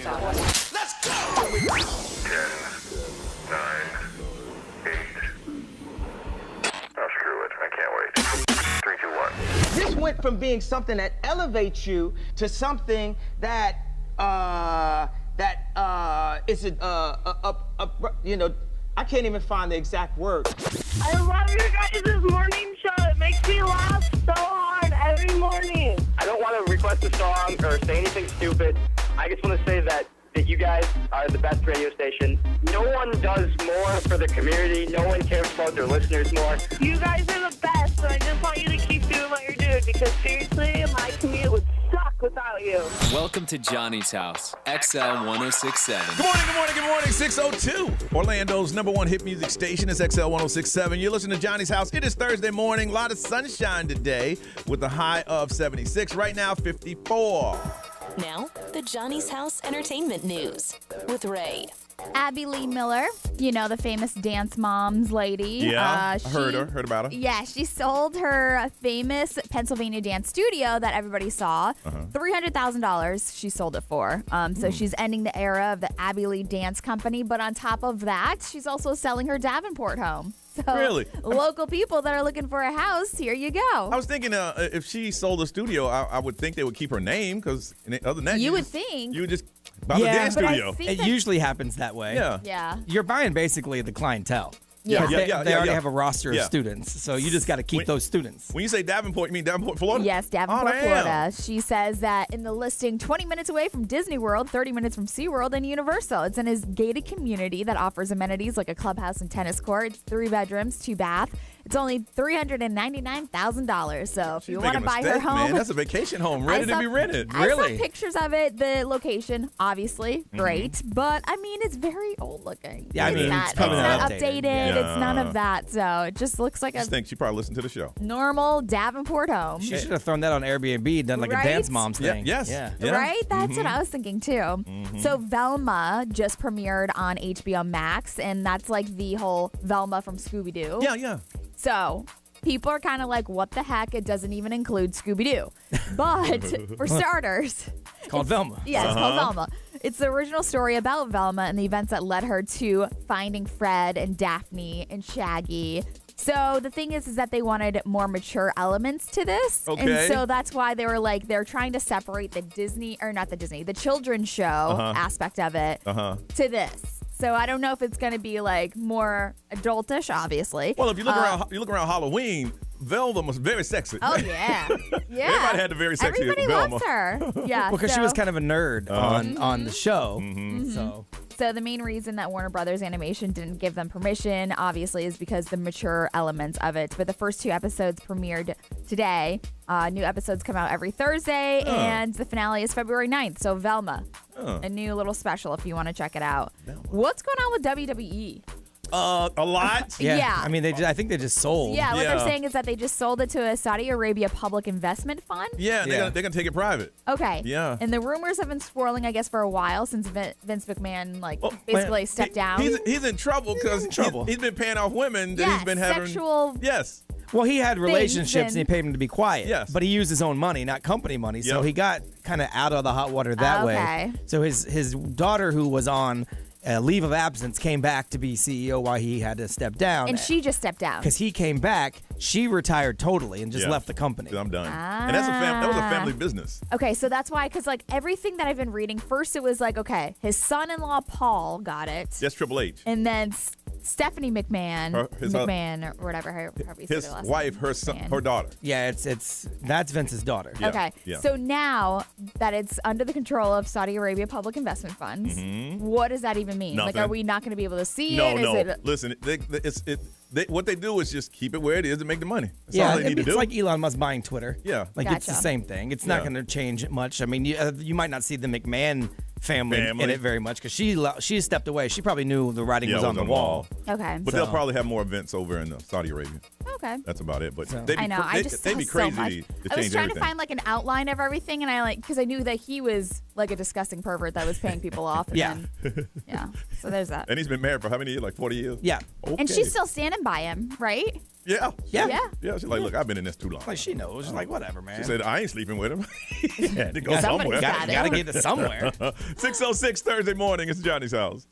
Let's go! 10, 9, 8. Oh, screw it. I can't wait. 3, 2, 1. This went from being something that elevates you to something that is I can't even find the exact word. I love your guys' morning show. It makes me laugh so hard every morning. I don't want to request a song or say anything stupid. I just want to say that you guys are the best radio station. No one does more for the community. No one cares about their listeners more. You guys are the best, and I just want you to keep doing what you're doing because seriously, my commute would suck without you. Welcome to Johnny's House, XL 1067. Good morning, 602. Orlando's #1 hit music station is XL 1067. You're listening to Johnny's House. It is Thursday morning. A lot of sunshine today with a high of 76. Right now, 54. Now, the Johnny's House Entertainment News with Ray. Abby Lee Miller, the famous Dance Moms lady. Yeah, I heard about her. Yeah, she sold her famous Pennsylvania dance studio that everybody saw. $300,000 she sold it for. So she's ending the era of the Abby Lee Dance Company. But on top of that, she's also selling her Davenport home. So really? Local people that are looking for a house, here you go. I was thinking if she sold a studio, I would think they would keep her name because other than that, you would think. You would just buy the dance studio. It usually happens that way. Yeah. You're buying basically the clientele. Yeah. They already have a roster of students, so you just got to keep those students. When you say Davenport, you mean Davenport, Florida? Yes, Davenport, Florida. She says that in the listing, 20 minutes away from Disney World, 30 minutes from SeaWorld and Universal. It's in his gated community that offers amenities like a clubhouse and tennis court, 3 bedrooms, 2 bath. It's only $399,000. So if you want to buy her home, man, that's a vacation home ready to be rented. Really? I saw pictures of it. The location, obviously, great, but I mean, it's very old looking. Yeah, it's not updated. Yeah. It's none of that. So it just looks like I think she probably listened to the show. Normal Davenport home. She should have thrown that on Airbnb, done like a Dance Moms thing. Yes. Yeah. Right? That's what I was thinking too. So Velma just premiered on HBO Max, and that's like the whole Velma from Scooby-Doo. Yeah. So people are kind of like, what the heck? It doesn't even include Scooby-Doo. But for starters, it's called Velma. Yeah, it's called Velma. It's the original story about Velma and the events that led her to finding Fred and Daphne and Shaggy. So the thing is that they wanted more mature elements to this. Okay. And so that's why they were like, they're trying to separate the children's show aspect of it to this. So I don't know if it's going to be like more adultish, obviously. Well, if you look around Halloween, Velma was very sexy. Oh yeah, yeah. Everybody had the very sexy Everybody Velma. loves her. Yeah, well, because she was kind of a nerd on the show. So the main reason that Warner Brothers Animation didn't give them permission, obviously, is because the mature elements of it. But the first 2 episodes premiered today. New episodes come out every Thursday, and the finale is February 9th. So Velma, a new little special if you want to check it out. What's going on with WWE? A lot. Yeah. I mean, I think they just sold. Yeah, what they're saying is that they just sold it to a Saudi Arabia public investment fund. Yeah, they're gonna take it private. Okay. Yeah. And the rumors have been swirling, I guess, for a while since Vince McMahon basically stepped down. He's in trouble because he's been paying off women that he's been having sexual. Yes. Well, he had relationships and he paid him to be quiet. Yes. But he used his own money, not company money. So he got kind of out of the hot water that way. So his daughter, who was on leave of absence, came back to be CEO while he had to step down. And she just stepped down. Because he came back, she retired totally and just left the company. I'm done. And that was a family business. Okay, so that's why, because like everything that I've been reading, first it was like, okay, his son-in-law Paul got it. That's Triple H. And then Stephanie McMahon, or whatever her his wife, her son, her daughter. Yeah, that's Vince's daughter. Yeah. Okay, so now that it's under the control of Saudi Arabia Public Investment Funds, what does that even mean? Nothing. Like, are we not going to be able to see it? No. Listen, what they do is just keep it where it is and make the money. That's all they need to do. It's like Elon Musk buying Twitter. Yeah, it's the same thing. It's not going to change much. I mean, you might not see the McMahon family in it very much because she stepped away. She probably knew the writing was on the wall. Okay, but they'll probably have more events over in Saudi Arabia. Okay, that's about it. But I know. They'd be crazy so much. to change I was trying everything. to find like an outline of everything, and because I knew that he was like a disgusting pervert that was paying people off. And then, so there's that. And he's been married for how many years? Like 40 years. Yeah. Okay. And she's still standing by him, right? Yeah. Yeah. She's like, look, I've been in this too long. Like she knows. She's like, whatever, man. She said, I ain't sleeping with him. He had to go somewhere. Gotta get to somewhere. 6:06 Thursday morning. It's Johnny's house.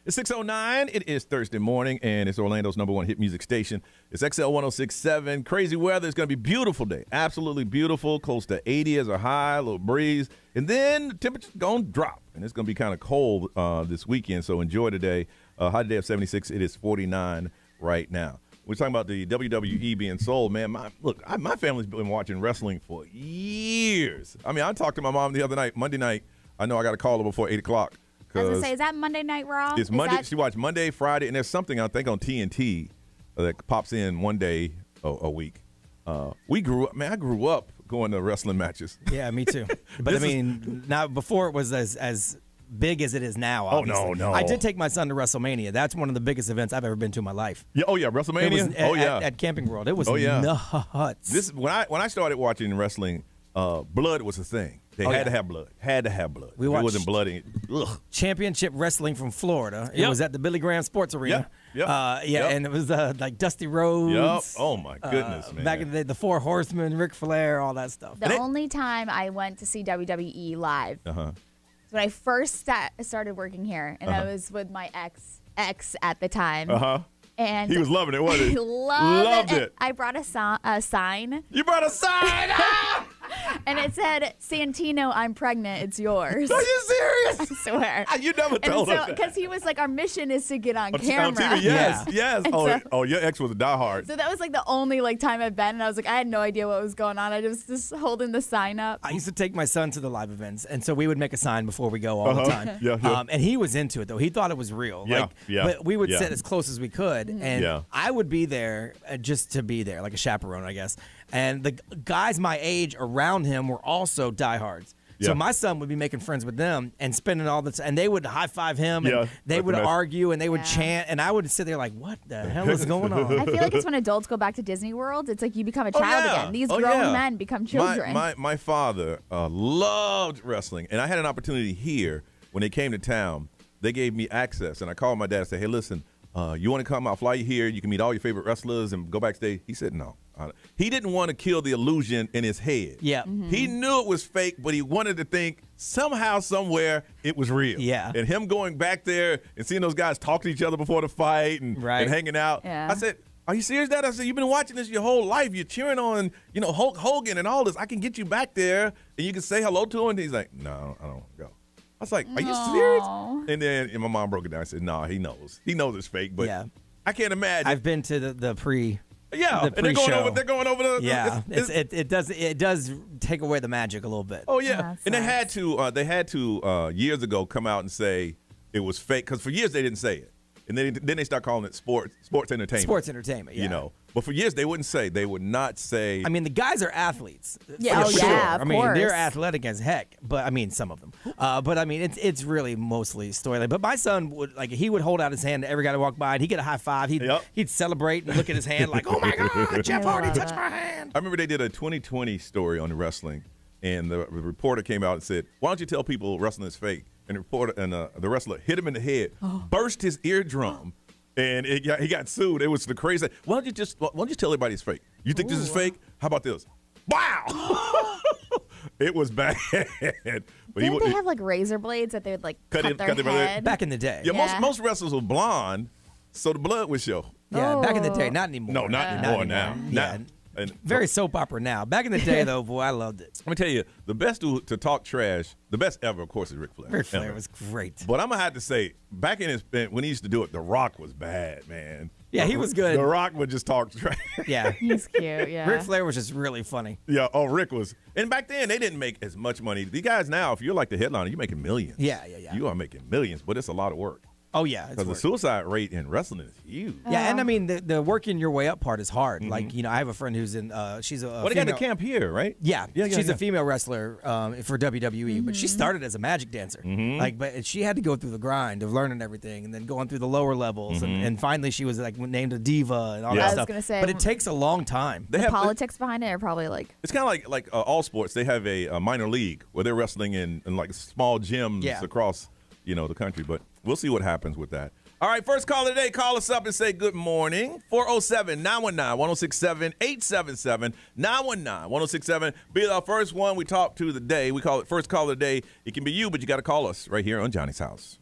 It's 6:09. It is Thursday morning, and it's Orlando's #1 hit music station. It's XL 106.7. Crazy weather. It's going to be a beautiful day. Absolutely beautiful. Close to 80 as a high, a little breeze. And then the temperature's going to drop, and it's going to be kind of cold this weekend, so enjoy today. High day of 76. It is 49 right now. We're talking about the WWE being sold, man. My family's been watching wrestling for years. I mean, I talked to my mom the other night, Monday night. I know I got to call her before 8 o'clock. I was going to say, is that Monday Night Raw? It's Monday. She watched Monday, Friday, and there's something I think on TNT that pops in one day a week. We grew up, man. I grew up going to wrestling matches. Yeah, me too. But I mean, now before it was as big as it is now. Obviously. Oh no! I did take my son to WrestleMania. That's one of the biggest events I've ever been to in my life. Yeah. Oh yeah, WrestleMania. At Camping World, it was nuts. This when I started watching wrestling, blood was a thing. They had to have blood. Had to have blood. If it wasn't bloody. Ugh. Championship Wrestling from Florida. It was at the Billy Graham Sports Arena. And it was like Dusty Rhodes. Yep. Oh my goodness, man. Back in the day, the Four Horsemen, Ric Flair, all that stuff. The only time I went to see WWE live was when I first started working here, and I was with my ex at the time. And he was loving it, wasn't he? He loved it. I brought a sign. You brought a sign? And it said, Santino, I'm pregnant. It's yours. Are you serious? I swear. You never told us that. Because he was like, our mission is to get on camera. On TV, yes. Your ex was a diehard. So that was like the only time I've been, and I was like, I had no idea what was going on. I was just holding the sign up. I used to take my son to the live events, and so we would make a sign before we go all the time. And he was into it though. He thought it was real. But we would sit as close as we could, and I would be there just to be there, like a chaperone, I guess. And the guys my age around him were also diehards. So my son would be making friends with them and spending all the time, and they would high five him, and they would argue, and they would chant, and I would sit there like, what the hell is going on? I feel like it's when adults go back to Disney World, it's like you become a child again. These grown men become children. My father loved wrestling, and I had an opportunity here when they came to town. They gave me access, and I called my dad and said, hey, listen, you want to come? I'll fly you here. You can meet all your favorite wrestlers and go backstage. He said no. He didn't want to kill the illusion in his head. Yeah. He knew it was fake, but he wanted to think somehow, somewhere, it was real. Yeah. And him going back there and seeing those guys talk to each other before the fight and hanging out. Yeah. I said, are you serious, Dad? I said, you've been watching this your whole life. You're cheering on, Hulk Hogan and all this. I can get you back there and you can say hello to him. And he's like, no, I don't go. I was like, are you serious? And then my mom broke it down and said, no, he knows. He knows it's fake, but I can't imagine. I've been to the pre. Yeah, the and they're going over the. Yeah, it does take away the magic a little bit. Oh yeah, and they had to years ago come out and say it was fake because for years they didn't say it, and then they start calling it sports entertainment. Sports entertainment, yeah. But for years they would not say. I mean, the guys are athletes. Yeah, sure. Of I mean, course. they're athletic as heck. But I mean, some of them. But I mean, it's really mostly storyline. But my son would he would hold out his hand to every guy that walked by, and he'd get a high five. He'd celebrate and look at his hand like, oh my God, Jeff Hardy touched my hand. I remember they did a 2020 story on the wrestling, and the reporter came out and said, why don't you tell people wrestling is fake? And the wrestler hit him in the head, burst his eardrum. And he got sued. It was the crazy. Why don't you tell everybody it's fake? You think this is fake? How about this? Wow! It was bad. Didn't they have like razor blades that they would like cut their head? Back in the day. Yeah, most wrestlers were blonde, so the blood would show. Yeah, back in the day, not anymore. No, not anymore now. Yeah. Very soap opera now. Back in the day, though, boy, I loved it. Let me tell you, the best to talk trash, the best ever, of course, is Ric Flair. Ric Flair was great. But I'm going to have to say, back in when he used to do it, The Rock was bad, man. Yeah, he was good. The Rock would just talk trash. Yeah. He's cute, yeah. Ric Flair was just really funny. Yeah, Rick was. And back then, they didn't make as much money. These guys now, if you're like the headliner, you're making millions. Yeah. You are making millions, but it's a lot of work. Oh, yeah. Because the suicide rate in wrestling is huge. Yeah, and I mean, the working your way up part is hard. Mm-hmm. Like, I have a friend who's in, she's a well, they got the camp here, right? Yeah. She's a female wrestler for WWE, but she started as a magic dancer. Mm-hmm. But she had to go through the grind of learning everything and then going through the lower levels. And finally, she was like named a diva and all that stuff. I was going to say. But it takes a long time. The politics behind it are probably like. It's kind of like all sports. They have a minor league where they're wrestling in like small gyms across, the country. But we'll see what happens with that. All right, first call of the day. Call us up and say good morning. 407-919-1067, 877-919-1067. Be our first one we talk to the day. We call it first call of the day. It can be you, but you got to call us right here on Johnny's House.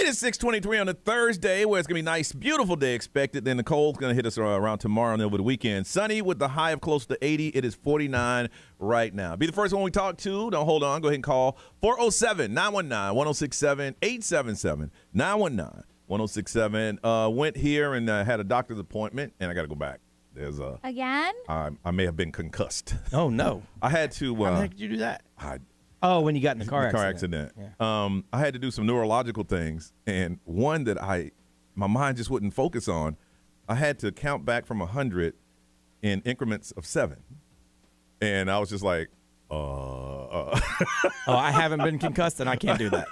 It is 6:23 on a Thursday where it's going to be nice, beautiful day expected. Then the cold's going to hit us around tomorrow and over the weekend. Sunny with the high of close to 80. It is 49 right now. Be the first one we talk to. Don't hold on. Go ahead and call 407-919-1067, 877-919-1067. Went here and had a doctor's appointment, and I got to go back. There's Again? I may have been concussed. Oh, no. I had to. How the heck did you do that? When you got in the car accident. Yeah. I had to do some neurological things, and one that my mind just wouldn't focus on. I had to count back from 100 in increments of 7, and I was just like, Oh, I haven't been concussed, and I can't do that.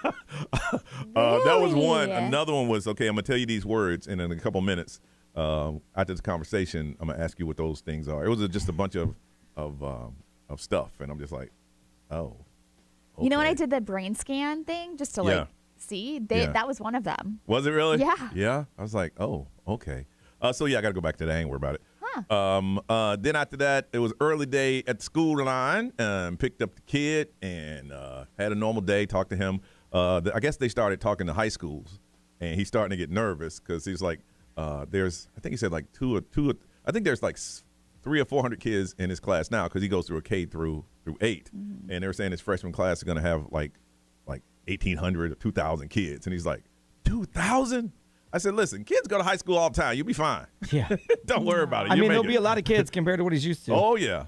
That was one. Another one was, okay, I'm going to tell you these words, and in a couple minutes after this conversation, I'm going to ask you what those things are. It was just a bunch of stuff, and I'm just like, oh. Okay. You know when I did the brain scan thing just to see? That was one of them. Was it really? Yeah. Yeah? I was like, oh, okay. So, yeah, I got to go back to that. I ain't worried about it. Huh. Then after that, it was early day at the school line. Picked up the kid and had a normal day, talked to him. I guess they started talking to high schools, and he's starting to get nervous because he's like, I think he said like I think there's like 300 or 400 kids in his class now because he goes through a K through 8. Mm-hmm. And they were saying his freshman class is going to have like 1,800 or 2,000 kids. And he's like, 2,000? I said, listen, kids go to high school all the time. You'll be fine. Yeah. Don't worry about it. There'll be a lot of kids compared to what he's used to. Oh, yeah.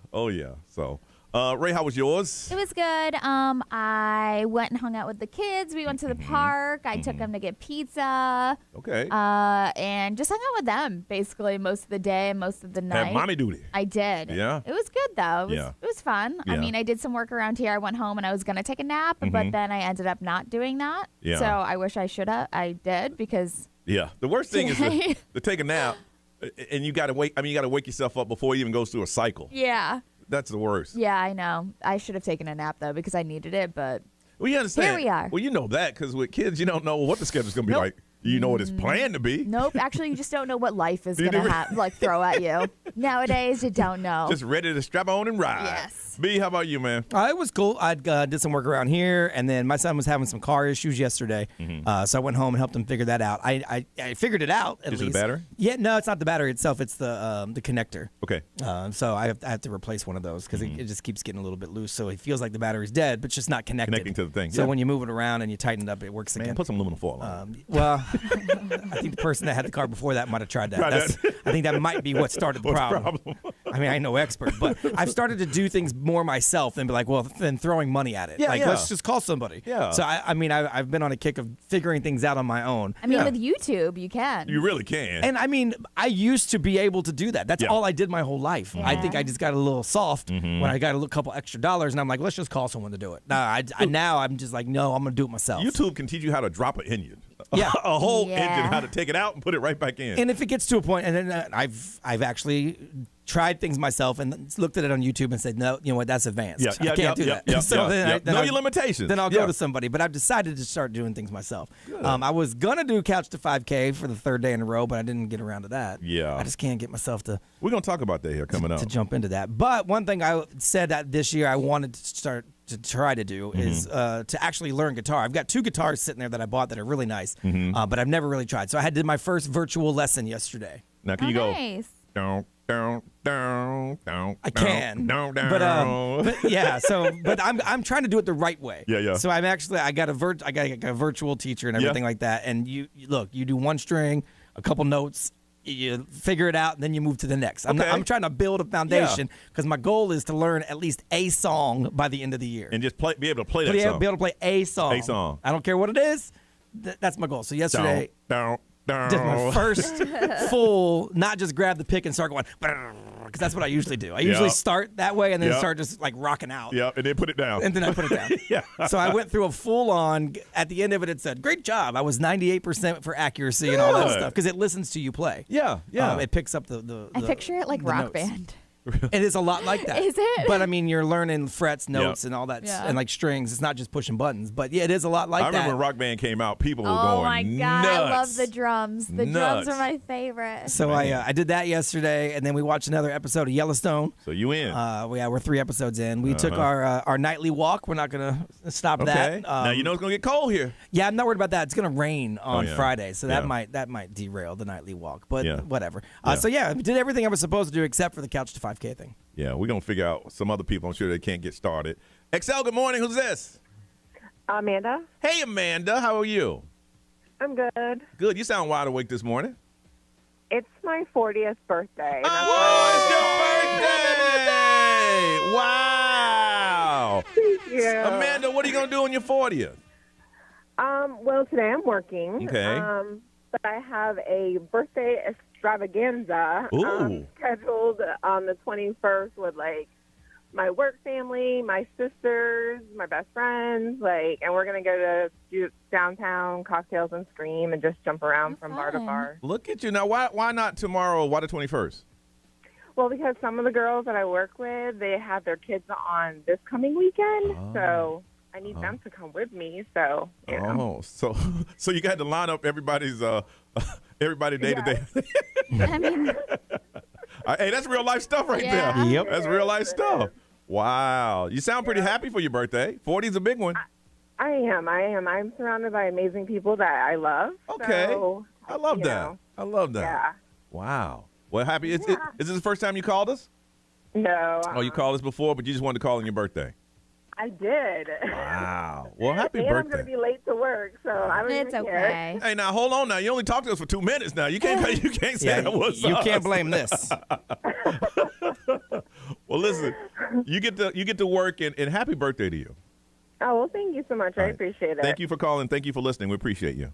So, Ray, how was yours? It was good. I went and hung out with the kids. We went to the park. I took them to get pizza. Okay. And just hung out with them basically most of the day and most of the night. Had mommy duty. I did. Yeah. It was good though. It was fun. Yeah. I mean, I did some work around here. I went home and I was gonna take a nap, but then I ended up not doing that. Yeah. So I wish I should have. I did because. Yeah. The worst thing is to take a nap, and you got to wake. I mean, you got to wake yourself up before it even goes through a cycle. Yeah. That's the worst. Yeah, I know. I should have taken a nap, though, because I needed it, but well, you understand. Here we are. Well, you know that because with kids, you don't know what the schedule's going to be like. You know what it's planned to be. Nope. Actually, you just don't know what life is going to throw at you. Nowadays, you don't know. Just ready to strap on and ride. Yes. B, how about you, man? It was cool. I did some work around here, and then my son was having some car issues yesterday, so I went home and helped him figure that out. I figured it out at least. Is it the battery? Yeah, no, it's not the battery itself. It's the connector. Okay. So I have to replace one of those because it just keeps getting a little bit loose. So it feels like the battery's dead, but it's just not connected. Connecting to the thing. So when you move it around and you tighten it up, it works man, again. Put some aluminum foil on. Well, I think the person that had the car before that might have tried that. I think that might be what started the problem. I mean, I ain't no expert, but I've started to do things more myself and be like, well, then throwing money at it. Let's just call somebody. Yeah. So, I've been on a kick of figuring things out on my own. I mean, with YouTube, you can. You really can. And I mean, I used to be able to do that. That's all I did my whole life. I think I just got a little soft when I got a couple extra dollars, and I'm like, let's just call someone to do it. Now I'm just like, no, I'm going to do it myself. YouTube can teach you how to drop an engine. Yeah. A whole engine, how to take it out and put it right back in. And if it gets to a point, and then I've actually tried things myself and looked at it on YouTube and said, no, you know what, that's advanced. I can't do that. Know your limitations. Then I'll go to somebody. But I've decided to start doing things myself. I was going to do Couch to 5K for the third day in a row, but I didn't get around to that. Yeah. I just can't get myself to. We're going to talk about that here coming up. To jump into that. But one thing I said that this year I wanted to start to try to do is to actually learn guitar. I've got 2 guitars sitting there that I bought that are really nice, but I've never really tried. So I did my first virtual lesson yesterday. Now, can you go? Nice. I can, but yeah. So, but I'm trying to do it the right way. Yeah. So I got a virtual teacher and everything like that. And you do one string, a couple notes. You figure it out, and then you move to the next. I'm trying to build a foundation because my goal is to learn at least a song by the end of the year. And just be able to play that song. Be able to play a song. A song. I don't care what it is. That's my goal. So yesterday, did my first full, not just grab the pick and start going, because that's what I usually do. I usually start that way and then start just like rocking out. Yeah, and then put it down. And then I put it down. So I went through a full on, at the end of it said, great job. I was 98% for accuracy and all that stuff because it listens to you play. Yeah. It picks up the I picture it like the Rock notes. Band. It is a lot like that. Is it? But I mean, you're learning frets, notes, and all that, and like strings. It's not just pushing buttons. But yeah, it is a lot like that. I remember when Rock Band came out, people were going Oh my God, nuts. I love the drums. The drums are my favorite. So I did that yesterday, and then we watched another episode of Yellowstone. So you in? We're 3 episodes in. We took our nightly walk. We're not gonna stop that. Now you know it's gonna get cold here. Yeah, I'm not worried about that. It's gonna rain on Friday, so that might derail the nightly walk. But whatever. So yeah, I did everything I was supposed to do except for the couch to 5K thing. Yeah, we're going to figure out some other people. I'm sure they can't get started. XL, good morning. Who's this? Amanda. Hey, Amanda. How are you? I'm good. Good. You sound wide awake this morning. It's my 40th birthday. Oh, it's your birthday! Wow. Thank you. Amanda, what are you going to do on your 40th? Well, today I'm working. Okay. But I have a birthday extravaganza scheduled on the 21st with my work family, my sisters, my best friends, and we're gonna go to downtown, cocktails and scream, and just jump around from bar to bar. Look at you now. Why not tomorrow? Why the 21st? Well, because some of the girls that I work with, they have their kids on this coming weekend, so I need them to come with me. So you know. So you got to line up everybody's everybody day to day. I mean, hey, that's real life stuff right there. Yep, that's real life stuff. Wow, you sound pretty happy for your birthday. 40 is a big one. I am. I'm surrounded by amazing people that I love. Okay, so, I love that. know. I love that. Yeah. Wow. Well, happy. Is this the first time you called us? No. Oh, you called us before, but you just wanted to call on your birthday. I did. Wow. Well, happy and birthday. I'm going to be late to work, so I don't it's even okay. care. Hey, now hold on. Now you only talked to us for 2 minutes. Now you can't say that was you us. can't blame this. Well, listen, you get to work, and happy birthday to you. Oh, well, thank you so much. I appreciate it. Thank you for calling. Thank you for listening. We appreciate you.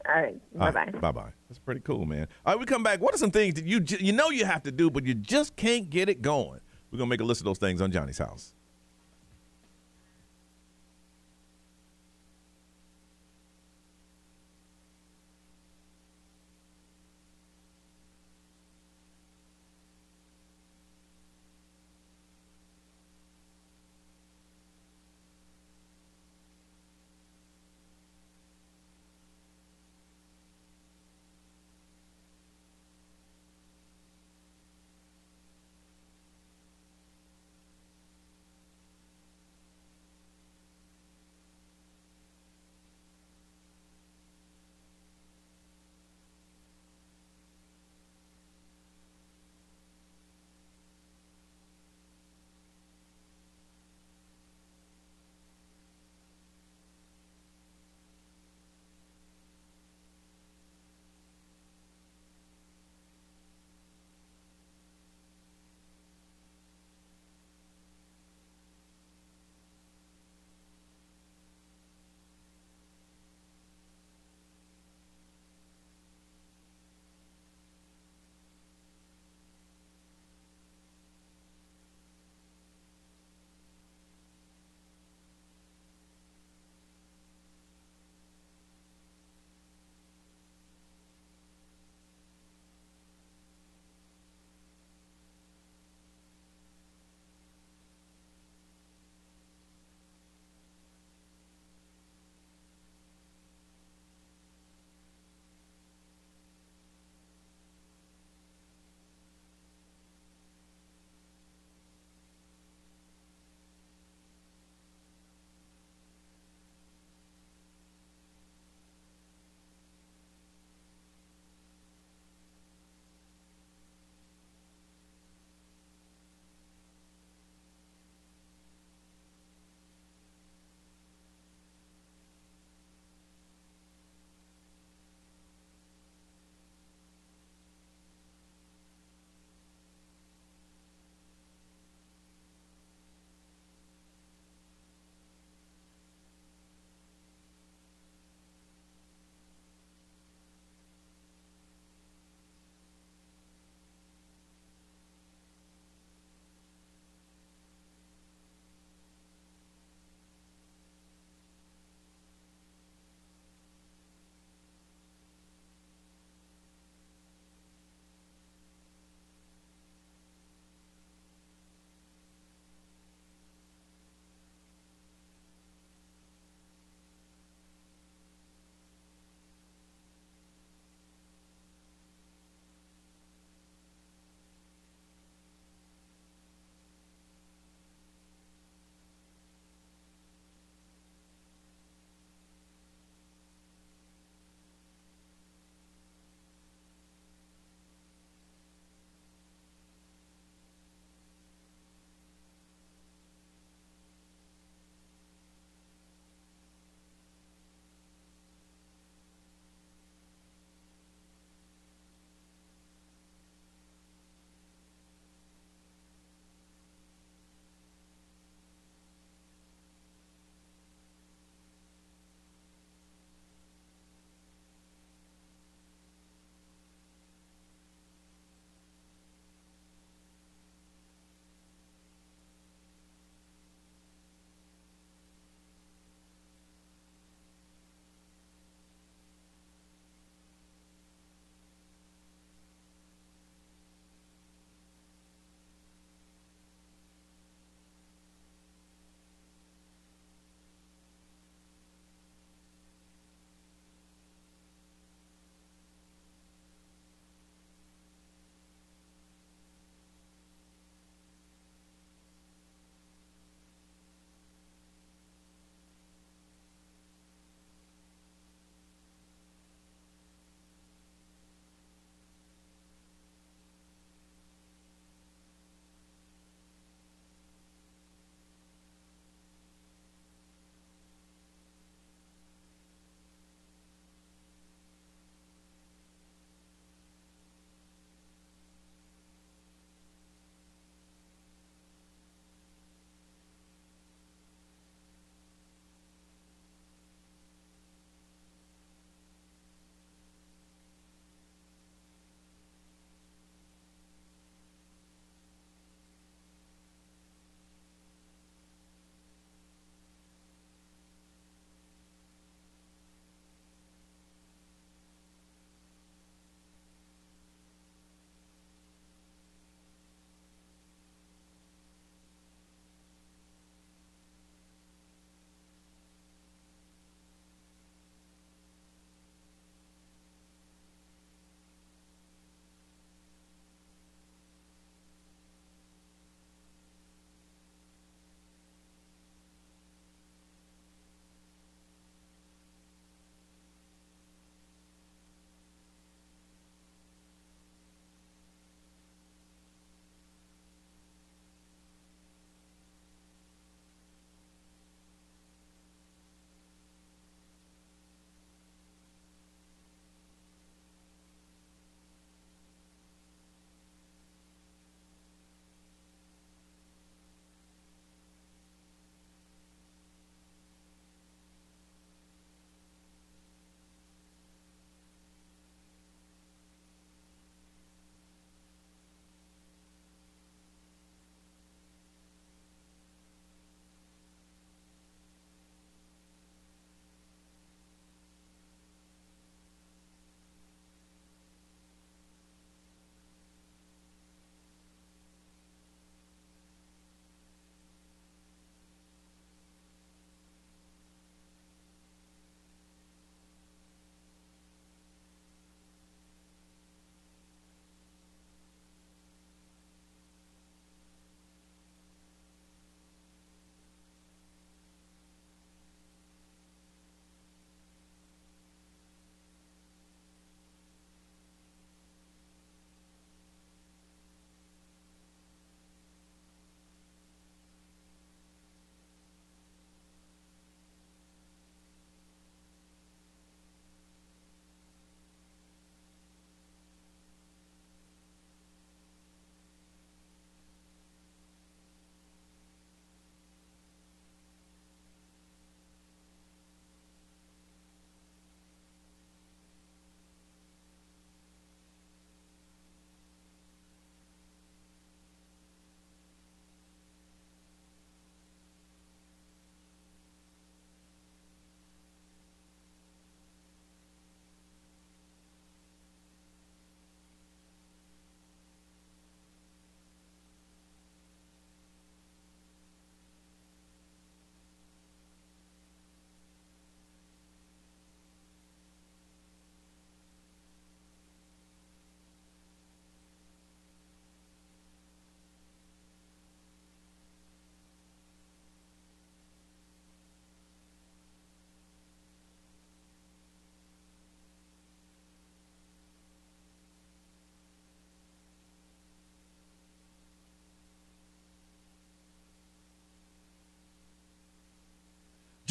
All right. Bye-bye. Bye-bye. That's pretty cool, man. All right, we come back. What are some things that you know you have to do, but you just can't get it going? We're going to make a list of those things on Johnny's House.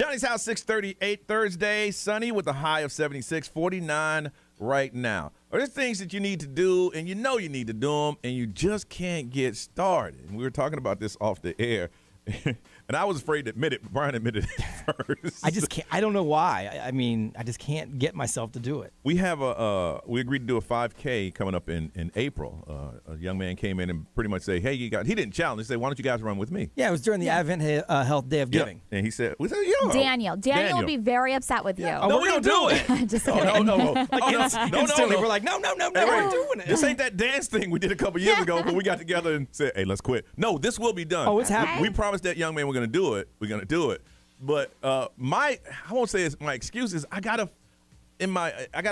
Johnny's House, 6:38 Thursday, sunny with a high of 76, 49 right now. Are there things that you need to do, and you know you need to do them, and you just can't get started? And we were talking about this off the air. And I was afraid to admit it, but Brian admitted it first. I just can't. I don't know why. I mean, I just can't get myself to do it. We have we agreed to do a 5K coming up in April. A young man came in and pretty much said, "Hey, he didn't challenge. He said, why don't you guys run with me?" Yeah, it was during the Advent Health Day of Giving. And he said, Daniel will be very upset with you. Oh, no, we don't do it. Just kidding. No. Instantly, we're like, no, we're doing it. This ain't that dance thing we did a couple years ago when we got together and said, "Hey, let's quit." No, this will be done. Oh, it's happening. We promised that young man we're going to do it. We're going to do it. But I won't say it's my excuse is I gotta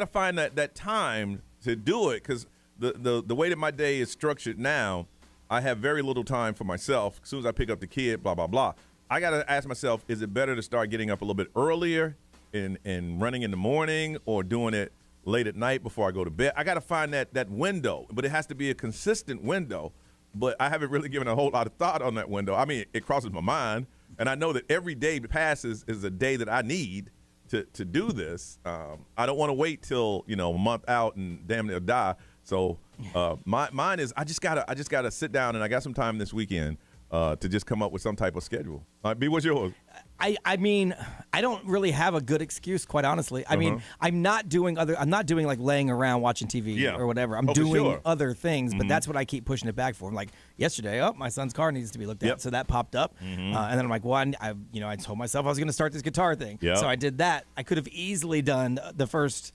find that time to do it, because the way that my day is structured now, I have very little time for myself. As soon as I pick up the kid, blah blah blah. I gotta ask myself, is it better to start getting up a little bit earlier and running in the morning, or doing it late at night before I go to bed? I gotta find that window, but it has to be a consistent window. But I haven't really given a whole lot of thought on that window. I mean, it crosses my mind. And I know that every day that passes is a day that I need to do this. I don't want to wait till a month out and damn near die. So mine is I just gotta sit down, and I got some time this weekend to just come up with some type of schedule. B, what's yours? I mean, I don't really have a good excuse, quite honestly. I mean, I'm not doing like laying around watching TV or whatever. I'm doing other things, but that's what I keep pushing it back for. I'm like, yesterday, my son's car needs to be looked at, so that popped up, and then I'm like, well, I told myself I was going to start this guitar thing, so I did that. I could have easily done the first,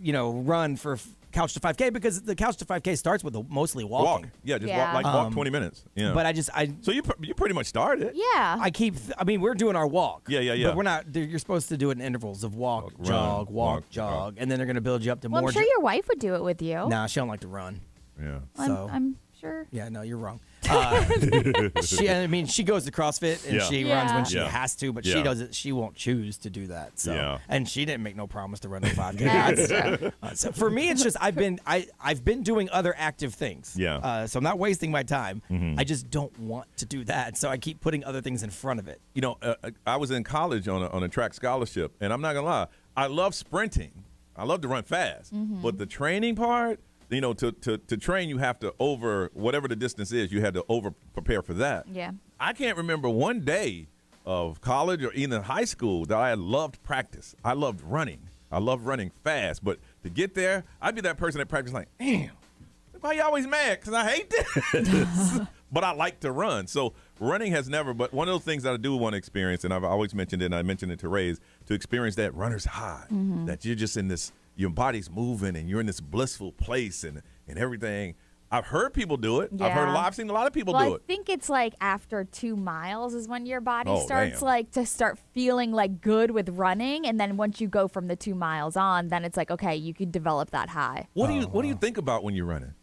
run for Couch to 5K, because the Couch to 5K starts with mostly walking. Walk 20 minutes. Yeah. But So you pretty much started. Yeah. I mean, we're doing our walk. Yeah. But we're not. You're supposed to do it in intervals of walk, jog, jog, and then they're going to build you up to more. I'm sure your wife would do it with you. Nah, she don't like to run. Yeah. So I'm sure. Yeah, no, you're wrong. She goes to CrossFit and she runs when she has to, but she doesn't. She won't choose to do that. So, and she didn't make no promise to run a 5K. That's true. So for me, it's just I've been doing other active things. Yeah. So I'm not wasting my time. I just don't want to do that. So I keep putting other things in front of it. I was in college on a track scholarship, and I'm not gonna lie, I love sprinting. I love to run fast, but the training part. To train, you have to whatever the distance is, you had to prepare for that. Yeah. I can't remember one day of college or even high school that I loved practice. I loved running. I loved running fast. But to get there, I'd be that person that practiced like, damn, why you always mad? Because I hate this. But I like to run. So running has never, but one of those things that I do want to experience, and I've always mentioned it, and I mentioned it to Ray, is to experience that runner's high, that you're just in this, your body's moving and you're in this blissful place and everything. I've heard people do it. Yeah. I've seen a lot of people do it. I think it's like after 2 miles is when your body starts damn. to start feeling like good with running, and then once you go from the 2 miles on, then it's like, okay, you can develop that high. What do you think about when you're running?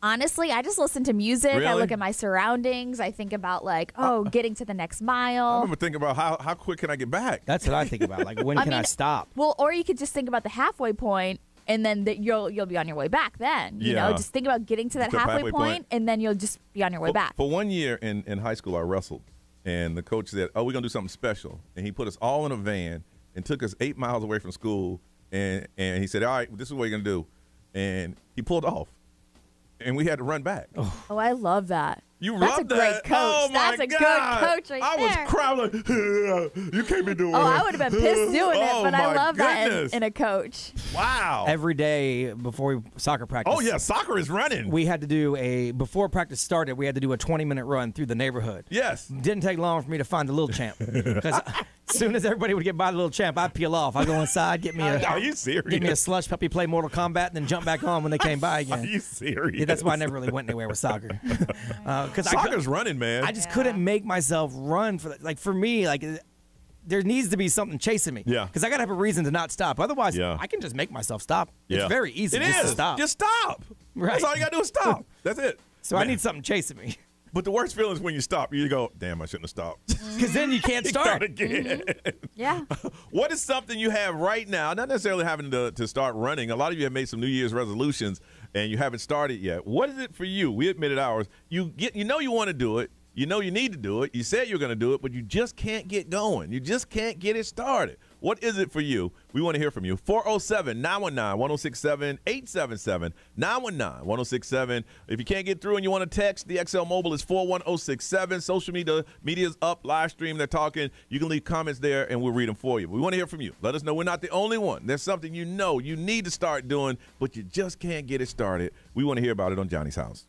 Honestly, I just listen to music. Really? I look at my surroundings. I think about getting to the next mile. I remember thinking about how quick can I get back? That's what I think about. Like, when can I stop? Well, or you could just think about the halfway point, and then you'll be on your way back then. You know, just think about getting to that halfway point, and then you'll just be on your way back. For 1 year in high school, I wrestled, and the coach said, we're going to do something special. And he put us all in a van and took us 8 miles away from school, and he said, all right, this is what you're going to do. And he pulled off. And we had to run back. Oh, I love that. That's a great coach. Oh, That's a good coach right there. I was crying like, you can't be doing that. Oh, I would have been pissed doing it, but I love goodness. that in a coach. Wow. Every day before soccer practice. Oh, yeah, soccer is running. We had to do before practice started, we had to do a 20-minute run through the neighborhood. Yes. Didn't take long for me to find the little champ. Because as soon as everybody would get by the little champ, I'd peel off. I'd go inside, get me Are you serious? Get me a slush puppy, play Mortal Kombat, and then jump back on when they came by again. Are you serious? Yeah, that's why I never really went anywhere with soccer. Soccer's running, man. I just couldn't make myself run for that. Like, for me, like, there needs to be something chasing me. Yeah. Because I got to have a reason to not stop. Otherwise, I can just make myself stop. Yeah. It's very easy to stop. Just stop. Right. That's all you got to do is stop. That's it. So I need something chasing me. But the worst feeling is when you stop. You go, damn, I shouldn't have stopped. Because then you can't start again. Yeah. What is something you have right now, not necessarily having to start running. A lot of you have made some New Year's resolutions, and you haven't started yet. What is it for you? We admitted ours. You know you want to do it. You know you need to do it. You said you're going to do it, but you just can't get going. You just can't get it started. What is it for you? We want to hear from you. 407-919-1067, 877-919-1067. If you can't get through and you want to text, the XL Mobile is 41067. Social media's up, live stream, they're talking. You can leave comments there, and we'll read them for you. We want to hear from you. Let us know we're not the only one. There's something you know you need to start doing, but you just can't get it started. We want to hear about it on Johnny's House.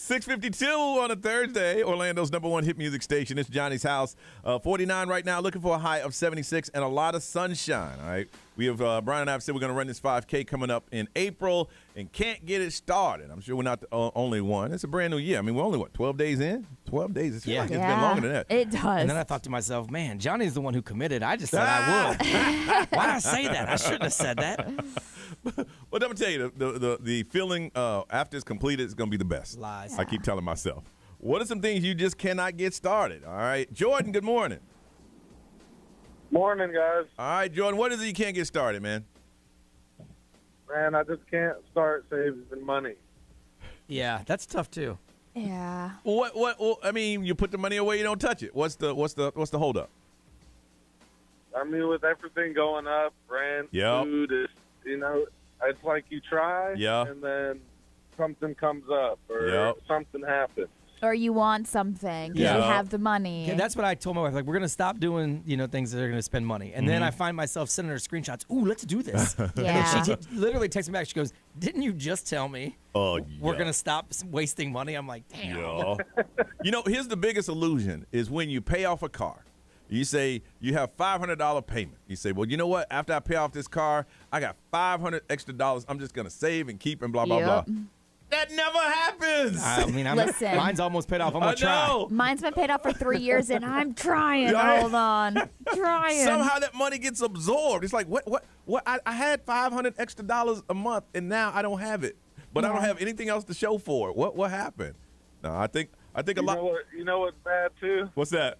6:52 on a Thursday, Orlando's number one hit music station. It's Johnny's House. 49 right now, looking for a high of 76 and a lot of sunshine. All right, we have Brian and I have said we're going to run this 5K coming up in April and can't get it started. I'm sure we're not the only one. It's a brand new year. I mean, we're only 12 days in. 12 days. It feels like it's been longer than that. It does. And then I thought to myself, man, Johnny's the one who committed. I just said I would. Why did I say that? I shouldn't have said that. Well, let me tell you, the feeling after it's completed is going to be the best. Lies. I keep telling myself. What are some things you just cannot get started? All right. Jordan, good morning. Morning, guys. All right, Jordan, what is it you can't get started, man? Man, I just can't start saving money. Yeah, that's tough too. Yeah. What I mean, you put the money away, you don't touch it. What's the hold up? I mean, with everything going up, rent, food, it's like you try, and then something comes up or something happens. Or you want something because you have the money. Yeah, that's what I told my wife. Like, we're going to stop doing, things that are going to spend money. And then I find myself sending her screenshots. Ooh, let's do this. Yeah. And she literally texts me back. She goes, didn't you just tell me we're going to stop wasting money? I'm like, damn. Yeah. Here's the biggest illusion is when you pay off a car. You say you have $500 payment. You say, well, you know what? After I pay off this car, I got $500 extra dollars. I'm just going to save and keep and blah, blah, blah. That never happens. I mean, Listen. Mine's almost paid off. I'm going to try. Mine's been paid off for 3 years, and I'm trying. Hold on. Trying. Somehow that money gets absorbed. It's like, what? I had $500 extra a month, and now I don't have it. But I don't have anything else to show for it. What happened? No, I think a lot. You know what's bad, too? What's that?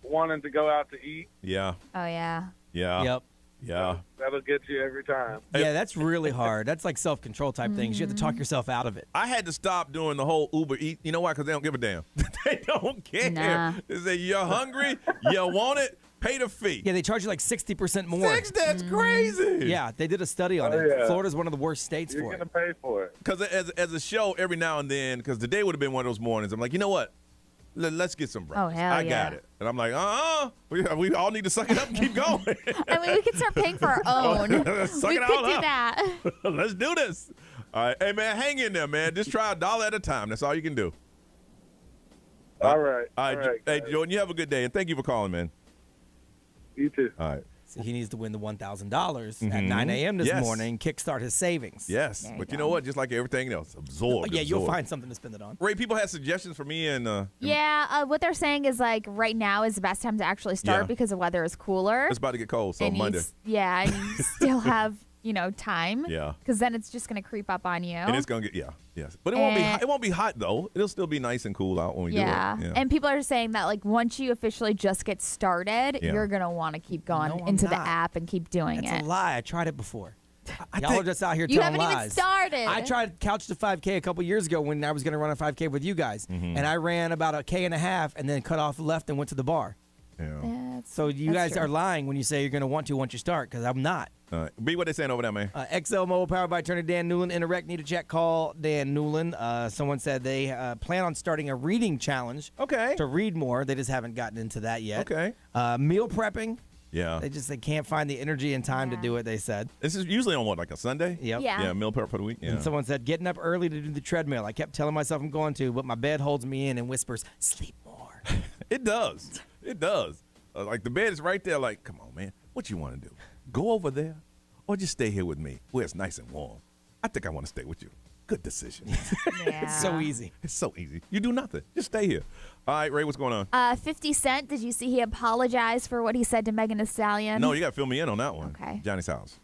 Wanting to go out to eat. Yeah. Oh, yeah. Yeah. Yep. Yeah. That'll get you every time. Yeah, that's really hard. That's like self-control type things. You have to talk yourself out of it. I had to stop doing the whole Uber Eat. You know why? Because they don't give a damn. They don't care. Nah. They say, you're hungry, you want it, pay the fee. Yeah, they charge you like 60% more. That's crazy. Yeah, they did a study on it. Yeah. Florida's one of the worst states You're for going it. to pay for it. Because as a show, every now and then, because today would have been one of those mornings, I'm like, you know what? Let's get some breakfast. Oh, hell I got it. And I'm like, we all need to suck it up and keep going. I mean, we can start paying for our own. Suck we it could all do up. that. Let's do this. All right. Hey, man, hang in there, man. Just try $1 at a time. That's all you can do. All right. All right. Hey, guys. Jordan, you have a good day. And thank you for calling, man. You too. All right. So he needs to win the $1,000 at 9 a.m. this morning, kickstart his savings. Yes. But you know what? Just like everything else, absorb. Yeah, you'll find something to spend it on. Ray, people had suggestions for me and What they're saying is like right now is the best time to actually start because the weather is cooler. It's about to get cold, so and Monday. And you still have time. Yeah. Because then it's just going to creep up on you. And it's gonna get yes. But it won't be hot though. It'll still be nice and cool out when we do it. Yeah. And people are saying that like once you officially just get started, you're gonna want to keep going into the app and keep doing That's it. a lie. I tried it before. Y'all think are just out here You telling haven't lies. even started. I tried Couch to 5K a couple years ago when I was going to run a 5K with you guys, and I ran about a K and a half and then cut off left and went to the bar. Yeah. So you guys are lying when you say you're going to want to once you start, because I'm not. B, what they saying over there, man? XL Mobile powered by attorney Dan Newland. Interact, need a check, call Dan Newland. Someone said they plan on starting a reading challenge. Okay. To read more. They just haven't gotten into that yet. Okay. Meal prepping. Yeah. They can't find the energy and time to do it, they said. This is usually on like a Sunday? Yep. Yeah. Meal prep for the week. Yeah. And someone said, getting up early to do the treadmill. I kept telling myself I'm going to, but my bed holds me in and whispers, sleep more. It does. It does. Like the bed is right there like, come on, man. What you want to do? Go over there or just stay here with me where it's nice and warm? I think I want to stay with you. Good decision. It's so easy. It's so easy. You do nothing. Just stay here. All right, Ray, what's going on? 50 Cent, did you see he apologized for what he said to Megan Thee Stallion? No, you got to fill me in on that one. Okay. Johnny's House.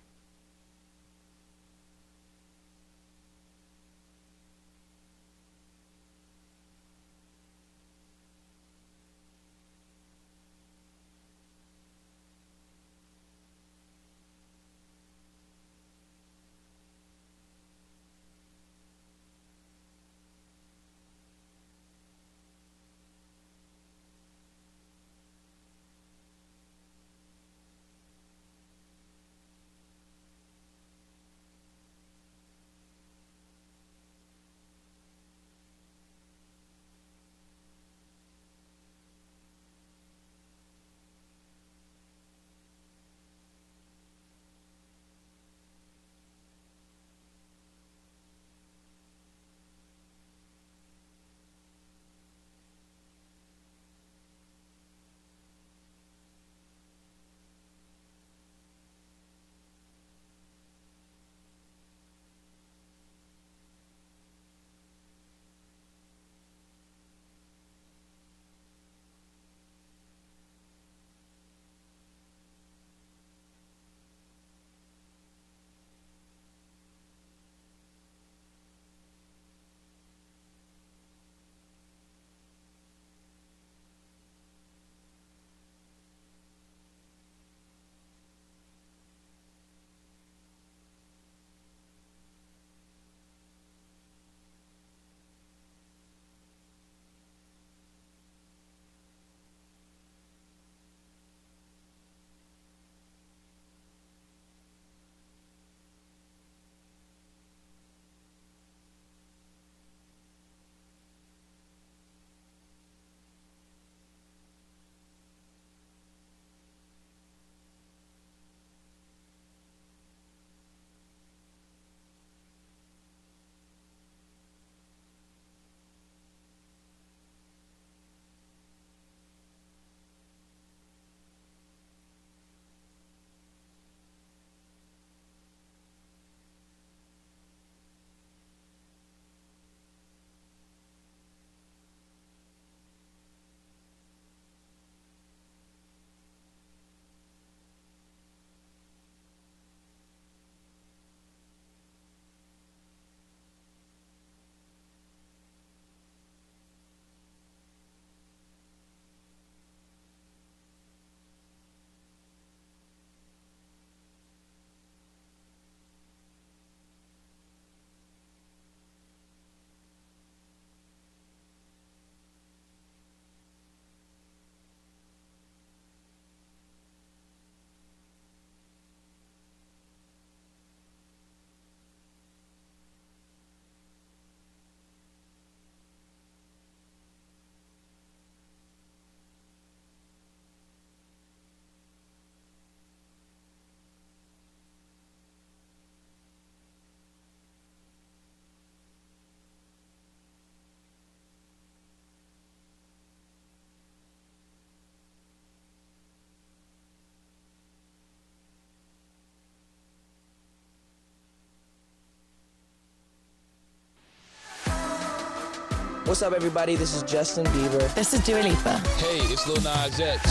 What's up, everybody? This is Justin Bieber. This is Dua Lipa. Hey, it's Lil Nas X.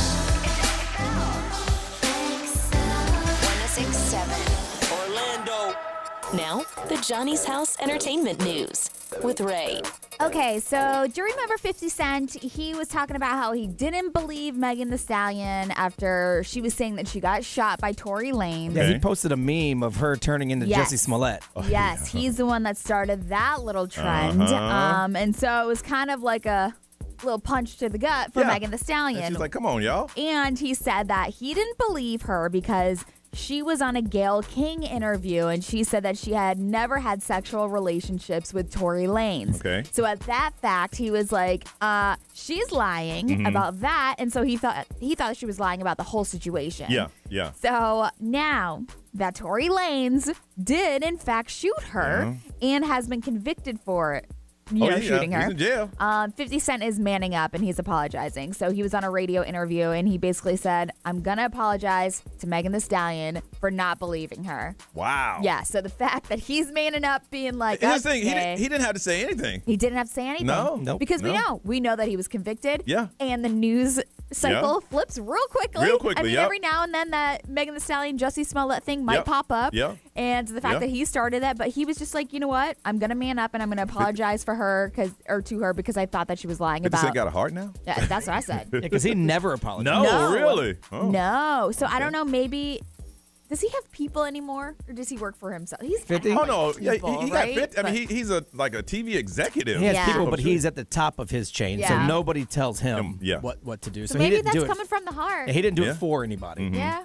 1067 Orlando. Now, the Johnny's House Entertainment News with Ray. Okay, so do you remember 50 Cent? He was talking about how he didn't believe Megan Thee Stallion after she was saying that she got shot by Tory Lanez. Yeah, he posted a meme of her turning into Jussie Smollett. Yes, he's the one that started that little trend. And so it was kind of like a little punch to the gut for Megan Thee Stallion. And she's like, come on, y'all. And he said that he didn't believe her because she was on a Gayle King interview, and she said that she had never had sexual relationships with Tory Lanez. Okay. So at that fact, he was like, she's lying about that. And so he thought she was lying about the whole situation. Yeah. So now that Tory Lanez did, in fact, shoot her and has been convicted for it. Shooting her. He's in jail. 50 Cent is manning up and he's apologizing. So he was on a radio interview and he basically said, I'm going to apologize to Megan Thee Stallion for not believing her. Wow. Yeah, so the fact that he's manning up being like, Here's the thing, he didn't have to say anything. He didn't have to say anything. No. Because we know that he was convicted. Yeah. And the news cycle flips real quickly. I mean, every now and then that Megan Thee Stallion, Jussie Smollett thing might pop up. Yeah. And the fact that he started that, but he was just like, you know what? I'm going to man up and I'm going to apologize to her because I thought that she was lying about. 50 Cent got a heart now? Yeah, that's what I said. Because he never apologized. No, really? Oh. No. So I don't know, maybe. Does he have people anymore, or does he work for himself? He's 50? got, Oh, no. people, He right? got 50. I mean, he's like a TV executive. He has people, but he's at the top of his chain, so Yeah. nobody tells him Yeah. what to do. So So maybe he didn't that's do it. coming from the heart. He didn't do Yeah. it for anybody. Yeah.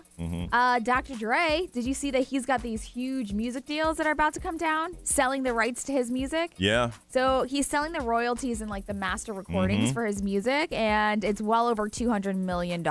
Dr. Dre, did you see that he's got these huge music deals that are about to come down, selling the rights to his music? Yeah. So he's selling the royalties and like the master recordings for his music, and it's well over $200 million.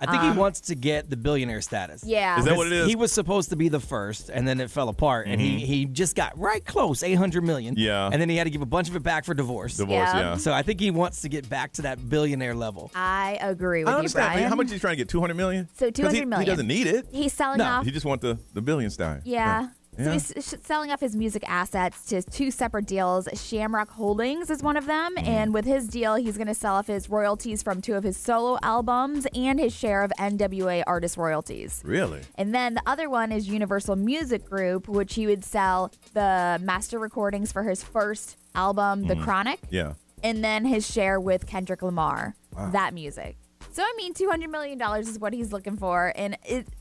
I think he wants to get the billionaire status. Yeah. Is that what it is? He was supposed to be the first, and then it fell apart, and he just got right close, $800 million. Yeah. And then he had to give a bunch of it back for divorce. Yeah. So I think he wants to get back to that billionaire level. I agree with I you, understand. Brian. How much is he trying to get? $200 million? So 200 he million. doesn't need it. He's selling No, off. He just wants the billion style. Yeah. So Yeah. he's selling off his music assets to two separate deals. Shamrock Holdings is one of them. And with his deal, he's going to sell off his royalties from two of his solo albums and his share of NWA artist royalties. Really? And then the other one is Universal Music Group, which he would sell the master recordings for his first album, The Chronic. Yeah. And then his share with Kendrick Lamar, that music. So, I mean, $200 million is what he's looking for. And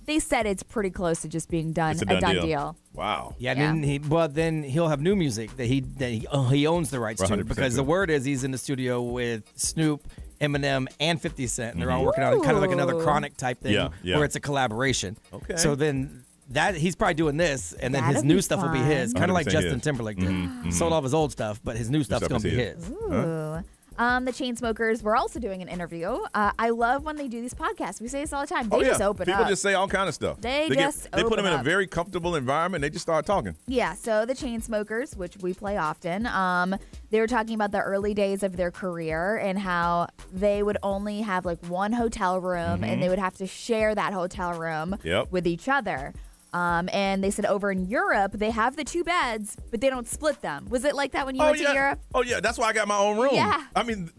they said it's pretty close to just being done. It's a done deal. Wow. Yeah, and then he'll have new music that he owns the rights to, 100% because the word is he's in the studio with Snoop, Eminem, and 50 Cent, and they're all working on kind of like another Chronic type thing where it's a collaboration. Okay. So then he's probably doing this, and then his That'd new be stuff will be fun. his, kind of like 100% Justin his. Timberlake did. Sold all of his old stuff, but his new stuff's stuff gonna is be his. his. Ooh. The Chainsmokers were also doing an interview. I love when they do these podcasts. We say this all the time. They just open People up. just say all kind of stuff. They put open them in a up. very comfortable environment. They just start talking. Yeah, so the Chainsmokers, which we play often, they were talking about the early days of their career and how they would only have like one hotel room and they would have to share that hotel room with each other. And they said over in Europe, they have the two beds, but they don't split them. Was it like that when you went to Europe? Oh, yeah. That's why I got my own room. Yeah. I mean,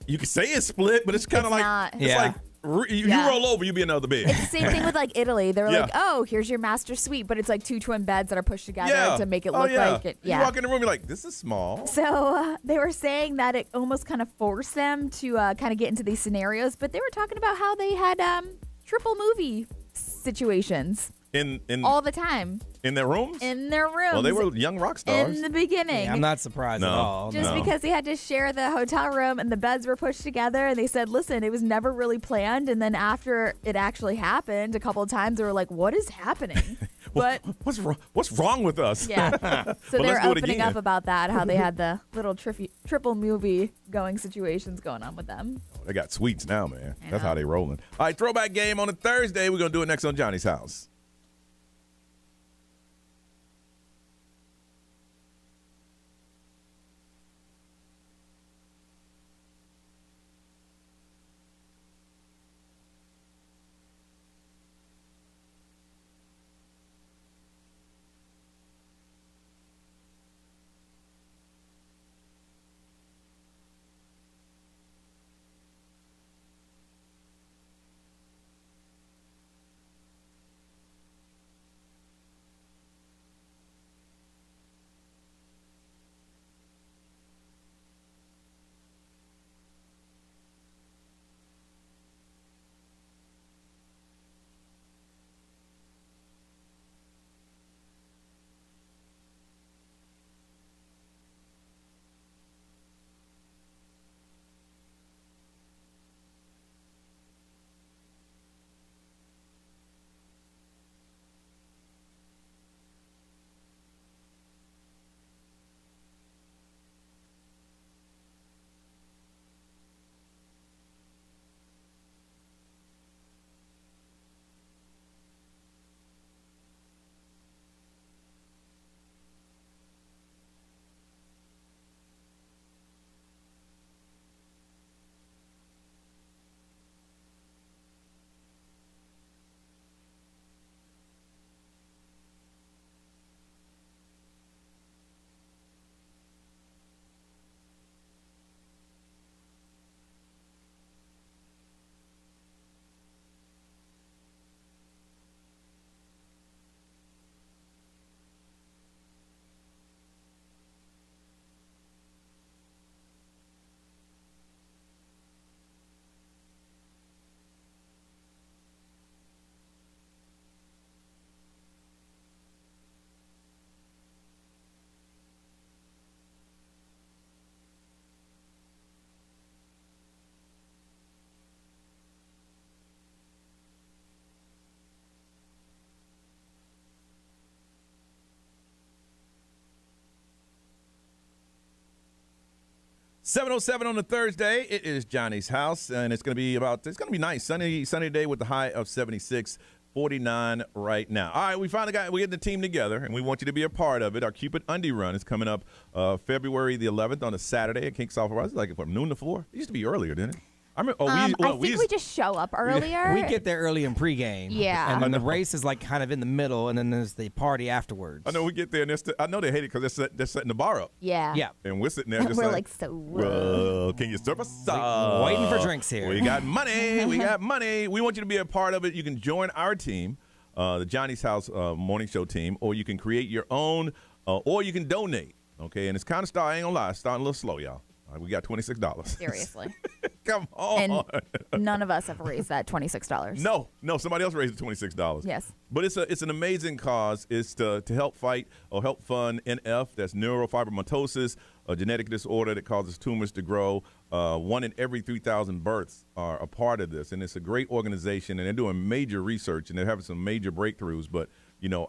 you could say it's split, but it's kind of like, not. it's like you roll over, you be another bed. It's the same thing with like Italy. They were like, oh, here's your master suite, but it's like two twin beds that are pushed together to make it look like it. You walk in the room, you're like, this is small. So they were saying that it almost kind of forced them to kind of get into these scenarios, but they were talking about how they had triple movie situations In all the time. In their rooms? In their rooms. Well, they were young rock stars. In the beginning. Yeah, I'm not surprised at all. Just because they had to share the hotel room and the beds were pushed together, and they said, listen, it was never really planned. And then after it actually happened a couple of times, they were like, what is happening? But what's wrong with us? Yeah. So they're opening up about that, how they had the little triple movie going situations going on with them. They got suites now, man. That's how they rolling. All right, throwback game on a Thursday. We're going to do it next on Johnny's House. 7:07 on a Thursday. It is Johnny's house, and it's going to be nice. Sunny day with the high of 76, 49 right now. All right, we getting the team together, and we want you to be a part of it. Our Cupid Undie Run is coming up February the 11th on a Saturday at Kings Off Rise. It's like from noon to 4. It used to be earlier, didn't it? I think we just show up earlier. We get there early in pregame. Yeah. And then the race is like kind of in the middle, and then there's the party afterwards. I know we get there, and I know they hate it because they're setting the bar up. Yeah. Yeah. And we're sitting there just we're like, so well, can you serve us up? Waiting for drinks here. We got money. We got money. We want you to be a part of it. You can join our team, the Johnny's House morning show team, or you can create your own, or you can donate. Okay, and it's kind of I ain't gonna lie, it's starting a little slow, y'all. We got $26. Seriously. Come on. And none of us have raised that $26. No, somebody else raised the $26. Yes. But it's an amazing cause. It's to help fight or help fund NF, that's neurofibromatosis, a genetic disorder that causes tumors to grow. 1 in every 3,000 births are a part of this, and it's a great organization, and they're doing major research, and they're having some major breakthroughs. But,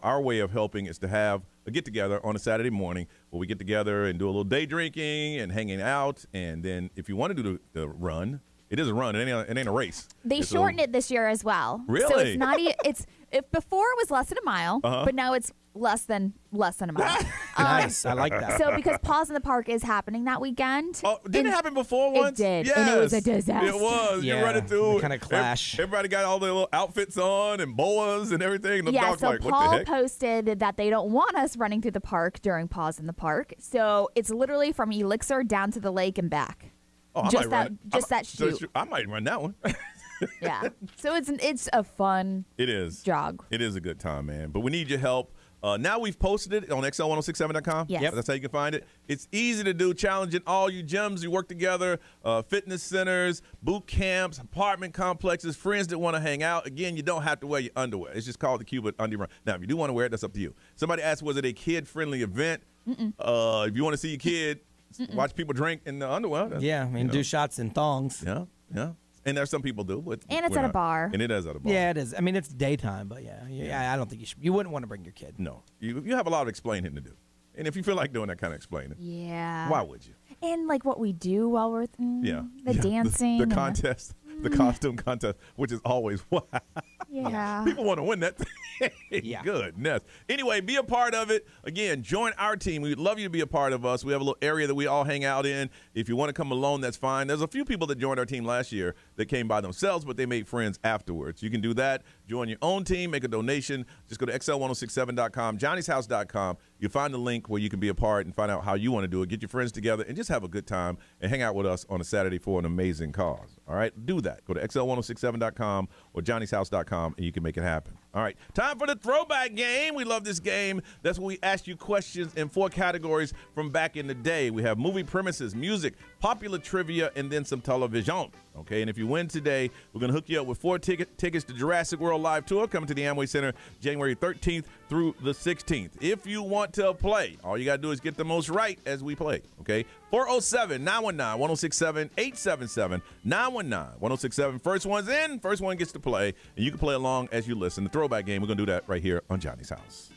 our way of helping is to have a get-together on a Saturday morning where we get together and do a little day drinking and hanging out. And then if you want to do the run, it is a run. It ain't a race. They shortened it this year as well. Really? So it's not if before it was less than a mile, but now it's less than a mile. Nice. I like that. So because Paws in the Park is happening that weekend. Oh, didn't it happen before once? It did. Yes. And it was a disaster. It was. Yeah, you run it through. kind of clash. Everybody got all their little outfits on and boas and everything. The dog's so like, what the Paul heck? posted that they don't want us running through the park during Paws in the Park. So it's literally from Elixir down to the lake and back. Oh, just that shoot. I might run that one. Yeah. So it's a fun jog. It is a good time, man. But we need your help. Now we've posted it on XL1067.com. Yes. That's how you can find it. It's easy to do, challenging all you gyms you work together, fitness centers, boot camps, apartment complexes, friends that want to hang out. Again, you don't have to wear your underwear. It's just called the Cupid Undie Run. Now, if you do want to wear it, that's up to you. Somebody asked, was it a kid-friendly event? If you want to see your kid watch people drink in the underwear. Do shots in thongs. Yeah. And there's some people do. But and it's at a bar. And it is at a bar. Yeah, it is. I mean, it's daytime, but I don't think you wouldn't want to bring your kid. No. You have a lot of explaining to do. And if you feel like doing that kind of explaining, why would you? And like what we do while we're the dancing. The contest, the costume contest, which is always wild. Yeah. People want to win that thing. Goodness. Anyway, be a part of it. Again, join our team. We'd love you to be a part of us. We have a little area that we all hang out in. If you want to come alone, that's fine. There's a few people that joined our team last year that came by themselves, but they made friends afterwards. You can do that. Join your own team. Make a donation. Just go to XL1067.com, Johnny'sHouse.com. You'll find the link where you can be a part and find out how you want to do it. Get your friends together and just have a good time and hang out with us on a Saturday for an amazing cause. All right? Do that. Go to XL1067.com or Johnny'sHouse.com and you can make it happen. All right, time for the throwback game. We love this game. That's where we ask you questions in 4 categories from back in the day. We have movie premises, music, popular trivia, and then some television. Okay, and if you win today, we're going to hook you up with 4 tickets to Jurassic World Live Tour coming to the Amway Center January 13th through the 16th. If you want to play, all you got to do is get the most right as we play. Okay, 407-919-1067, 877-919-1067. First one's in, first one gets to play, and you can play along as you listen. The throwback game, we're going to do that right here on Johnny's House.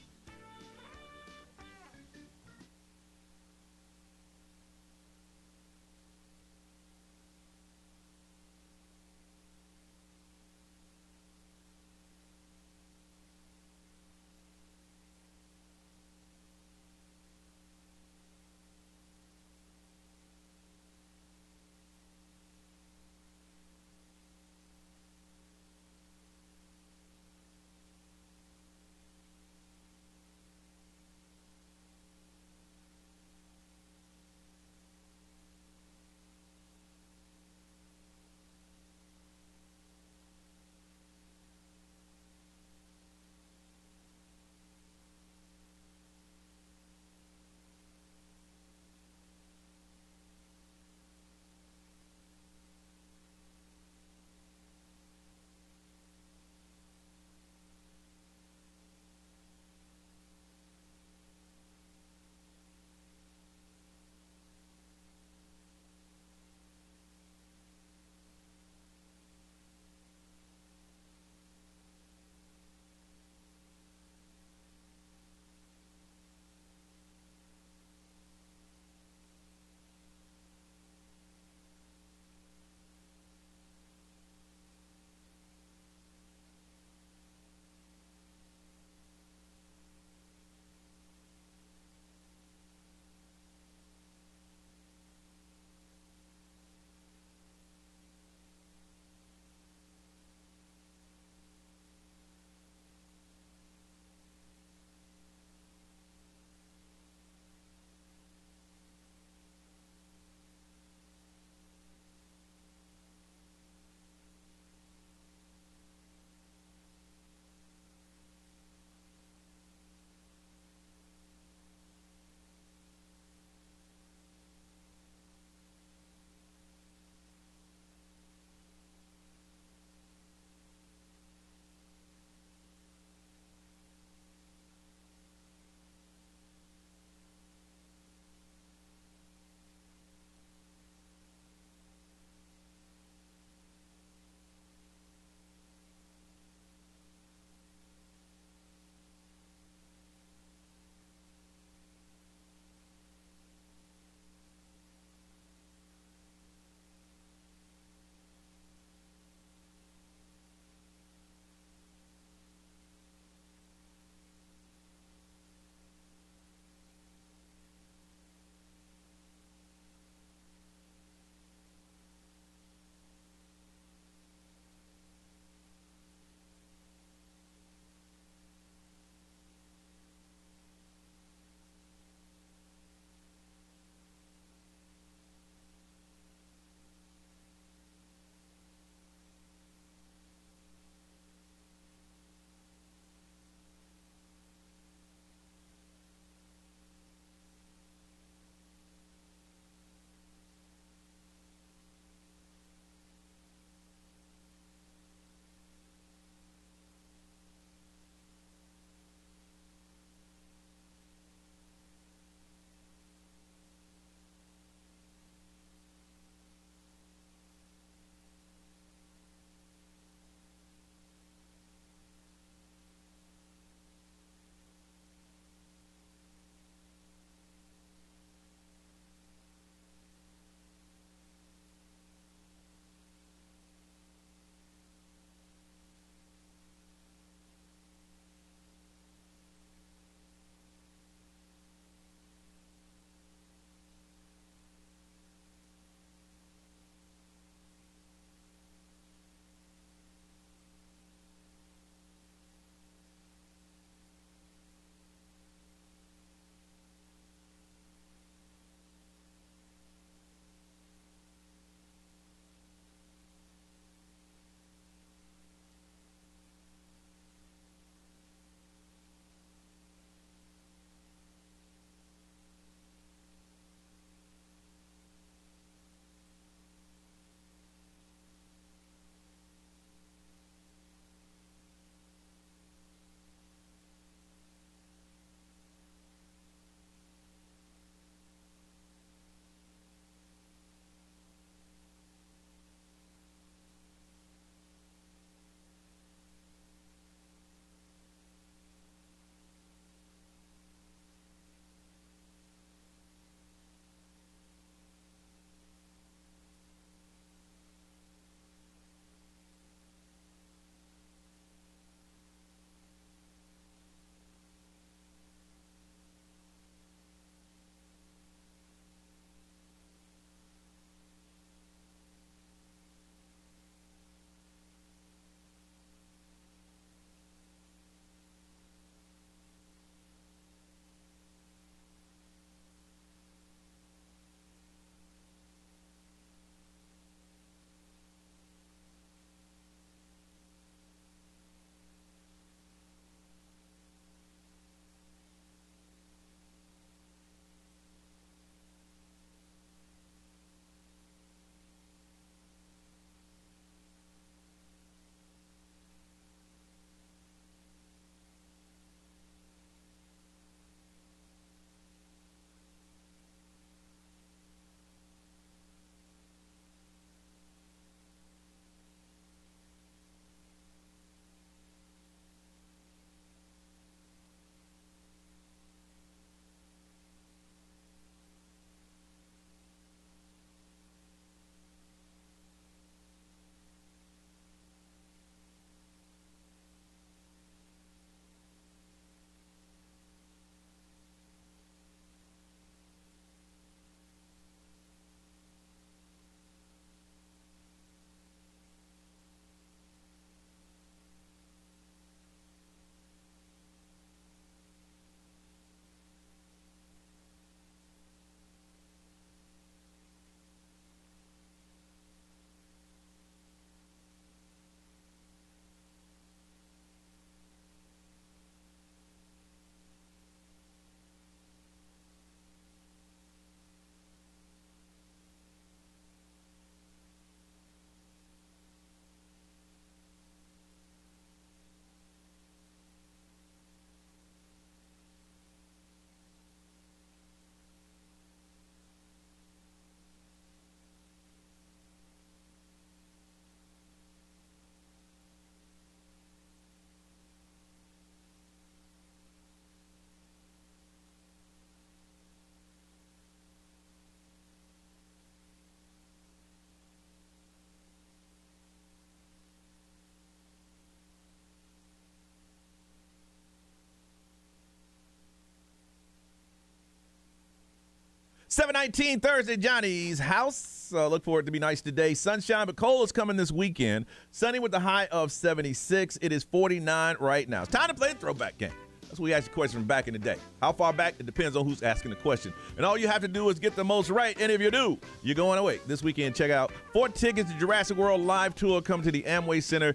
7:19 Thursday, Johnny's house. Look for it to be nice today. Sunshine, but cold is coming this weekend. Sunny with the high of 76. It is 49 right now. It's time to play the throwback game. That's what we asked the question from back in the day. How far back? It depends on who's asking the question. And all you have to do is get the most right. And if you do, you're going away. This weekend, check out 4 tickets to Jurassic World Live Tour. Come to the Amway Center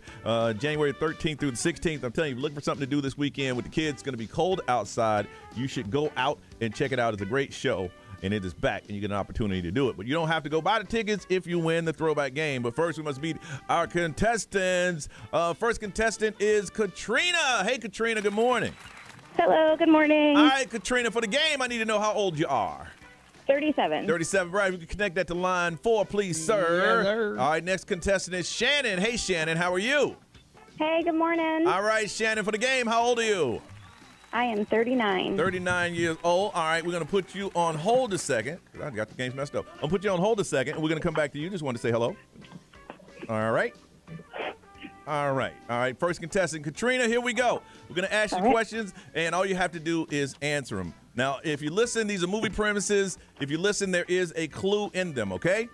January 13th through the 16th. I'm telling you, look for something to do this weekend with the kids. It's going to be cold outside. You should go out and check it out. It's a great show. And it is back, and you get an opportunity to do it. But you don't have to go buy the tickets if you win the throwback game. But first, we must meet our contestants. First contestant is Katrina. Hey, Katrina, good morning. Hello, good morning. All right, Katrina, for the game, I need to know how old you are. 37. 37, right. We can connect that to line 4, please, sir. Yes, sir. All right, next contestant is Shannon. Hey, Shannon, how are you? Hey, good morning. All right, Shannon, for the game, how old are you? I am 39. 39 years old. All right, we're going to put you on hold a second. I got the games messed up. I'll put you on hold a second, and we're going to come back to you. Just wanted to say hello. All right. All right. First contestant, Katrina, here we go. We're going to ask you questions, and all you have to do is answer them. Now, if you listen, these are movie premises. If you listen, there is a clue in them, okay?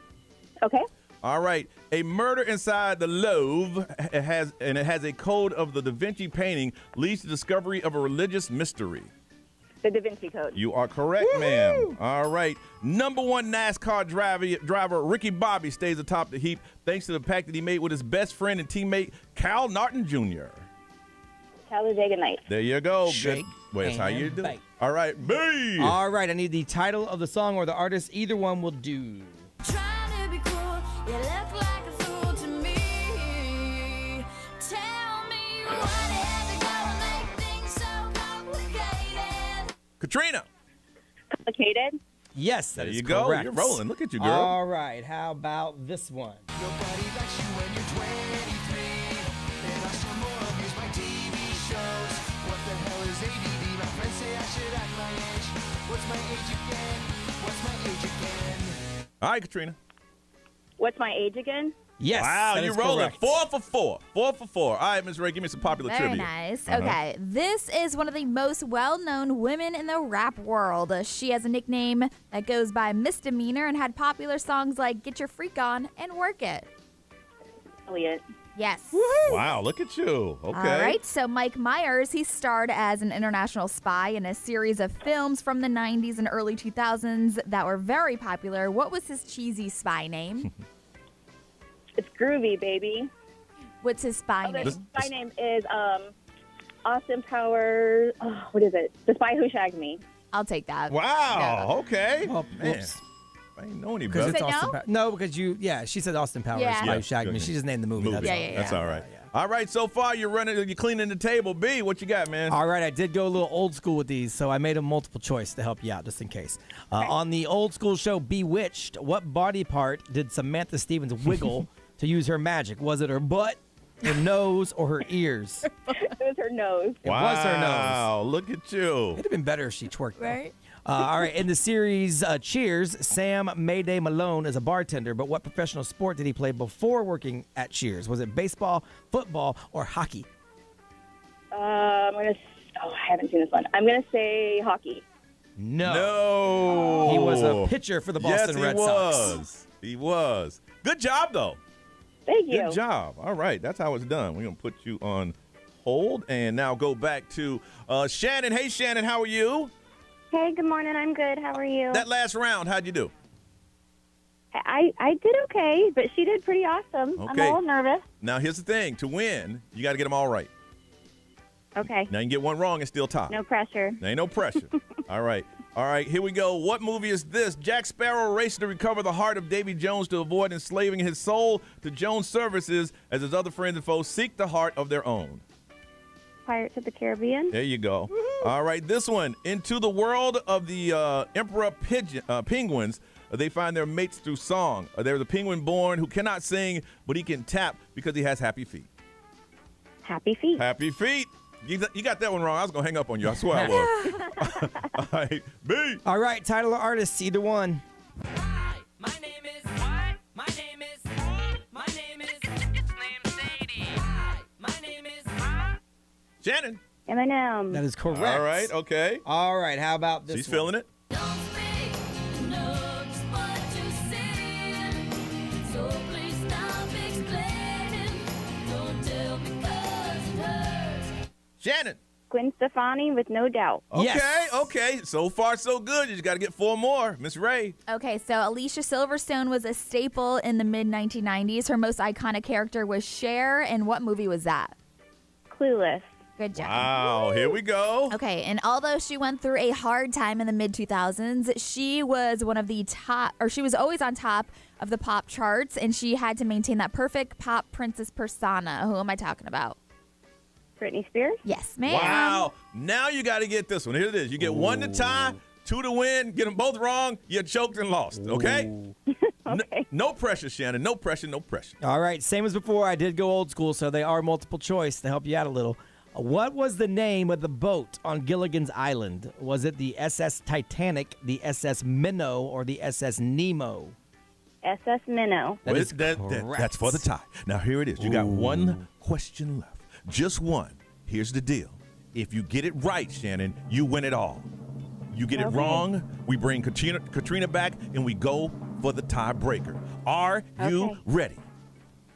Okay. All right. A murder inside the Louvre it has a code of the Da Vinci painting leads to discovery of a religious mystery. The Da Vinci Code. You are correct, ma'am. All right. Number 1 NASCAR driver Ricky Bobby stays atop the heap thanks to the pact that he made with his best friend and teammate Cal Norton Jr. Talladega Nights. There you go. Shake Wait, that's how you do bake. it. All right, B. All right, I need the title of the song or the artist. Either one will do. Trying to be cool, you look like a fool to me. Tell me what is it gonna make things so complicated? Katrina. Complicated? Yes, that There is you correct. go. You're rolling. Look at you, girl. All right, how about this one? Nobody likes you when you're 23. And I saw more of these my TV shows. What the hell is ADD? My friends say I should act my age. What's my age again? What's my age again? All right, Katrina. What's my age again? Yes. Wow, that you're is rolling. correct. 4 for 4. 4 for 4. All right, Ms. Ray, give me some popular Very trivia. nice. Okay, this is one of the most well-known women in the rap world. She has a nickname that goes by Misdemeanor and had popular songs like Get Your Freak On and Work It. Elliot. Yes. Wow, look at you. Okay. All right, so Mike Myers, he starred as an international spy in a series of films from the 90s and early 2000s that were very popular. What was his cheesy spy name? It's Groovy, baby. What's his spy name? The spy name is Austin Powers. Oh, what is it? The Spy Who Shagged Me. I'll take that. Wow. Okay. Oh, Man, whoops. I ain't know any Because better. it's Say no? Austin Powers. No, because she said Austin Powers. Yeah. Spy Who Yeah, Shagged go Me. ahead. She just named the movie. That's all. Yeah. That's all right. All right, so far you're cleaning the table. B, what you got, man? All right, I did go a little old school with these, so I made a multiple choice to help you out, just in case. On the old school show Bewitched, what body part did Samantha Stevens wiggle to use her magic? Was it her butt, her nose, or her ears? It was her nose. It was her nose. Wow, look at you. It'd have been better if she twerked, though. Right? All right, in the series Cheers, Sam Mayday Malone is a bartender, but what professional sport did he play before working at Cheers? Was it baseball, football, or hockey? I haven't seen this one. I'm going to say hockey. No. He was a pitcher for the Boston Red Sox. He was. Good job, though. Thank you. Good job. All right, that's how it's done. We're going to put you on hold and now go back to Shannon. Hey, Shannon, how are you? Hey, good morning. I'm good. How are you? That last round, how'd you do? I did okay, but she did pretty awesome. I'm a Okay. little nervous. Now, here's the thing. To win, you got to get them all right. Okay. Now, you can get one wrong and still tie. No pressure. There ain't no pressure. All right. All right, here we go. What movie is this? Jack Sparrow races to recover the heart of Davy Jones to avoid enslaving his soul to Jones' services as his other friends and foes seek the heart of their own. Pirates of the Caribbean. There you go. All right, this one. Into the world of the emperor penguins, they find their mates through song. There's a penguin born who cannot sing, but he can tap because he has happy feet. Happy feet. Happy feet. You got that one wrong. I was going to hang up on you. I swear I was. All right, B. All right, title or artist, either one. Hi, my name is. What? My name is. My name is. It's named Sadie. Hi, my name is. Shannon. Eminem. That is correct. All right, okay. All right, how about this She's one? feeling it. Don't speak, no. Shannon. Gwen Stefani with No Doubt. Okay. So far, so good. You just got to get 4 more. Miss Ray. Okay, so Alicia Silverstone was a staple in the mid-1990s. Her most iconic character was Cher, and what movie was that? Clueless. Good job. Wow, here we go. Okay, and although she went through a hard time in the mid-2000s, she was she was always on top of the pop charts, and she had to maintain that perfect pop princess persona. Who am I talking about? Britney Spears? Yes, ma'am. Wow. Now you got to get this one. Here it is. You get 1 to tie, 2 to win. Get them both wrong. You're choked and lost. Okay? Okay. No pressure, Shannon. No pressure. All right. Same as before. I did go old school, so they are multiple choice to help you out a little. What was the name of the boat on Gilligan's Island? Was it the SS Titanic, the SS Minnow, or the SS Nemo? SS Minnow. That's for the tie. Now, here it is. You got 1 question left. Just 1. Here's the deal. If you get it right, Shannon, you win it all. You get it wrong, we bring Katrina back, and we go for the tiebreaker. Are you ready?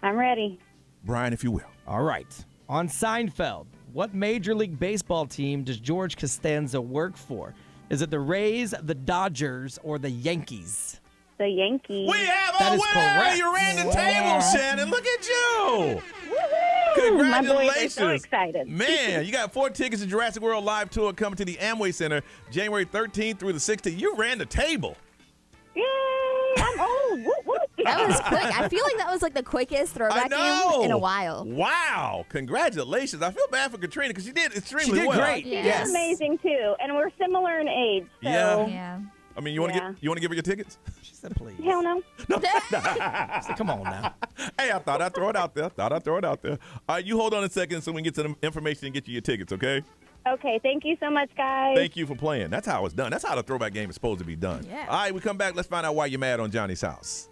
I'm ready. Brian, if you will. All right. On Seinfeld, what Major League Baseball team does George Costanza work for? Is it the Rays, the Dodgers, or the Yankees? The Yankees. We have a winner! Correct. You ran the table, Shannon. Look at you! Woo-hoo! My boys Congratulations. are so excited. Man, you got 4 tickets to Jurassic World Live Tour coming to the Amway Center January 13th through the 16th. You ran the table. Yay! I'm old. Woo, woo. That was quick. I feel like that was like the quickest throwback game in a while. Wow. Congratulations. I feel bad for Katrina because she did extremely well. Great. She did amazing, too. And we're similar in age. So. Yeah. I mean, you want to give her your tickets? She said, please. Hell no. Said, come on now. Hey, I thought I'd throw it out there. All right, you hold on a second so we can get to the information and get you your tickets, okay? Okay, thank you so much, guys. Thank you for playing. That's how it's done. That's how the throwback game is supposed to be done. Yeah. All right, we come back. Let's find out why you're mad on Johnny's house.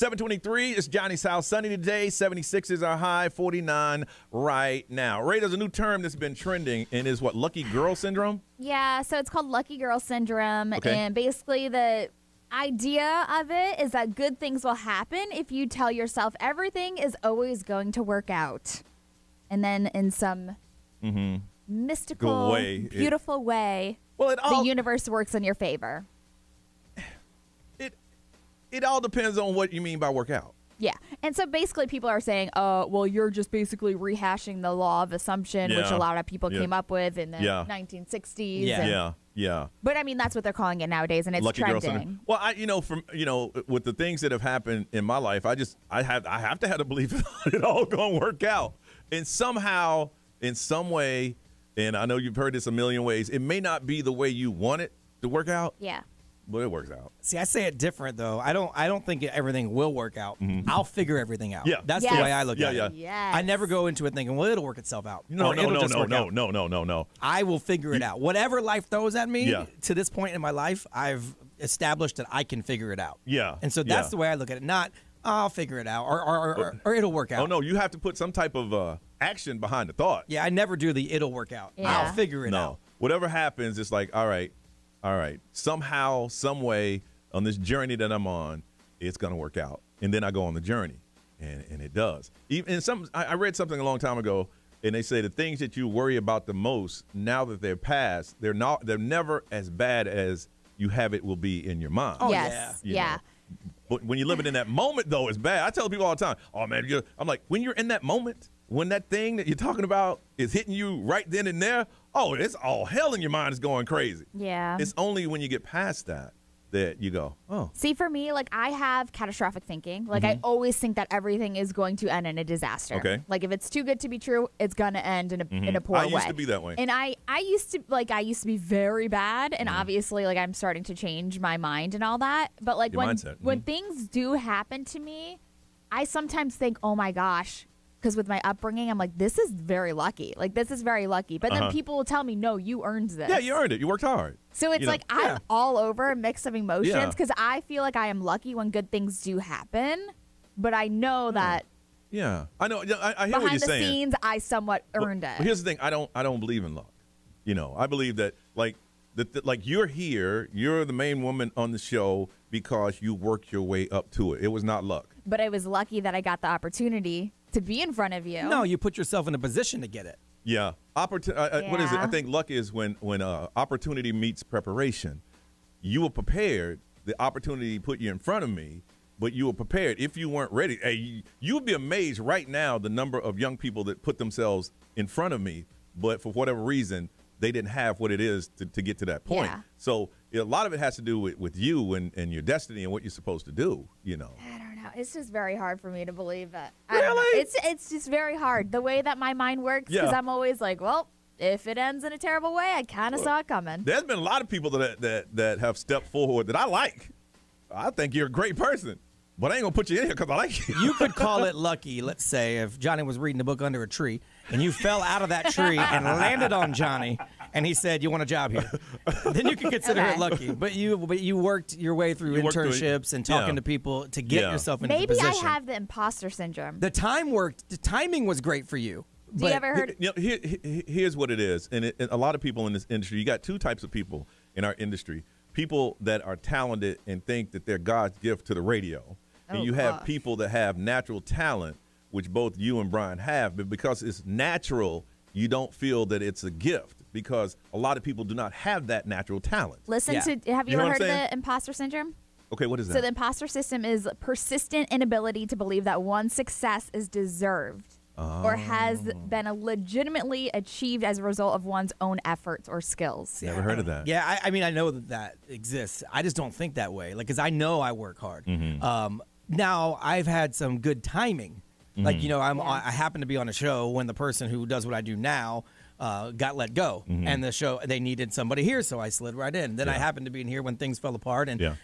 723, it's Johnny's house. Sunny today, 76 is our high, 49 right now. Ray, there's a new term that's been trending and is what, lucky girl syndrome? Yeah, so it's called lucky girl syndrome. Okay. And basically the idea of it is that good things will happen if you tell yourself everything is always going to work out. And then in some mystical, beautiful way, the universe works in your favor. It all depends on what you mean by work out. Yeah. And so basically people are saying, well, you're just basically rehashing the law of assumption, which a lot of people came up with in the 1960s. Yeah. But I mean, that's what they're calling it nowadays, and it's Lucky girl trending. syndrome. Well, with the things that have happened in my life, I have to have the belief it all going to work out. And somehow, in some way, and I know you've heard this a million ways, it may not be the way you want it to work out. Yeah. But it works out. See, I say it different though. I don't think everything will work out. I'll figure everything out. Yeah, that's the way I look at it. Yes. I never go into it thinking, well, it'll work itself out. No. No. I will figure it out. Whatever life throws at me to this point in my life, I've established that I can figure it out. Yeah. And so that's the way I look at it. Not I'll figure it out or it'll work out. Oh no, you have to put some type of action behind the thought. Yeah, I never do the it'll work out. Yeah. I'll figure it out. Whatever happens, it's like, all right. Somehow, some way on this journey that I'm on, it's going to work out. And then I go on the journey, and it does. Even I read something a long time ago, and they say the things that you worry about the most, now that they're past, they're never as bad as you have it will be in your mind. Oh, yes. Yeah. But when you're living in that moment, though, it's bad. I tell people all the time, oh, man, I'm like, when you're in that moment, when that thing that you're talking about is hitting you right then and there, oh, it's all hell in your mind is going crazy. Yeah. It's only when you get past that you go, oh. See, for me, like, I have catastrophic thinking. Like, I always think that everything is going to end in a disaster. Okay. Like, if it's too good to be true, it's going to end in a poor way. I used to be that way. And I used to be very bad. And obviously, like, I'm starting to change my mind and all that. But, like, when things do happen to me, I sometimes think, oh, my gosh. Because with my upbringing, I'm like, this is very lucky. Like, this is very lucky. But then people will tell me, no, you earned this. Yeah, you earned it. You worked hard. So it's I'm all over a mix of emotions because I feel like I am lucky when good things do happen. But I know that Yeah, I know. I hear what you're saying. behind the scenes, I somewhat earned it. But here's the thing: I don't believe in luck. I believe that like you're here, you're the main woman on the show because you worked your way up to it. It was not luck. But I was lucky that I got the opportunity to be in front of you. No, you put yourself in a position to get it. Yeah. What is it? I think luck is when opportunity meets preparation. You were prepared. The opportunity put you in front of me, but you were prepared. If you weren't ready, hey, you would be amazed right now the number of young people that put themselves in front of me, but for whatever reason, they didn't have what it is to get to that point. Yeah. So a lot of it has to do with you and your destiny and what you're supposed to do, I don't know. It's just very hard for me to believe that. Really? It's just very hard. The way that my mind works, because I'm always like, well, if it ends in a terrible way, I kind of saw it coming. There's been a lot of people that have stepped forward that I like. I think you're a great person. But I ain't going to put you in here because I like you. You could call it lucky, let's say, if Johnny was reading a book under a tree and you fell out of that tree and landed on Johnny and he said, you want a job here? Then you can consider it lucky. But you worked your way through internships and talking to people to get yourself into the position. Maybe I have the imposter syndrome. The time worked. The timing was great for you. Do you ever heard? Here's what it is. And a lot of people in this industry, you got two types of people in our industry. People that are talented and think that they're God's gift to the radio. And you have people that have natural talent, which both you and Brian have, but because it's natural, you don't feel that it's a gift because a lot of people do not have that natural talent. Have you ever heard of the imposter syndrome? Okay, what is that? So the imposter system is persistent inability to believe that one's success is deserved or has been legitimately achieved as a result of one's own efforts or skills. Never heard of that. Yeah, I mean, I know that exists. I just don't think that way, because I know I work hard. Now, I've had some good timing. Like, I happen to be on a show when the person who does what I do now got let go. And the show, they needed somebody here, so I slid right in. Then I happened to be in here when things fell apart and,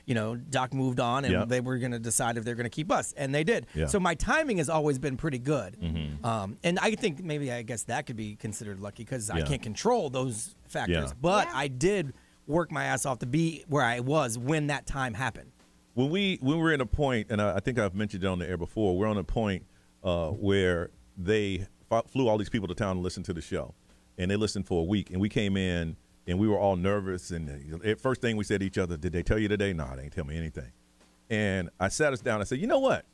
Doc moved on and they were going to decide if they're going to keep us. And they did. So my timing has always been pretty good. And I think I guess that could be considered lucky because I can't control those factors. But I did work my ass off to be where I was when that time happened. when we're in a point, and I think I've mentioned it on the air before, we're on a point where they flew all these people to town to listen to the show, and they listened for a week, and we came in and we were all nervous, and the first thing we said to each other, did they tell you today? No, they didn't tell me anything. And I sat us down and said, you know what?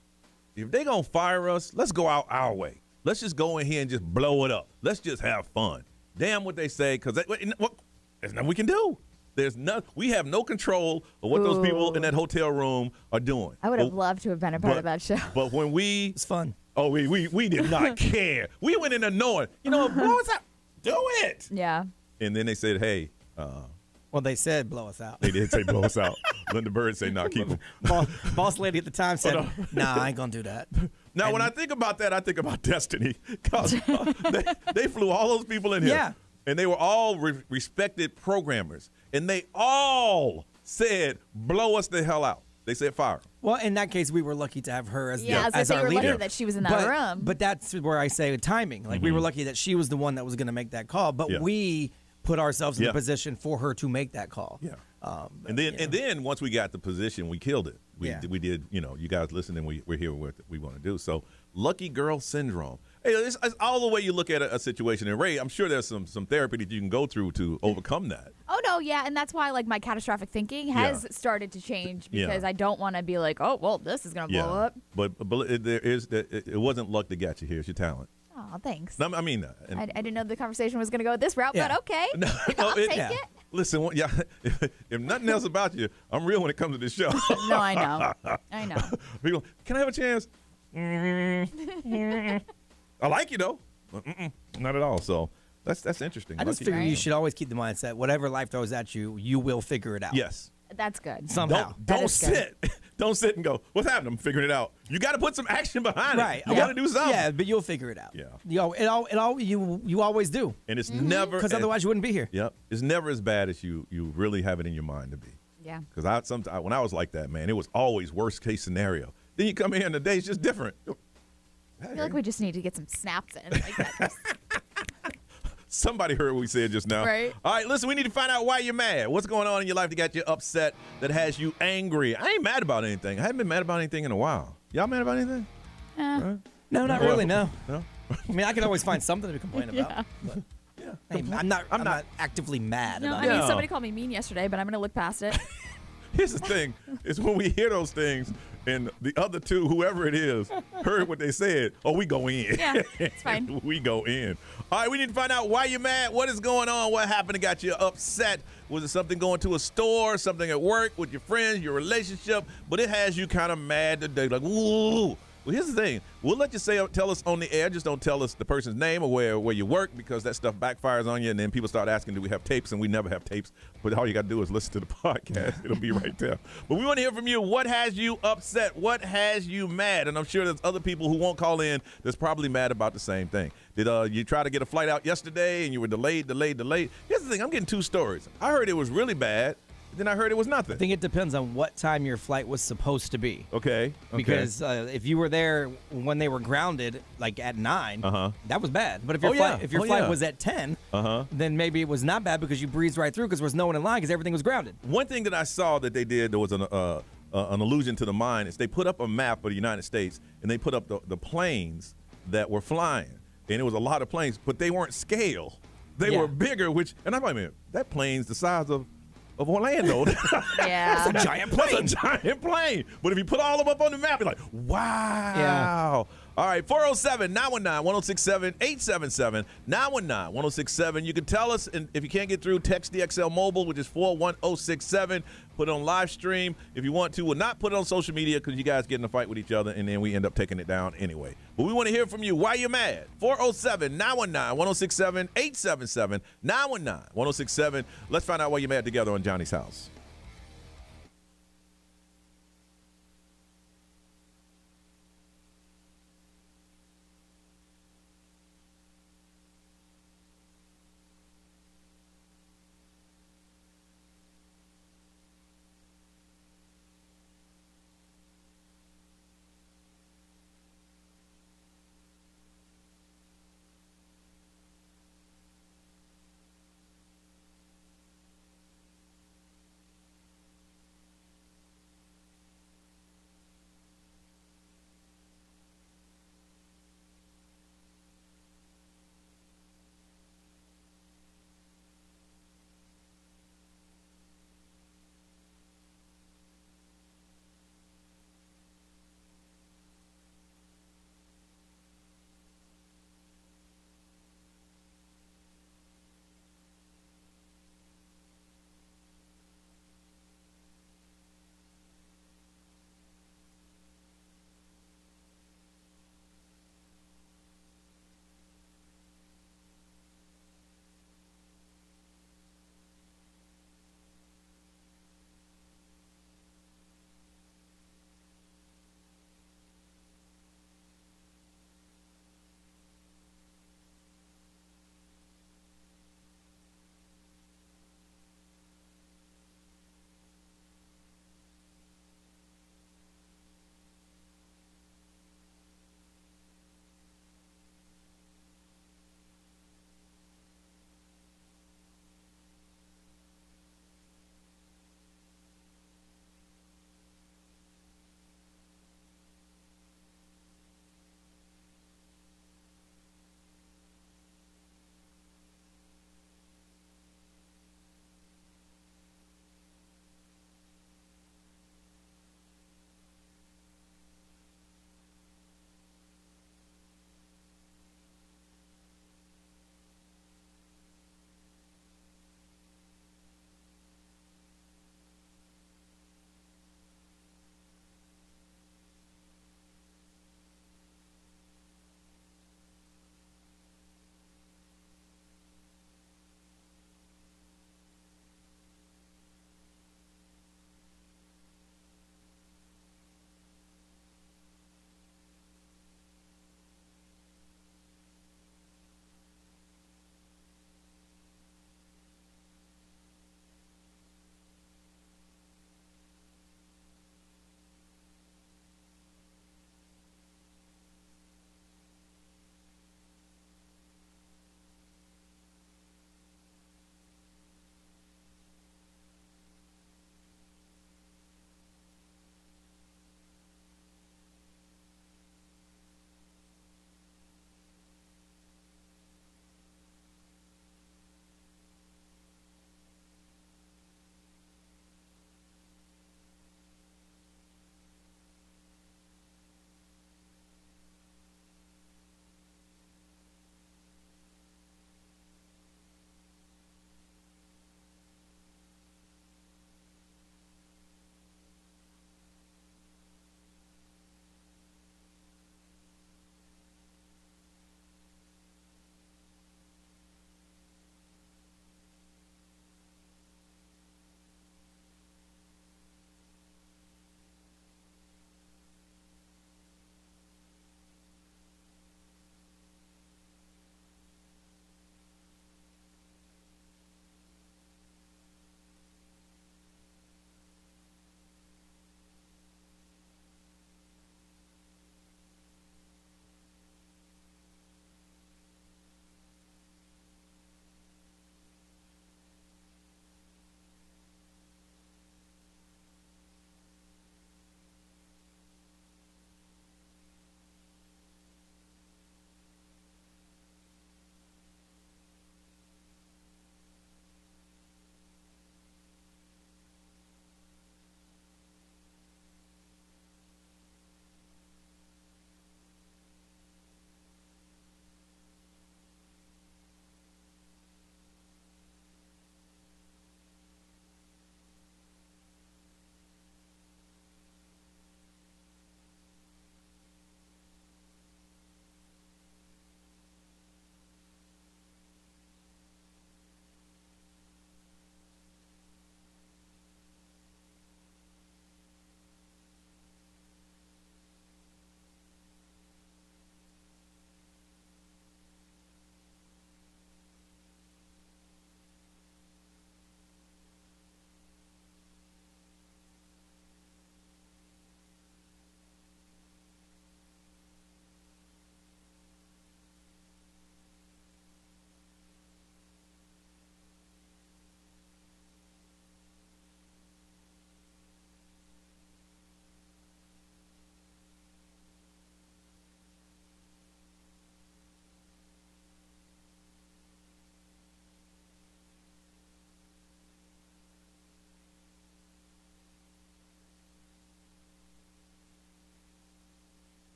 If they gonna fire us, let's go out our way. Let's just go in here and just blow it up. Let's just have fun. Damn what they say, because there's nothing we can do. We have no control of what those people in that hotel room are doing. I would have loved to have been a part of that show. But when it's fun. Oh, we did not care. We went in there knowing, blow us out. Do it. Yeah. And then they said, hey. Well, they said blow us out. They did say blow us out. Linda Bird said, nah, keep them. Boss lady at the time said, nah, I ain't going to do that. Now, when I think about that, I think about Destiny. Because they flew all those people in here. Yeah. And they were all respected programmers. And they all said, blow us the hell out. They said fire. Well, in that case, we were lucky to have her as, as our were leader. Lucky that she was in that room. But that's where I say timing. Like, we were lucky that she was the one that was going to make that call. But we put ourselves in the position for her to make that call. Yeah. And then once we got the position, we killed it. We did, you guys listen, and we're here with what we want to do. So lucky girl syndrome. Hey, it's all the way you look at a situation. And Ray, I'm sure there's some therapy that you can go through to overcome that. Oh, no, yeah. And that's why, my catastrophic thinking has started to change because I don't want to be like, oh, well, this is going to blow up. But it wasn't luck that got you here. It's your talent. Oh, thanks. No, I mean that. I didn't know the conversation was going to go this route, but okay. I'll take it. Listen, if nothing else about you, I'm real when it comes to this show. No, I know. I know. People, can I have a chance? I like you, though. Not at all. So that's interesting. I just figure you should always keep the mindset, whatever life throws at you, you will figure it out. Yes. That's good. Somehow. Don't sit. Don't sit and go, what's happening? I'm figuring it out. You got to put some action behind it. You got to do something. Yeah, but you'll figure it out. Yeah. You always do. And it's never. Because otherwise you wouldn't be here. Yep. It's never as bad as you really have it in your mind to be. Yeah. Because when I was like that, man, it was always worst case scenario. Then you come here and the day's just different. I feel like we just need to get some snaps in like that. Somebody heard what we said just now. Right. All right, listen, we need to find out why you're mad. What's going on in your life that got you upset, that has you angry? I ain't mad about anything. I haven't been mad about anything in a while. Y'all mad about anything? No, not really, no. I mean, I can always find something to complain about. But I'm not actively mad about it. it. I mean, somebody called me mean yesterday, but I'm going to look past it. Here's the thing, is when we hear those things and the other two, whoever it is, heard what they said, we go in. Yeah, it's fine. We go in. All right, we need to find out why you're mad. What is going on? What happened that got you upset? Was it something going to a store, something at work with your friends, your relationship? But it has you kind of mad today, like, ooh. Well, here's the thing. We'll let you tell us on the air. Just don't tell us the person's name or where you work, because that stuff backfires on you, and then people start asking, do we have tapes? And we never have tapes. But all you got to do is listen to the podcast. It'll be right there. But we want to hear from you. What has you upset? What has you mad? And I'm sure there's other people who won't call in that's probably mad about the same thing. Did you try to get a flight out yesterday and you were delayed? Here's the thing. I'm getting two stories. I heard it was really bad. Then I heard it was nothing. I think it depends on what time your flight was supposed to be. Okay. Because if you were there when they were grounded, like at 9, that was bad. But if your flight was at 10, then maybe it was not bad because you breezed right through because there was no one in line because everything was grounded. One thing that I saw that they did, there was an allusion to the mind, is they put up a map of the United States and they put up the planes that were flying. And it was a lot of planes, but they weren't scale. They were bigger, and I'm like, man, that plane's the size of Orlando. Yeah. That's a giant plane. That's a giant plane. But if you put all of them up on the map, you're like, wow. Yeah. All right, 407-919-1067, 877-919-1067. You can tell us, and if you can't get through, text the XL Mobile, which is 41067. Put it on live stream if you want to. We'll not put it on social media because you guys get in a fight with each other, and then we end up taking it down anyway. But we want to hear from you. Why you mad? 407-919-1067, 877-919-1067. Let's find out why you're mad together on Johnny's House.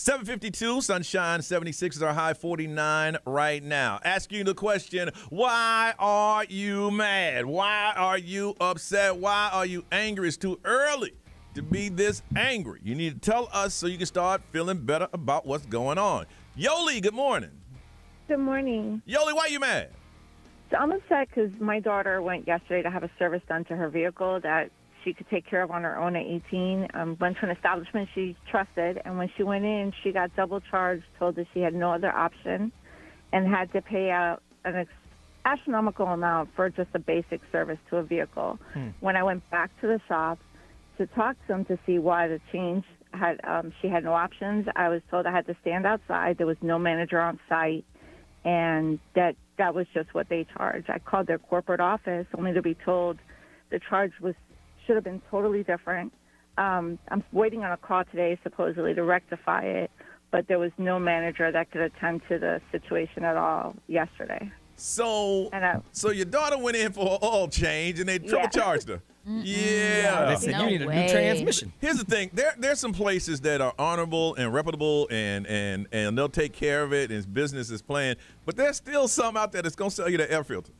752, sunshine, 76 is our high, 49 right now. Asking you the question, why are you mad? Why are you upset? Why are you angry? It's too early to be this angry. You need to tell us so you can start feeling better about what's going on. Yoli, good morning. Good morning. Yoli, why are you mad? So I'm upset because my daughter went yesterday to have a service done to her vehicle that she could take care of on her own at 18. Went to an establishment she trusted, and when she went in, she got double charged, told that she had no other option, and had to pay out an astronomical amount for just a basic service to a vehicle. When I went back to the shop to talk to them to see why the change had, she had no options, I was told I had to stand outside. There was no manager on site, and that was just what they charged. I called their corporate office only to be told the charge should have been totally different. I'm waiting on a call today, supposedly, to rectify it, but there was no manager that could attend to the situation at all yesterday. So your daughter went in for an oil change, and they triple charged her. Yeah. They said you need a new transmission. Here's the thing. There's some places that are honorable and reputable, and they'll take care of it, and business is playing. But there's still some out there that's going to sell you the air filter.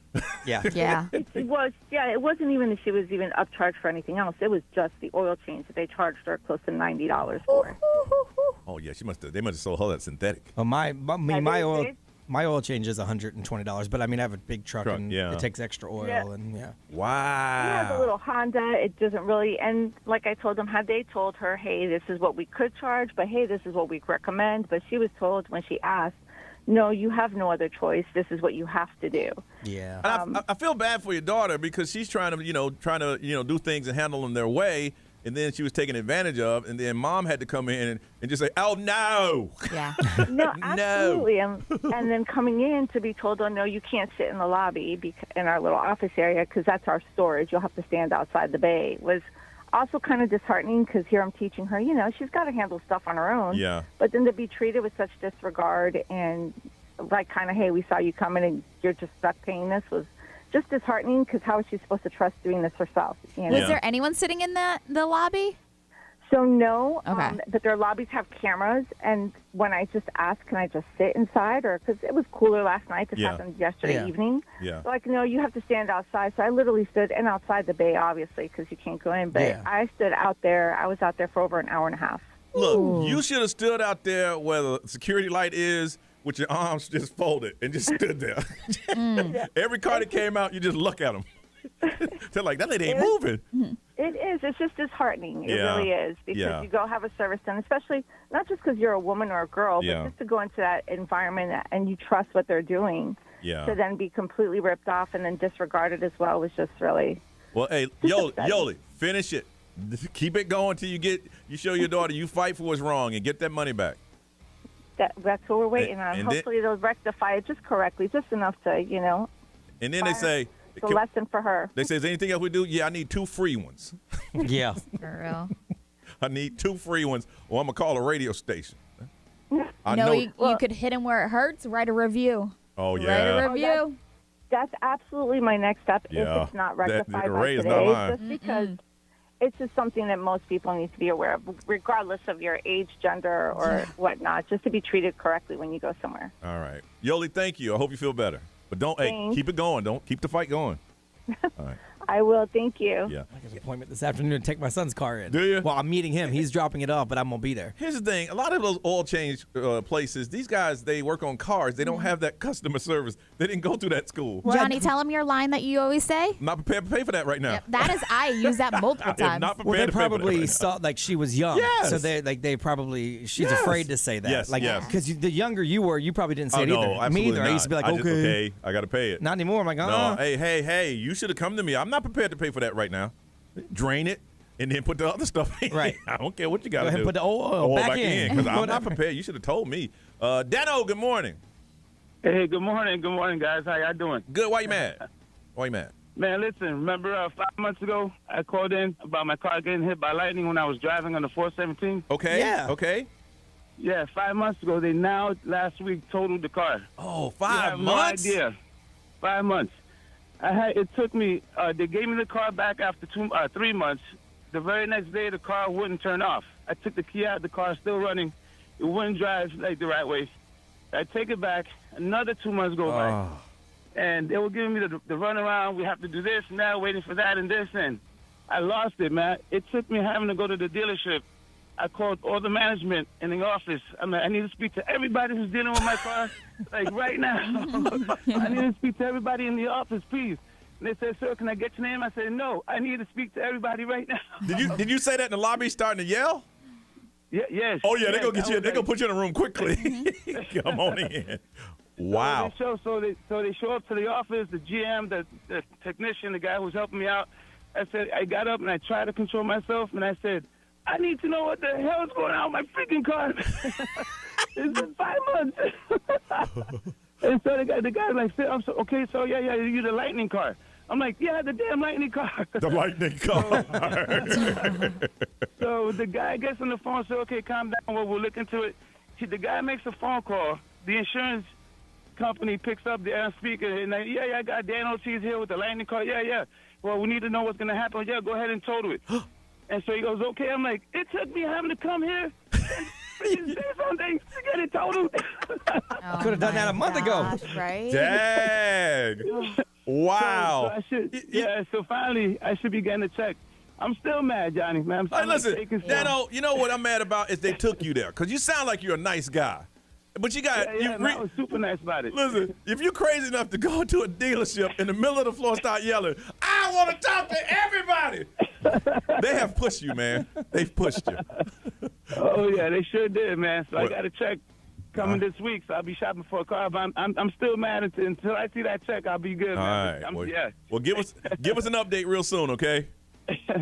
Yeah. Yeah. It wasn't even that she was even upcharged for anything else. It was just the oil change that they charged her close to $90 for. Oh, yeah. They must have sold her that synthetic. Well, my oil change is $120, but I mean I have a big truck and it takes extra oil and Wow. She has a little Honda. It doesn't really, and like I told them, had they told her, hey, this is what we could charge, but hey, this is what we recommend. But she was told when she asked, no, you have no other choice. This is what you have to do. Yeah. I feel bad for your daughter because she's trying to do things and handle them their way. And then she was taken advantage of, and then mom had to come in and just say, oh, no. Yeah. No, absolutely. And then coming in to be told, oh, no, you can't sit in the lobby in our little office area because that's our storage. You'll have to stand outside the bay. Was also kind of disheartening because here I'm teaching her, she's got to handle stuff on her own. Yeah. But then to be treated with such disregard and like kind of, hey, we saw you coming and you're just stuck paying this was just disheartening because how is she supposed to trust doing this herself? Was there anyone sitting in the lobby? So no, okay. But their lobbies have cameras, and when I just asked, can I just sit inside, or because it was cooler last night, this happened yesterday evening. Yeah. So like, no, you have to stand outside. So I literally stood and outside the bay, obviously, because you can't go in. But I stood out there. I was out there for over an hour and a half. Look, you should have stood out there where the security light is, with your arms just folded and just stood there. Every car that came out, you just look at them. They're like, that lady ain't moving. It is. It's just disheartening. It really is. Because you go have a service done, especially not just because you're a woman or a girl, but just to go into that environment and you trust what they're doing. To then be completely ripped off and then disregarded as well was just really. Well, hey, Yoli, finish it. Keep it going till you show your daughter you fight for what's wrong and get that money back. That's what we're waiting on. Hopefully they'll rectify it just correctly, just enough to, And then they say, it's a lesson for her. They say, is there anything else we do? Yeah, I need 2 free ones. Yeah. For real. I need 2 free ones, or I'm going to call a radio station. You could hit him where it hurts, write a review. Oh, yeah. Write a review. That's absolutely my next step if it's not rectified by today. Just because it's just something that most people need to be aware of, regardless of your age, gender, or whatnot, just to be treated correctly when you go somewhere. All right. Yoli, thank you. I hope you feel better. But keep it going. Don't keep the fight going. All right. I will. Thank you. Yeah. I have an appointment this afternoon to take my son's car in. Do you? Well, I'm meeting him. He's dropping it off, but I'm going to be there. Here's the thing. A lot of those oil change places, these guys, they work on cars. They don't have that customer service. They didn't go through that school. Johnny, tell him your line that you always say. I'm not prepared to pay for that right now. That is, I use that multiple times. Not prepared Well, they to pay for probably that right saw like she was young. Yes. So they probably, she's afraid to say that. Yes, Because the younger you were, you probably didn't say it either. No, Me either. not. I used to be like, I just, okay, I got to pay it. Not anymore. I'm like, No, hey, you should have come to me. I'm not prepared to pay for that right now. Drain it and then put the other stuff in. Right. I don't care what you got to Go ahead do. and put the oil back in. Because I'm not prepared. You should have told me. Dano, good morning. Hey, good morning. Good morning, guys. How y'all doing? Good. Why you mad? Man, listen, remember 5 months ago I called in about my car getting hit by lightning when I was driving on the 417? Okay. Yeah. Okay. Yeah, 5 months ago. They now, last week, totaled the car. Oh, 5 months? months? No idea. 5 months. It took me, they gave me the car back after 3 months. The very next day, the car wouldn't turn off. I took the key out, the car still running. it wouldn't drive like the right way. I take it back. Another 2 months go by, and they were giving me the runaround. We have to do this and that, waiting for that and this, and I lost it, man. It took me having to go to the dealership. I called all the management in the office. I'm like, I need to speak to everybody who's dealing with my car, like right now. I need to speak to everybody in the office, please. And they said, sir, can I get your name? I said, no, I need to speak to everybody right now. Did you say that in the lobby starting to yell? Yeah, yes. Oh, yeah, yes, they're going to get you. They're going to put you in a room quickly. Come on in. Wow. So they show up to the office, the GM, the technician, the guy who was helping me out. I got up and I tried to control myself, and I said, I need to know what the hell is going on with my freaking car. It's been 5 months. And so the guy's like, okay, so yeah, you're the lightning car. I'm like, yeah, the damn lightning car. The lightning car. So the guy gets on the phone and says, okay, calm down, we'll look into it. The guy makes a phone call. The insurance company picks up the speaker, and yeah, I got Dan Ortiz here with the lightning car. Yeah. Well, we need to know what's going to happen. Yeah, go ahead and total it. And so he goes, okay. I'm like, it took me having to come here and say something to get it totaled. Could have done that a month ago. Right? Dang. Wow. So finally, I should be getting a check. I'm still mad, Johnny, man. Hey, listen, Dano, you know what I'm mad about is they took you there, because you sound like you're a nice guy. But you got I was super nice about it. Listen, if you're crazy enough to go to a dealership in the middle of the floor, start yelling, I want to talk to everybody. They have pushed you, man. They've pushed you. Oh yeah, they sure did, man. So I got a check coming this week, so I'll be shopping for a car. But I'm still mad until I see that check. I'll be good, man. All right. Well, give us an update real soon, okay?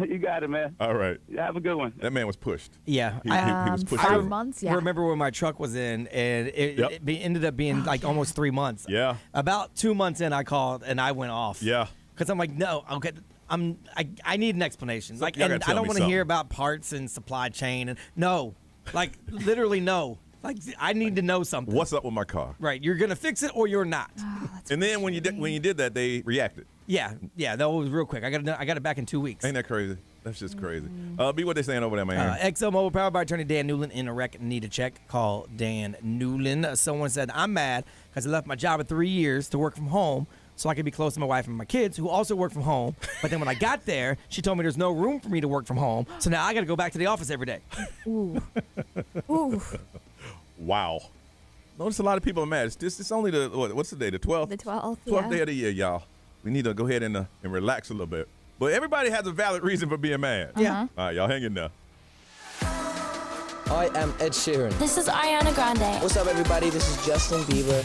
You got it, man. All right. Have a good one. That man was pushed. Yeah. He was pushed. 5 months, yeah. I remember when my truck was in, and it ended up being like almost 3 months. Yeah. About 2 months in, I called, and I went off. Yeah. Because I'm like, no, okay, I need an explanation. So like, and I don't want to hear about parts and supply chain. And no, like literally no. Like, I need to know something. What's up with my car? Right. You're going to fix it or you're not. And then when you did that, they reacted. Yeah. That was real quick. I got it back in 2 weeks. Ain't that crazy? That's just crazy. Be what they saying over there, man. XL Mobile, powered by attorney Dan Newland. In a wreck, need a check. Call Dan Newland. Someone said, I'm mad because I left my job at 3 years to work from home so I could be close to my wife and my kids, who also work from home. But then when I got there, she told me there's no room for me to work from home. So now I got to go back to the office every day. Ooh. Ooh. Wow. Notice a lot of people are mad. It's only what's the day? The 12th? The 12th, 12th day of the year, y'all. We need to go ahead and relax a little bit. But everybody has a valid reason for being mad. Yeah. All right, y'all hang in there. I am Ed Sheeran. This is Ariana Grande. What's up, everybody? This is Justin Bieber.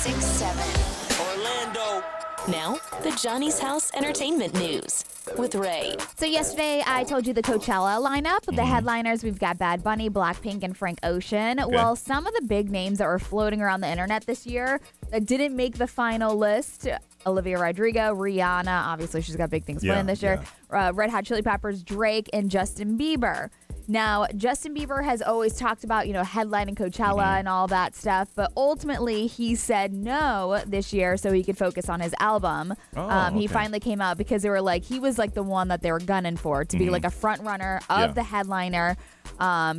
1067 Orlando. Now, the Johnny's House Entertainment News with Ray. So yesterday, I told you the Coachella lineup. The headliners, we've got Bad Bunny, Blackpink, and Frank Ocean. Okay. Well, some of the big names that were floating around the internet this year that didn't make the final list: Olivia Rodrigo, Rihanna, obviously she's got big things planned this year, Red Hot Chili Peppers, Drake, and Justin Bieber. Now, Justin Bieber has always talked about, headlining Coachella and all that stuff, but ultimately he said no this year so he could focus on his album. He finally came out because they were like, he was like the one that they were gunning for to be like a front runner of the headliner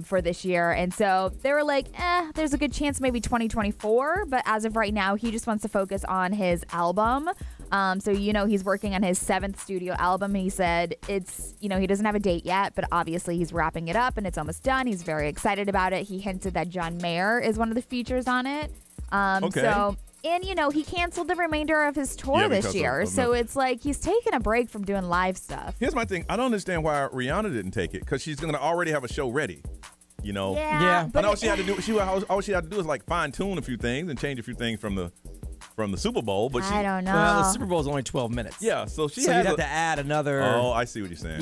for this year. And so they were like, there's a good chance maybe 2024, but as of right now, he just wants to focus on his album. So, he's working on his 7th studio album. He said it's, he doesn't have a date yet, but obviously he's wrapping it up and it's almost done. He's very excited about it. He hinted that John Mayer is one of the features on it. So, and, he canceled the remainder of his tour this year. So it's like he's taking a break from doing live stuff. Here's my thing. I don't understand why Rihanna didn't take it, because she's going to already have a show ready. Yeah. But all she had to do is like fine tune a few things and change a few things from the Super Bowl, but I don't know. Well, the Super Bowl is only 12 minutes. Yeah, so you'd have to add another. Oh, I see what you're saying.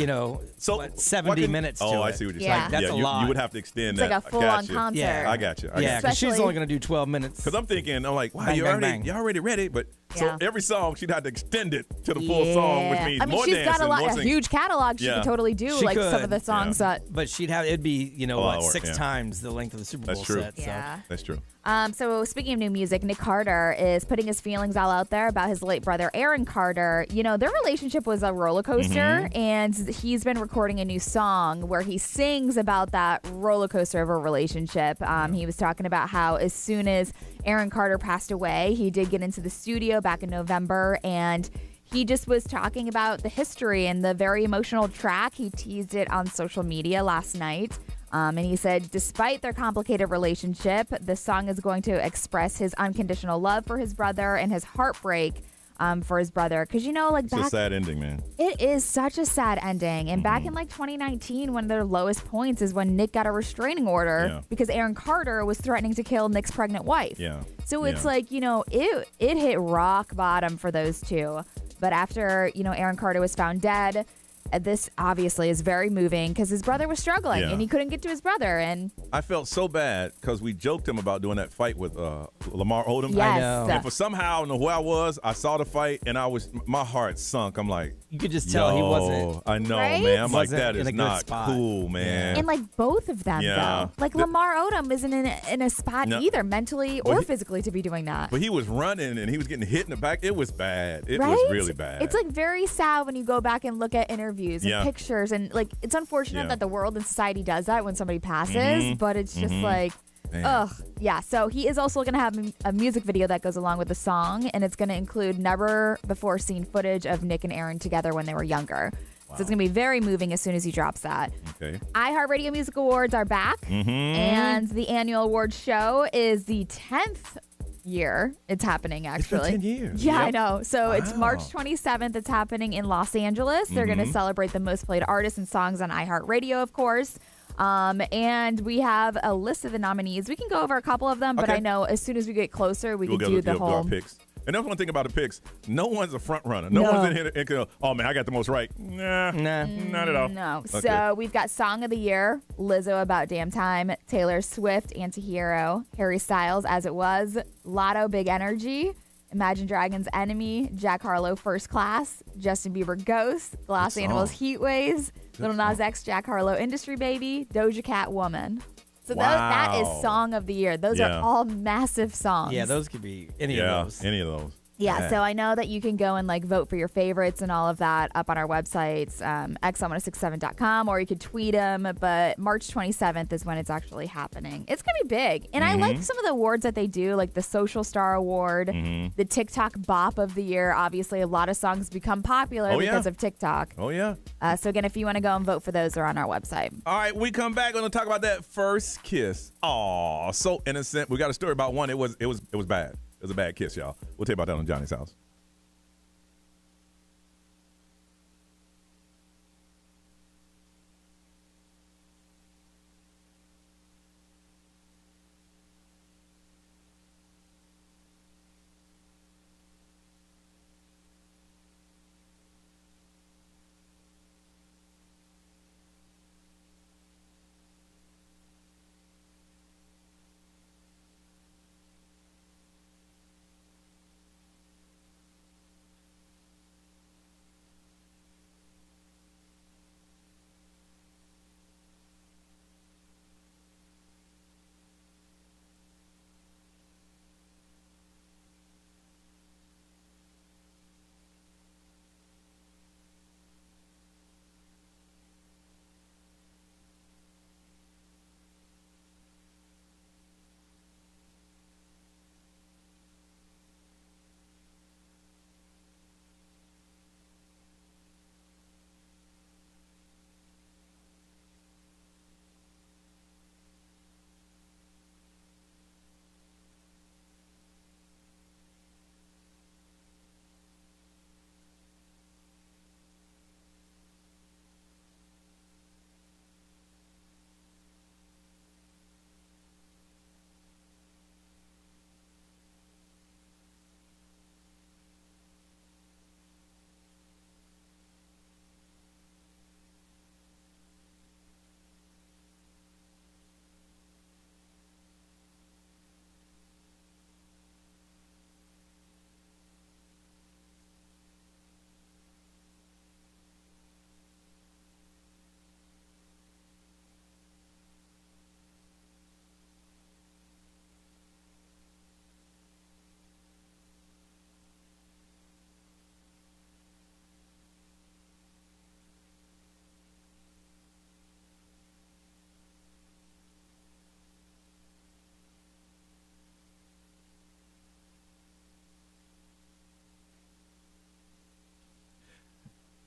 70 minutes to it. Oh, I see what you're saying. Like, that's a lot. You would have to extend it's that. It's like a full-on concert. Yeah, I got you. Because she's only going to do 12 minutes. Because I'm thinking, wow, bang, you're bang. already ready, but So every song she'd have to extend it to the full song, which means I mean, more she's dancing, got more a singing. huge catalog. She could totally do She like some could, of the songs that. But it'd be, lot of 6 work, times the length of the Super Bowl That's true. set. Yeah. So. That's true. So speaking of new music, Nick Carter is putting his feelings all out there about his late brother, Aaron Carter. Their relationship was a roller coaster, and he's been recording a new song where he sings about that roller coaster of a relationship. He was talking about how as soon as Aaron Carter passed away, he did get into the studio back in November, and he just was talking about the history and the very emotional track. He teased it on social media last night. And he said, despite their complicated relationship, the song is going to express his unconditional love for his brother and his heartbreak for his brother. Because, it's a sad ending, man. It is such a sad ending. And back in 2019, one of their lowest points is when Nick got a restraining order because Aaron Carter was threatening to kill Nick's pregnant wife. Yeah. So it's it hit rock bottom for those two. But after, Aaron Carter was found dead, this obviously is very moving because his brother was struggling and he couldn't get to his brother. And I felt so bad because we joked him about doing that fight with Lamar Odom. Yes. I know. And for somehow, I don't know where I was. I saw the fight and my heart sunk. I'm like, you could just tell he wasn't. I know, Right? man. I'm like, Wasn't that in is a good not spot. cool, man. And both of them, Yeah. though. Lamar Odom isn't in a spot No. either, mentally or physically, to be doing that. But he was running and he was getting hit in the back. It was bad. It Right? was really bad. It's very sad when you go back and look at interviews and pictures, and it's unfortunate that the world and society does that when somebody passes, but it's just ugh. Yeah, so he is also going to have a music video that goes along with the song, and it's going to include never before seen footage of Nick and Aaron together when they were younger. So it's going to be very moving as soon as he drops that. Okay. iHeartRadio Music Awards are back, and the annual awards show is the 10th year it's happening, actually. It's been 10 years. Yeah, Yep. I know. So it's March 27th. It's happening in Los Angeles. They're going to celebrate the most played artists and songs on iHeartRadio, of course. And we have a list of the nominees. We can go over a couple of them, but Okay. I know as soon as we get closer, we We'll can go do the our whole. picks. And that's one thing about the picks. No one's a front runner. No No. one's in here and go, oh, man, I got the most right. Nah, not at all. No. Okay. So we've got Song of the Year, Lizzo, About Damn Time, Taylor Swift, Antihero, Harry Styles, As It Was, Lotto, Big Energy, Imagine Dragons, Enemy, Jack Harlow, First Class, Justin Bieber, Ghost, Los Good Animals, song. Heat Waves, Little Nas song. X, Jack Harlow, Industry Baby, Doja Cat, Woman. So Wow. that is Song of the Year. Those Yeah. are all massive songs. Yeah, those could be any of those. Any of those. Yeah, so I know that you can go and vote for your favorites and all of that up on our websites, xl1067.com, or you could tweet them. But March 27th is when it's actually happening. It's going to be big. And I like some of the awards that they do, like the Social Star Award, the TikTok Bop of the Year. Obviously, a lot of songs become popular because of TikTok. Oh, yeah. So again, if you want to go and vote for those, they're on our website. All right, we come back. Going to talk about that first kiss. Aw, so innocent. We got a story about one. It was bad. It was a bad kiss, y'all. We'll tell you about that on Johnny's House.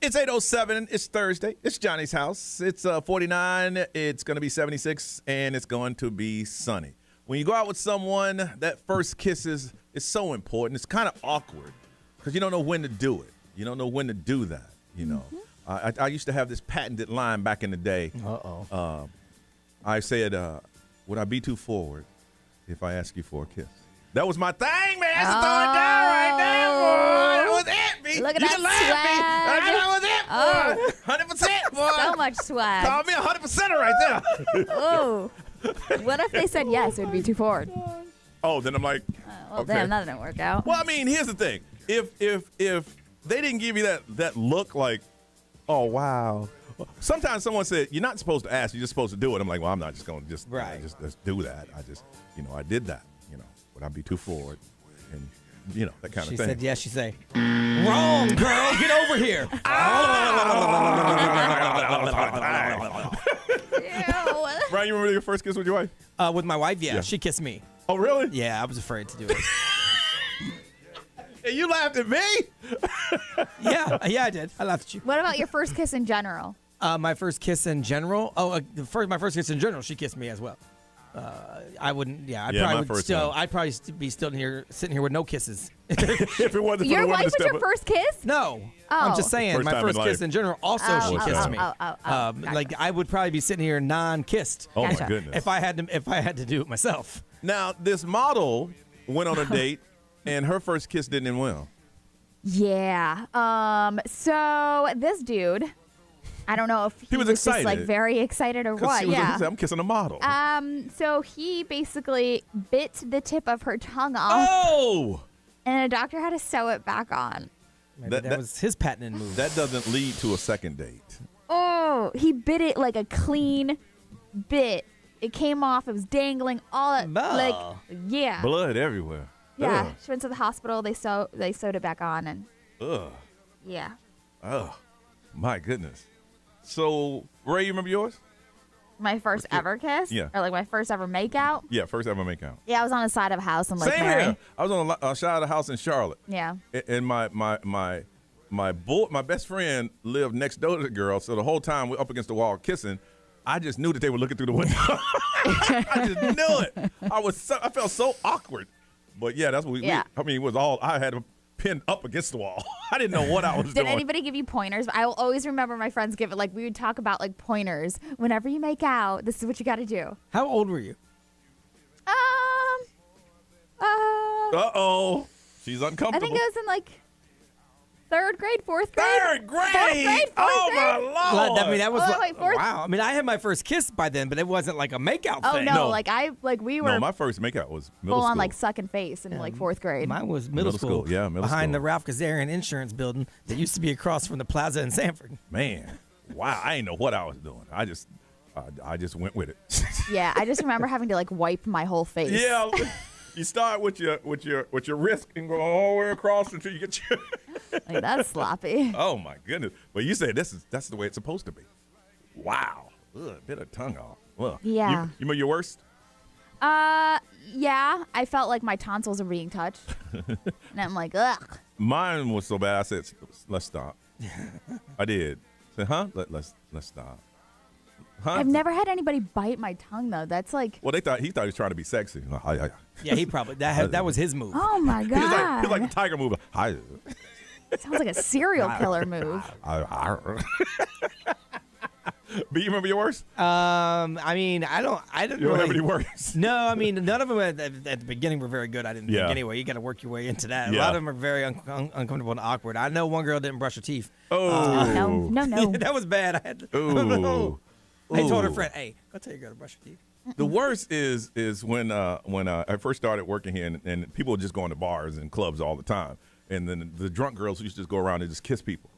It's 8:07. It's Thursday. It's Johnny's house. It's 49. It's going to be 76, and it's going to be sunny. When you go out with someone, that first kiss is so important. It's kind of awkward because you don't know when to do it. You don't know when to do that, you know. I used to have this patented line back in the day. I said, would I be too forward if I ask you for a kiss? That was my thing, man. That's throwing it down right there, boy. That was it, B. Look at you that can laugh, B. That was it, boy. 100%, boy. So much swag. Call me 100%er right there. Oh. What if they said yes? It would be too forward. Oh, then I'm like, well, okay. damn, that didn't work out. Well, I mean, here's the thing. If they didn't give you that look like, oh, wow. Sometimes someone said, you're not supposed to ask. You're just supposed to do it. I'm like, well, I'm not just going to just do that. I did that. Would I be too forward? And, that kind of thing. She said yes. She say, wrong, girl. Get over here. Brian, you remember your first kiss with your wife? With my wife, yeah. She kissed me. Oh, really? Yeah, I was afraid to do it. And you laughed at me? Yeah, I did. I laughed at you. What about your first kiss in general? My first kiss in general? Oh, my first kiss in general, she kissed me as well. I wouldn't. Yeah, I'd probably be sitting here with no kisses. If it wasn't your for the wife was your first kiss? No, Oh. I'm just saying First my time first in kiss life. in general. Also, she kissed me. Gotcha. Like I would probably be sitting here non-kissed. Oh, Gotcha. my goodness. If I had to do it myself. Now, this model went on a date, and her first kiss didn't end well. Yeah. So this dude, I don't know if he was was just excited. like very excited or what. She was Yeah. I'm kissing a model. So he basically bit the tip of her tongue off, Oh! and a doctor had to sew it back on. Maybe that was his patented move. That doesn't lead to a second date. Oh, he bit it like a clean bit. It came off. It was dangling. All that, like, yeah, Blood everywhere. yeah. Ugh. She went to the hospital. They sewed it back on, and Ugh. yeah. Oh, my goodness. So, Ray, you remember yours? My first ever kiss? Yeah. Or like my first ever makeout? Yeah, first ever make out. Yeah, I was on the side of a house in Lake Same Mary. here. I was on a side of the house in Charlotte. Yeah. And my best friend lived next door to the girl, so the whole time we're up against the wall kissing, I just knew that they were looking through the window. I just knew it. I felt so awkward. But yeah, that's what it was all I had pinned up against the wall. I didn't know what I was doing. Did anybody give you pointers? I will always remember my friends give it, like, we would talk about, like, pointers. Whenever you make out, this is what you got to do. How old were you? Uh-oh. She's uncomfortable. I think it was in, like, third grade, fourth grade. Third grade? Oh, my Lord. I mean, that was fourth. wow. I mean, I had my first kiss by then, but it wasn't like a makeout Oh, thing. no, we were No, my first makeout was middle full school. on, like, sucking face in, like, fourth grade. Mine was middle school. Yeah, middle behind school. the Ralph Kazarian Insurance Building that used to be across from the plaza in Sanford. Man, wow, I didn't know what I was doing. I just went with it. Yeah, I just remember having to, like, wipe my whole face. Yeah, you start with your wrist and go all the way across until you get your. Like, that's sloppy. Oh my goodness! But you say that's the way it's supposed to be. Wow, ugh, bit of tongue off. Ugh. Yeah. You remember your worst? Yeah, I felt like my tonsils were being touched. And I'm like, ugh. Mine was so bad. I said, "Let's stop." I did. I said, "Huh? Let's stop." Huh? I've never had anybody bite my tongue, though. That's like, Well, he thought he was trying to be sexy. Yeah, he probably that was his move. oh my He was God. like a tiger move. Hi. Sounds like a serial killer move. But you remember your worst? I mean, I didn't You don't really have any worst? No, I mean, none of them at the beginning were very good. I didn't Yeah. think anyway. You got to work your way into that. A Yeah. lot of them are very uncomfortable and awkward. I know one girl didn't brush her teeth. Oh. No. That was bad. I had to, Ooh. I told her Ooh. friend, "Hey, go tell your girl to brush her teeth." The worst is when I first started working here and people would just go into bars and clubs all the time, and then the drunk girls used to just go around and just kiss people.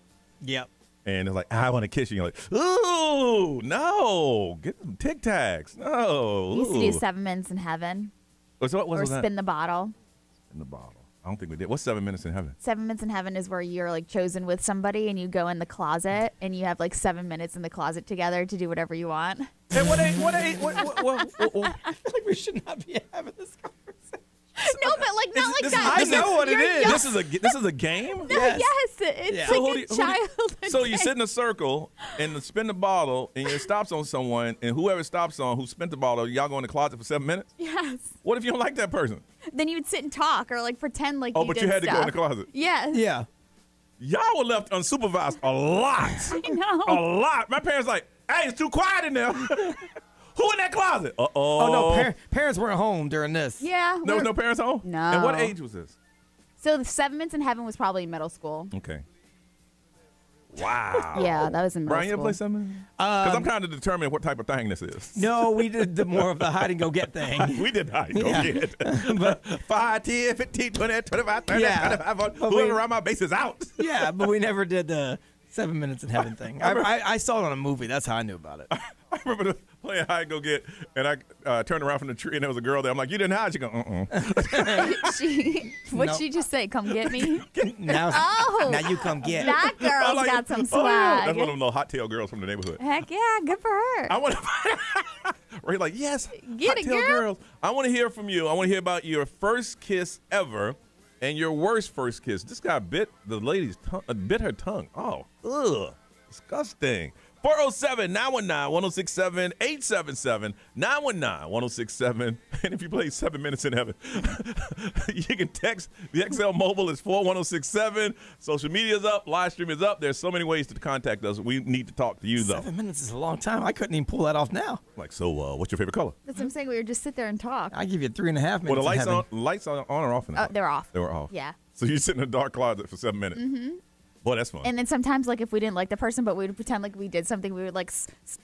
Yep. And they're like, I want to kiss you. You're like, ooh, no, get some Tic Tacs. No. We used to do 7 minutes in heaven. What Or was that? spin the bottle. In the bottle. I don't think we did. What's 7 minutes in heaven? 7 minutes in heaven is where you're like chosen with somebody and you go in the closet and you have like 7 minutes in the closet together to do whatever you want. Hey, what? I feel like we should not be having this conversation. No, but like not like that. I know what it is. This is a game? No, yes. It's like a child. So you sit in a circle and spin the bottle and it stops on someone, and whoever stops on who spent the bottle, y'all go in the closet for 7 minutes? Yes. What if you don't like that person? Then you'd sit and talk or like pretend like but you had to go in the closet. Yes. Yeah. Y'all were left unsupervised a lot. I know. A lot. My parents like, hey, it's too quiet in there. Who in that closet? Uh-oh. Oh, no, parents weren't home during this. Yeah. There was no parents home? No. And what age was this? So the 7 Minutes in Heaven was probably in middle school. Okay. Wow. Yeah, that was in middle Brian, you ever school. play something? Because I'm trying to determine what type of thing this is. No, we did more of the hide and go get thing. We did hide and go get. But 5, 10, 15, 20, 25, 30, Yeah. 25, whoever around my base is out. Yeah, but we never did the 7 Minutes in Heaven thing. I saw it on a movie. That's how I knew about it. I remember playing hide and go get, and I turned around from the tree, and there was a girl there. I'm like, you didn't hide? She go, What'd she just say? Come get me? Now you come get. That girl's like, got some yeah. swag. That's one of them little hot tail girls from the neighborhood. Heck yeah, good for her. I want to. Ray like, yes, Get hot it, tail girl. girls. I want to hear from you. I want to hear about your first kiss ever and your worst first kiss. This guy bit the lady's tongue, bit her tongue. Oh, ugh, disgusting. 407-919-1067, 877-919-1067. And if you play 7 Minutes in Heaven, you can text. The XL Mobile is 41067. Social media is up. Live stream is up. There's so many ways to contact us. We need to talk to you, though. 7 minutes is a long time. I couldn't even pull that off now. Like, so what's your favorite color? That's what I'm saying. We would just sit there and talk. I give you 3.5 minutes. Well, the lights in heaven. lights on or off? In the They're off. They were off. Yeah. So you sit in a dark closet for 7 minutes. Mm-hmm. Boy, that's fun. And then sometimes, like, if we didn't like the person, but we would pretend like we did something, we would, like,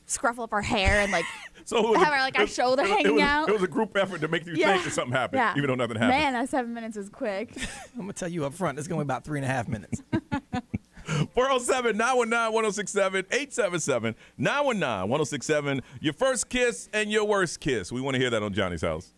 scruffle up our hair and, like, have our shoulder hanging out. It was a group effort to make you think that something happened, even though nothing happened. Man, that 7 minutes was quick. I'm going to tell you up front, it's going to be about 3.5 minutes. 407-919-1067, 877-919-1067. Your first kiss and your worst kiss. We want to hear that on Johnny's House.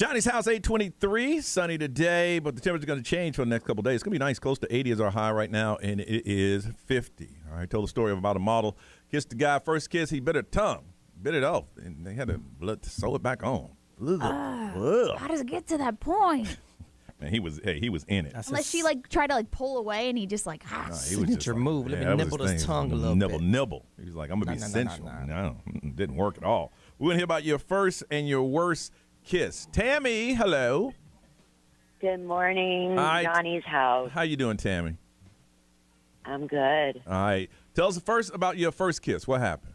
Johnny's house, 823, sunny today, but the temperature's going to change for the next couple of days. It's going to be nice, close to 80 is our high right now, and it is 50. All right, told a story about a model. Kissed the guy, first kiss, he bit her tongue, bit it off, and they had to sew it back on. How does it get to that point? Man, he was in it. Unless she tried to pull away, and he just he was signature move. Let me nibble his tongue a little bit. Nibble. He was like, I'm gonna be sensual. No, didn't work at all. We're gonna hear about your first and your worst kiss. Tammy, hello. Good morning, Hi. Johnny's house. How you doing, Tammy? I'm good. All right. Tell us first about your first kiss. What happened?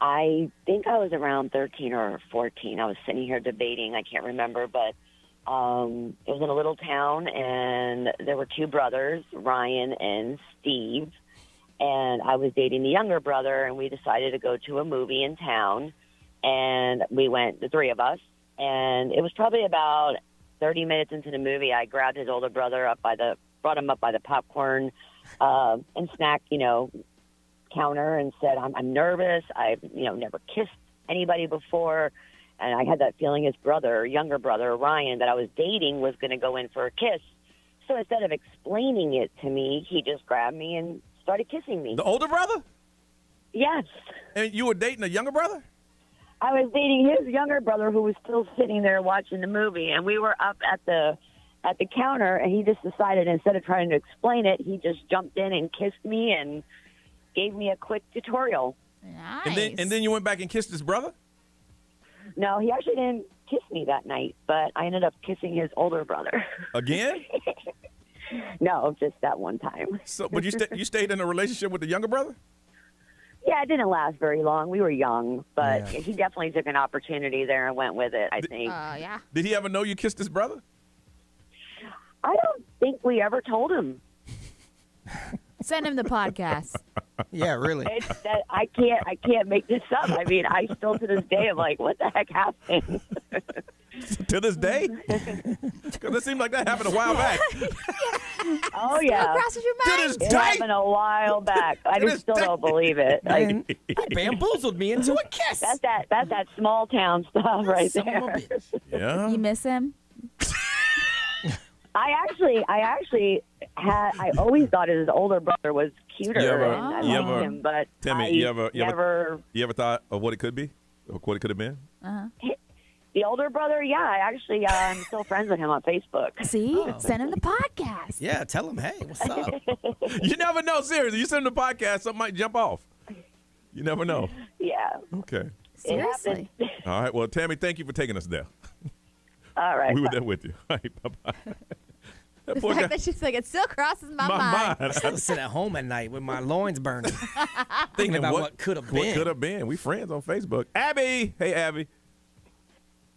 I think I was around 13 or 14. I was sitting here debating. I can't remember, but it was in a little town, and there were two brothers, Ryan and Steve, and I was dating the younger brother, and we decided to go to a movie in town, and we went, the three of us, and it was probably about 30 minutes into the movie. I grabbed his older brother brought him up by the popcorn and snack, counter, and said, I'm nervous. I've, never kissed anybody before. And I had that feeling his younger brother, Ryan, that I was dating was going to go in for a kiss. So instead of explaining it to me, he just grabbed me and started kissing me. The older brother? Yes. And you were dating a younger brother? I was dating his younger brother, who was still sitting there watching the movie. And we were up at the counter, and he just decided, instead of trying to explain it, he just jumped in and kissed me and gave me a quick tutorial. Nice. And then you went back and kissed his brother? No, he actually didn't kiss me that night, but I ended up kissing his older brother. Again? No, just that one time. So, but you stayed in a relationship with the younger brother? Yeah, it didn't last very long. We were young, but he definitely took an opportunity there and went with it, I think. Yeah. Did he ever know you kissed his brother? I don't think we ever told him. Send him the podcast. Yeah, really. I can't make this up. I mean, I still to this day am like, what the heck happened? To this day? Because it seemed like that happened a while back. Oh, yeah. Crosses your mind. It happened a while back. I just still don't believe it. Man, bamboozled me into a kiss. That's that small town stuff right there. Yeah. You miss him? I always thought his older brother was cuter, and I liked him, but Timmy, you ever thought of what it could be, or what it could have been? The older brother, yeah. I'm still friends with him on Facebook. See? Send him the podcast. Yeah, tell him, hey, what's up? You never know, seriously. You send him the podcast, something might jump off. You never know. Yeah. Okay. Seriously. All right. Well, Tammy, thank you for taking us there. All right. We were there with you. All right, bye-bye. The fact that she's like, it still crosses my mind. I still sit at home at night with my loins burning, thinking about what could have been. What could have been. We friends on Facebook. Abby. Hey, Abby.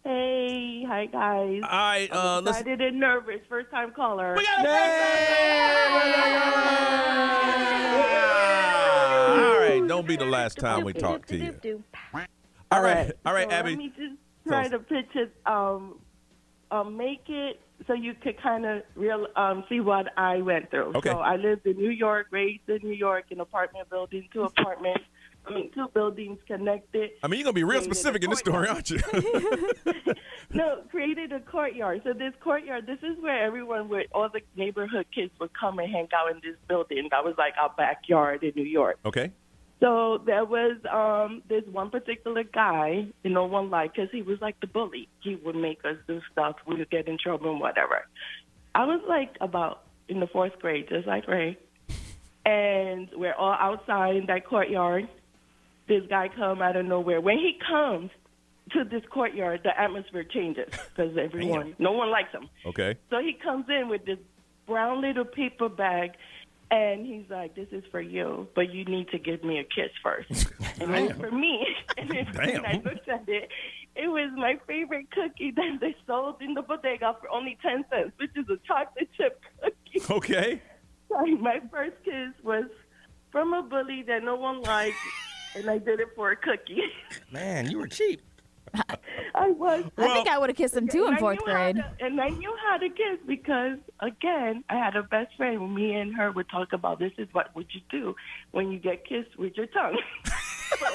Hey, hi guys. All right, I'm excited and nervous. First time caller. We got a All right, don't be the last time we talk to you. All right, so Abby. Let me just try to pitch it. Make it so you could kind of see what I went through. Okay. So I lived in New York, raised in New York, in apartment building, two buildings connected. I mean, you're going to be real specific in this story, aren't you? No, created a courtyard. So this courtyard, this is where all the neighborhood kids would come and hang out in this building. That was like our backyard in New York. Okay. So there was this one particular guy, no one liked, because he was like the bully. He would make us do stuff. We would get in trouble and whatever. I was like about in the 4th grade, just like Ray. And we're all outside in that courtyard. This guy come out of nowhere. When he comes to this courtyard, the atmosphere changes because no one likes him. Okay. So he comes in with this brown little paper bag, and he's like, this is for you, but you need to give me a kiss first. And it was for me. And then when I looked at it, it was my favorite cookie that they sold in the bodega for only 10 cents, which is a chocolate chip cookie. Okay. So my first kiss was from a bully that no one liked, and I did it for a cookie. Man, you were cheap. I was. I think I would have kissed him too in 4th grade. And I knew how to kiss because, again, I had a best friend. Me and her would talk about this is what would you do when you get kissed with your tongue. So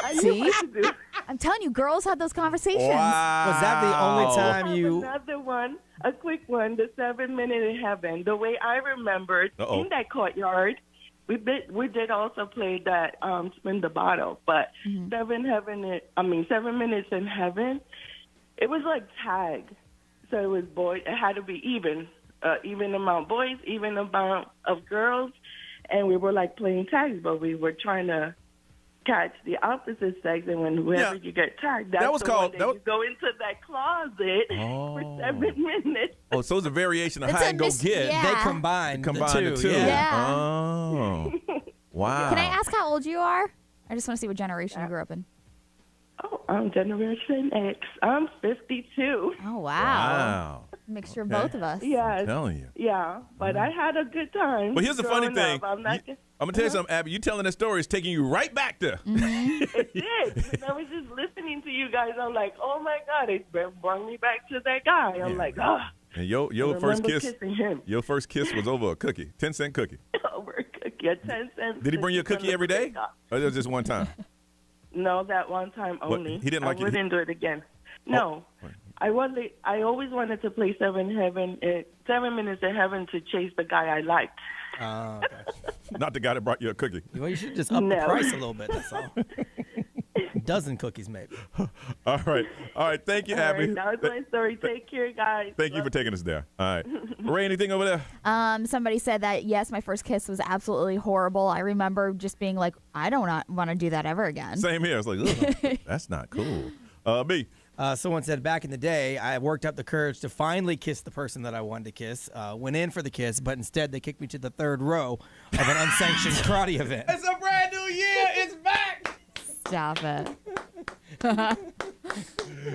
I knew what to do. I'm telling you, girls had those conversations. Wow. Was that the only time you? Another one, a quick one, the 7 Minute in Heaven. The way I remembered in that courtyard, we did also play that Spin the Bottle, but 7 Minutes in Heaven, it was like tag. So it was boys. It had to be even amount boys, even amount of girls, and we were like playing tags, but we were trying to catch the opposite sex, and whenever you get tagged, that's you go into that closet for 7 minutes. Oh, so it's a variation of hide and go get. Yeah. They combined the two. Yeah. Oh, wow. Can I ask how old you are? I just want to see what generation you grew up in. Oh, I'm Generation X. I'm 52. Oh, wow. Wow. Mixture of both of us. Yeah. I'm telling you. Yeah, but I had a good time. But here's the funny thing. I'm going to tell you something, Abby. You telling that story is taking you right back there. It did. I was just listening to you guys. I'm like, oh, my God. It brought me back to that guy. I'm like, ah. And your first kiss was over a cookie, 10-cent cookie. Over a cookie, a 10-cent. Did he bring you a cookie every day? Or was it just one time? No, that one time only. He didn't like I wouldn't do it again. No. I always wanted to play 7 Minutes in Heaven to chase the guy I liked. Not the guy that brought you a cookie. Well, you should just up the price a little bit, that's all. A dozen cookies, maybe. All right. Thank you, Abby. Right, that was my story. Take care, guys. Thank you for taking us there. All right. Ray, anything over there? Somebody said that, yes, my first kiss was absolutely horrible. I remember just being like, I don't want to do that ever again. Same here. It's like, ugh, that's not cool. B. Someone said back in the day, I worked up the courage to finally kiss the person that I wanted to kiss. Went in for the kiss, but instead they kicked me to the third row of an unsanctioned karate event. It's a brand new year. It's back. Stop it.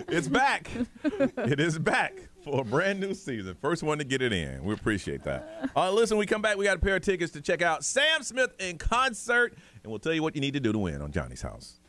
It's back. It is back for a brand new season. First one to get it in. We appreciate that. Listen, we come back. We got a pair of tickets to check out Sam Smith in concert, and we'll tell you what you need to do to win on Johnny's House.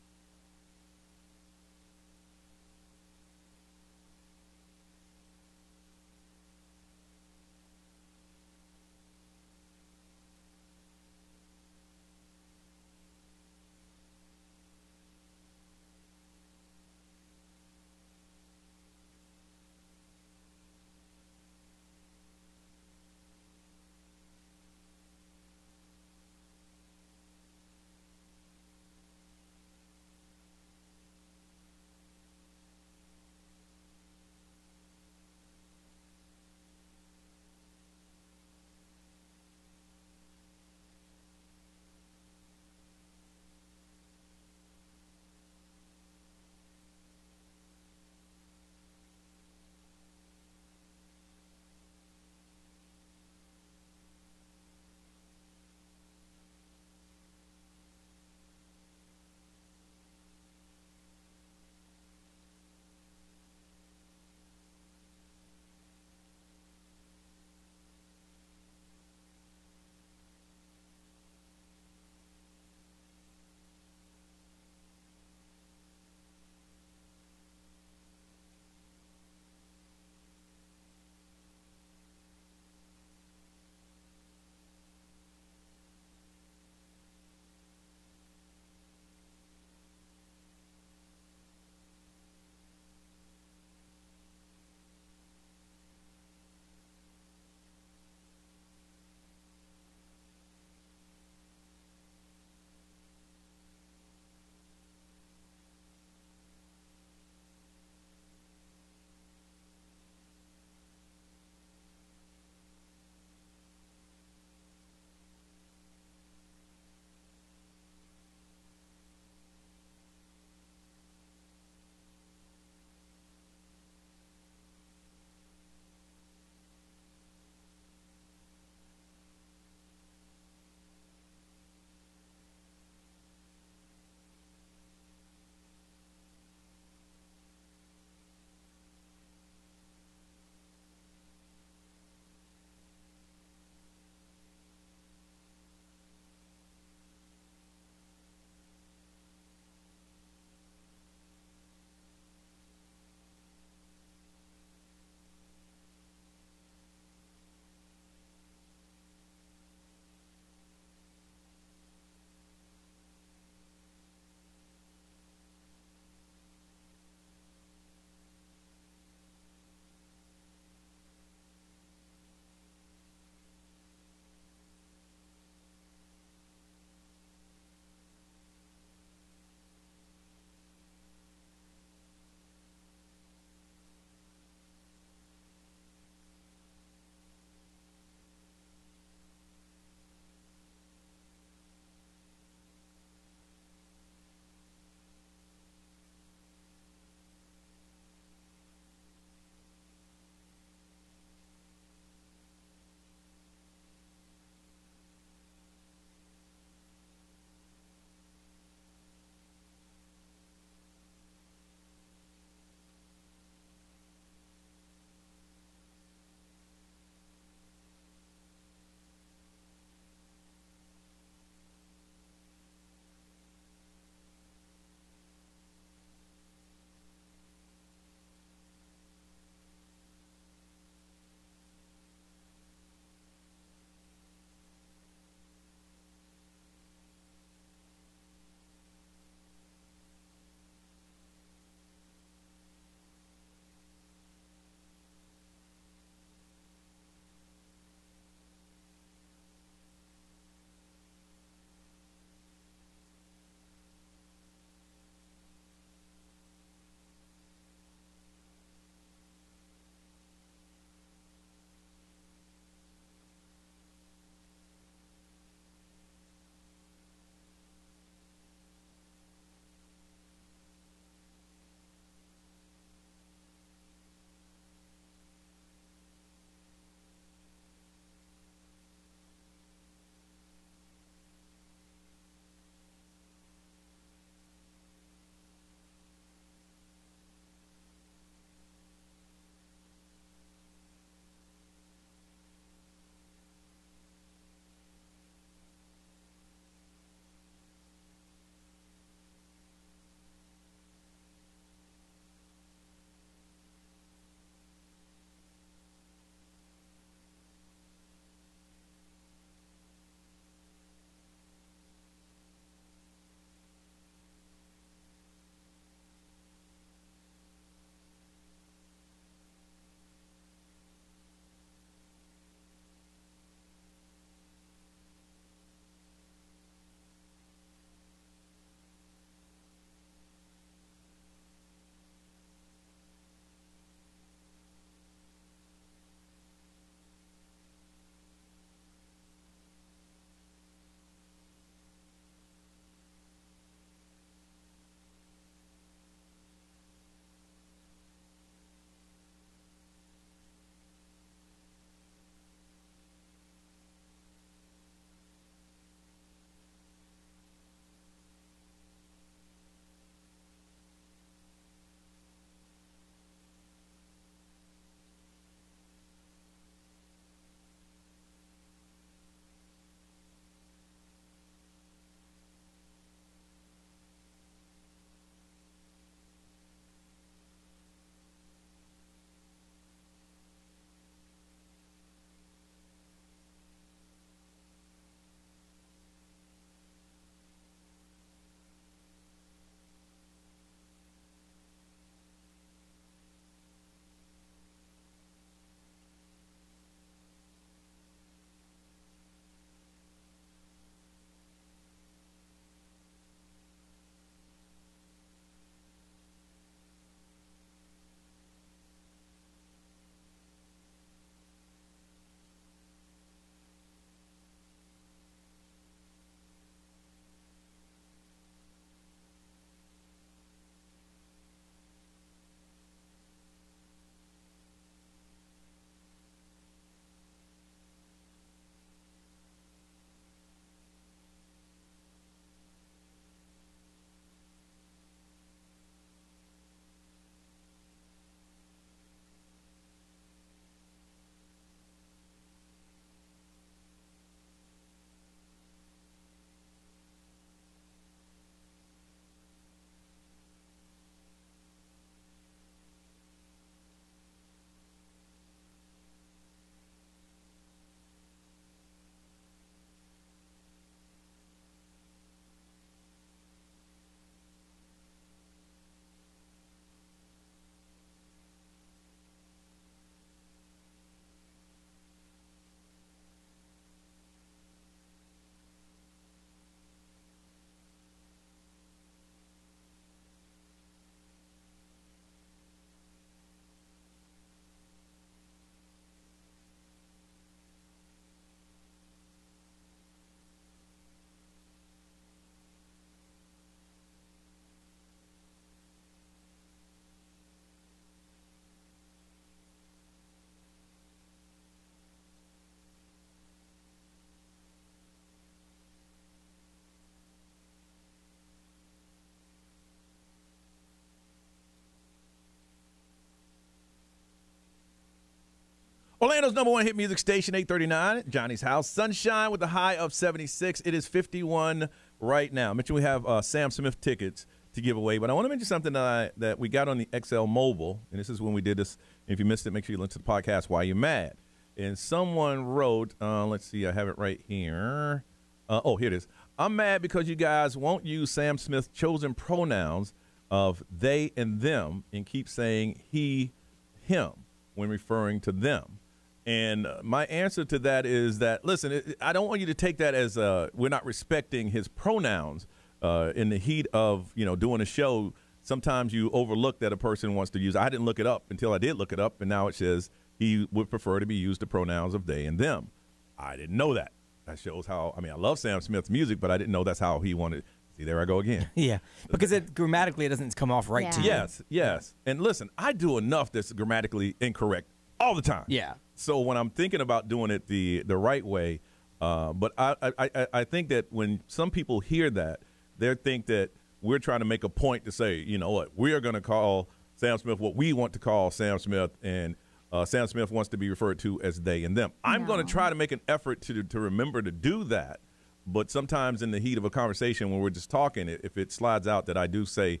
Orlando's number one hit music station, 839, Johnny's House. Sunshine with a high of 76. It is 51 right now. I mentioned we have Sam Smith tickets to give away, but I want to mention something that we got on the XL Mobile, and this is when we did this. If you missed it, make sure you listen to the podcast, Why You Mad. And someone wrote, let's see, I have it right here. Here it is. I'm mad because you guys won't use Sam Smith's chosen pronouns of they and them and keep saying he, him when referring to them. And my answer to that is that, listen, I don't want you to take that as we're not respecting his pronouns in the heat of, doing a show. Sometimes you overlook that a person wants to use. I didn't look it up until I did look it up, and now it says he would prefer to be used the pronouns of they and them. I didn't know that. That shows how, I love Sam Smith's music, but I didn't know that's how he wanted. See, there I go again. Yeah, because grammatically it doesn't come off right to you. Yes. And listen, I do enough that's grammatically incorrect all the time. Yeah. So when I'm thinking about doing it the right way, but I think that when some people hear that, they think that we're trying to make a point to say, you know what, we are going to call Sam Smith what we want to call Sam Smith, and Sam Smith wants to be referred to as they and them. I'm going to try to make an effort to remember to do that, but sometimes in the heat of a conversation when we're just talking, if it slides out that I do say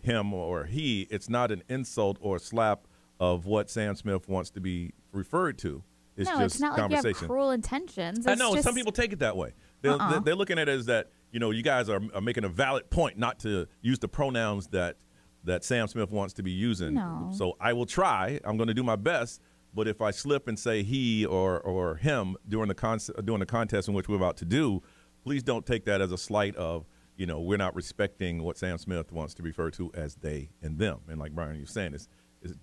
him or he, it's not an insult or a slap of what Sam Smith wants to be referred to. It's just it's not conversation. like you have cruel intentions. I know some people take it that way. They're looking at it as that, you guys are making a valid point not to use the pronouns that Sam Smith wants to be using. No. So I will try. I'm going to do my best. But if I slip and say he or him during the contest in which we're about to do, please don't take that as a slight of, we're not respecting what Sam Smith wants to refer to as they and them. And like Brian, you're saying, it's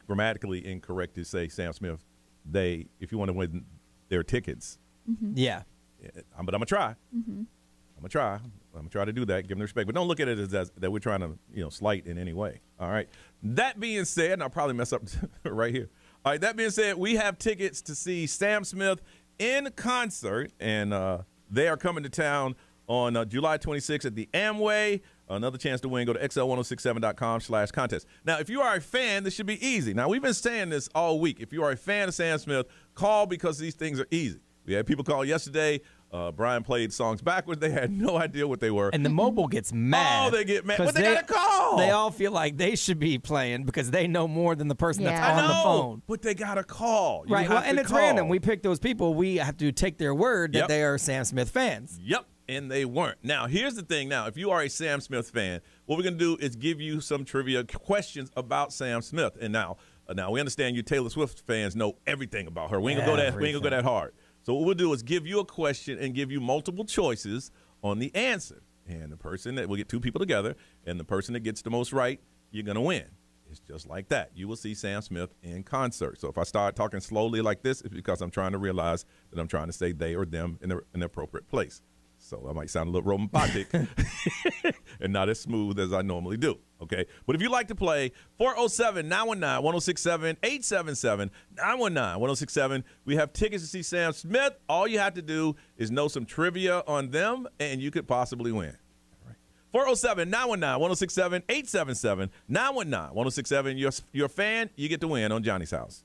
grammatically incorrect to say Sam Smith, they, if you want to win their tickets. Mm-hmm. Yeah. But I'm going to try. Mm-hmm. I'm going to try to do that, give them respect. But don't look at it as that we're trying to, slight in any way. All right. That being said, and I'll probably mess up right here. All right. That being said, we have tickets to see Sam Smith in concert, and they are coming to town on July 26th at the Amway. Another chance to win. Go to xl1067.com/contest. Now, if you are a fan, this should be easy. Now, we've been saying this all week. If you are a fan of Sam Smith, call because these things are easy. We had people call yesterday. Brian played songs backwards. They had no idea what they were. And the mobile gets mad. Oh, they get mad. But they got a call. They all feel like they should be playing because they know more than the person that's on the phone. But they got a call. Right. Well, and it's random. We pick those people. We have to take their word that they are Sam Smith fans. Yep. And they weren't. Now, here's the thing. Now, if you are a Sam Smith fan, what we're going to do is give you some trivia questions about Sam Smith. And now we understand you Taylor Swift fans know everything about her. We ain't going to go that hard. So what we'll do is give you a question and give you multiple choices on the answer. And the person that we'll get two people together, and the person that gets the most right, you're going to win. It's just like that. You will see Sam Smith in concert. So if I start talking slowly like this, it's because I'm trying to realize that I'm trying to say they or them in the appropriate place. So I might sound a little robotic and not as smooth as I normally do, okay? But if you'd like to play, 407-919-1067, 877-919-1067. We have tickets to see Sam Smith. All you have to do is know some trivia on them, and you could possibly win. All right. 407-919-1067, 877-919-1067. You're a fan, you get to win on Johnny's House.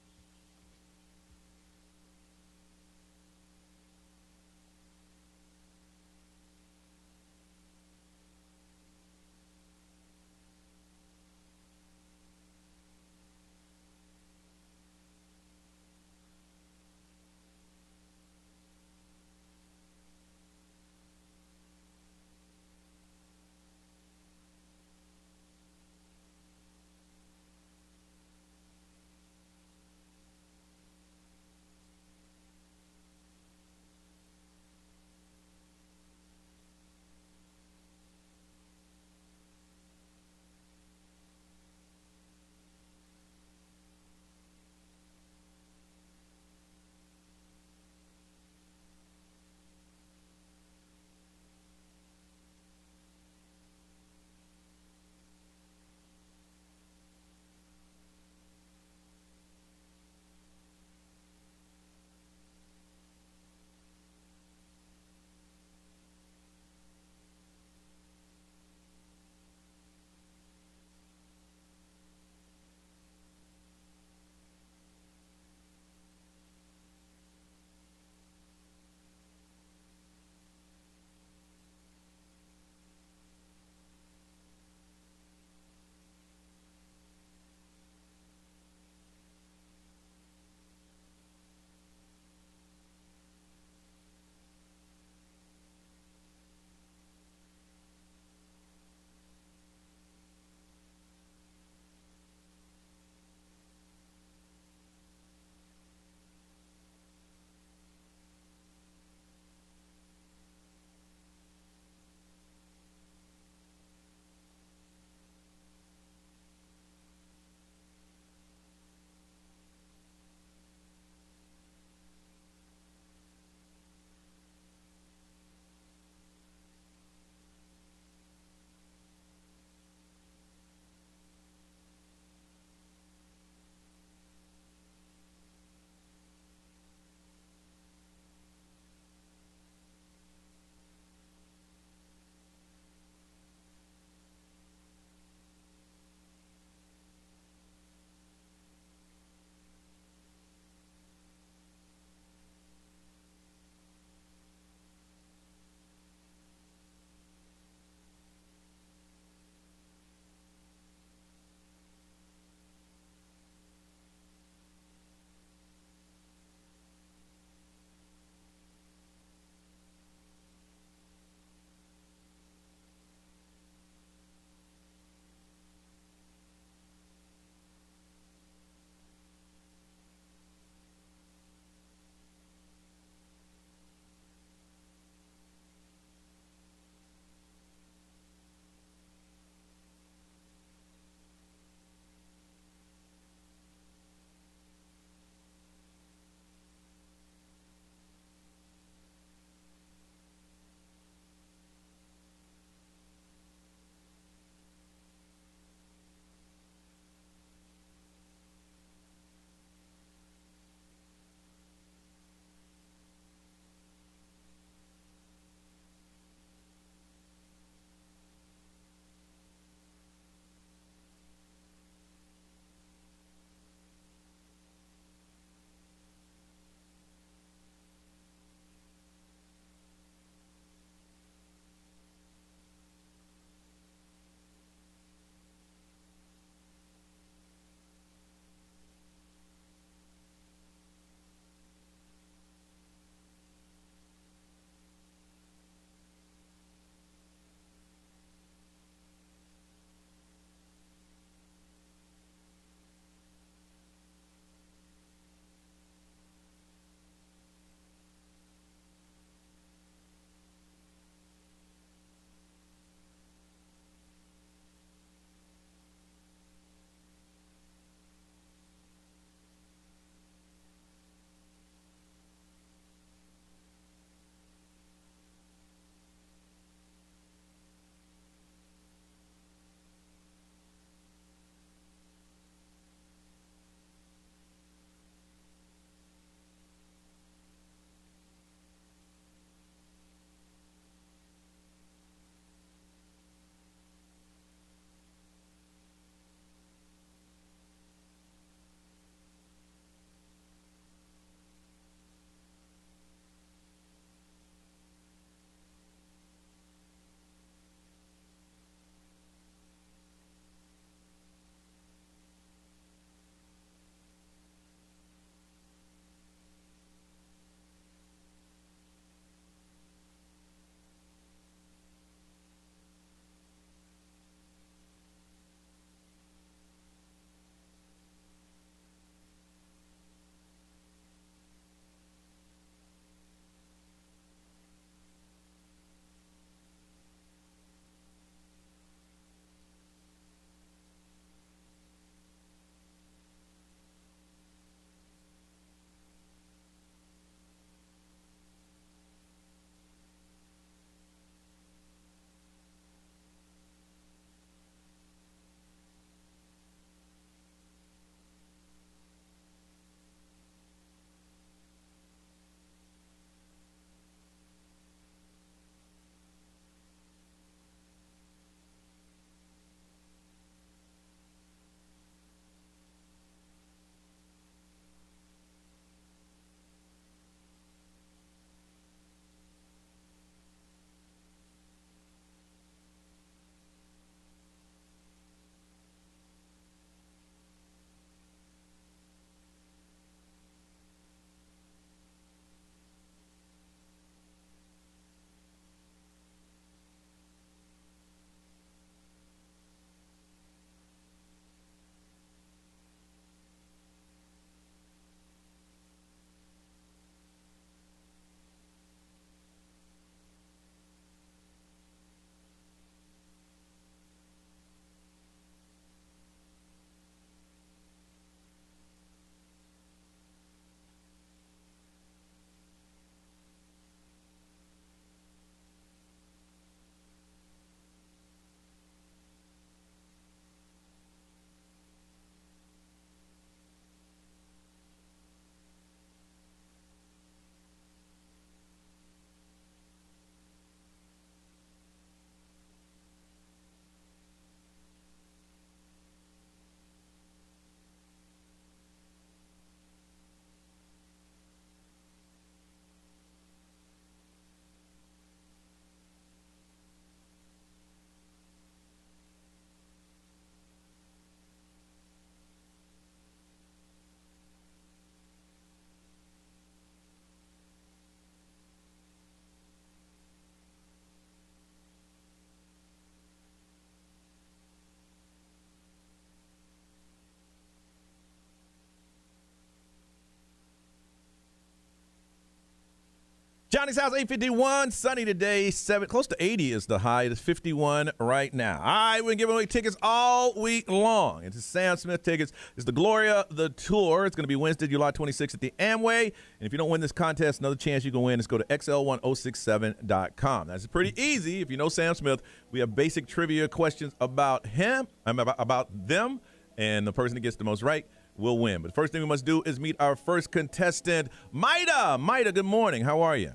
Johnny's house, 851, sunny today, close to 80 is the high. It is 51 right now. All right, we're giving away tickets all week long. It's the Sam Smith tickets. It's the Gloria the Tour. It's going to be Wednesday, July 26th at the Amway. And if you don't win this contest, another chance you can win is go to xl1067.com. That's pretty easy. If you know Sam Smith, we have basic trivia questions about him, about them, and the person that gets the most right will win. But the first thing we must do is meet our first contestant, Maida. Maida, good morning. How are you?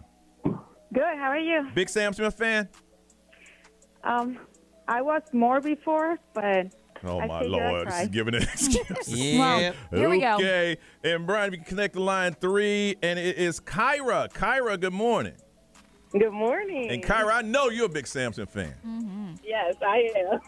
Good. How are you? Big Sam Smith fan? I was more before, but oh my Lord, she's giving an excuse. Yeah. Well, here we go. Okay, and Brian, we can connect the line 3, and it is Kyra. Kyra, good morning. Good morning. And Kyra, I know you're a big Samson fan. Mm-hmm. Yes, I am.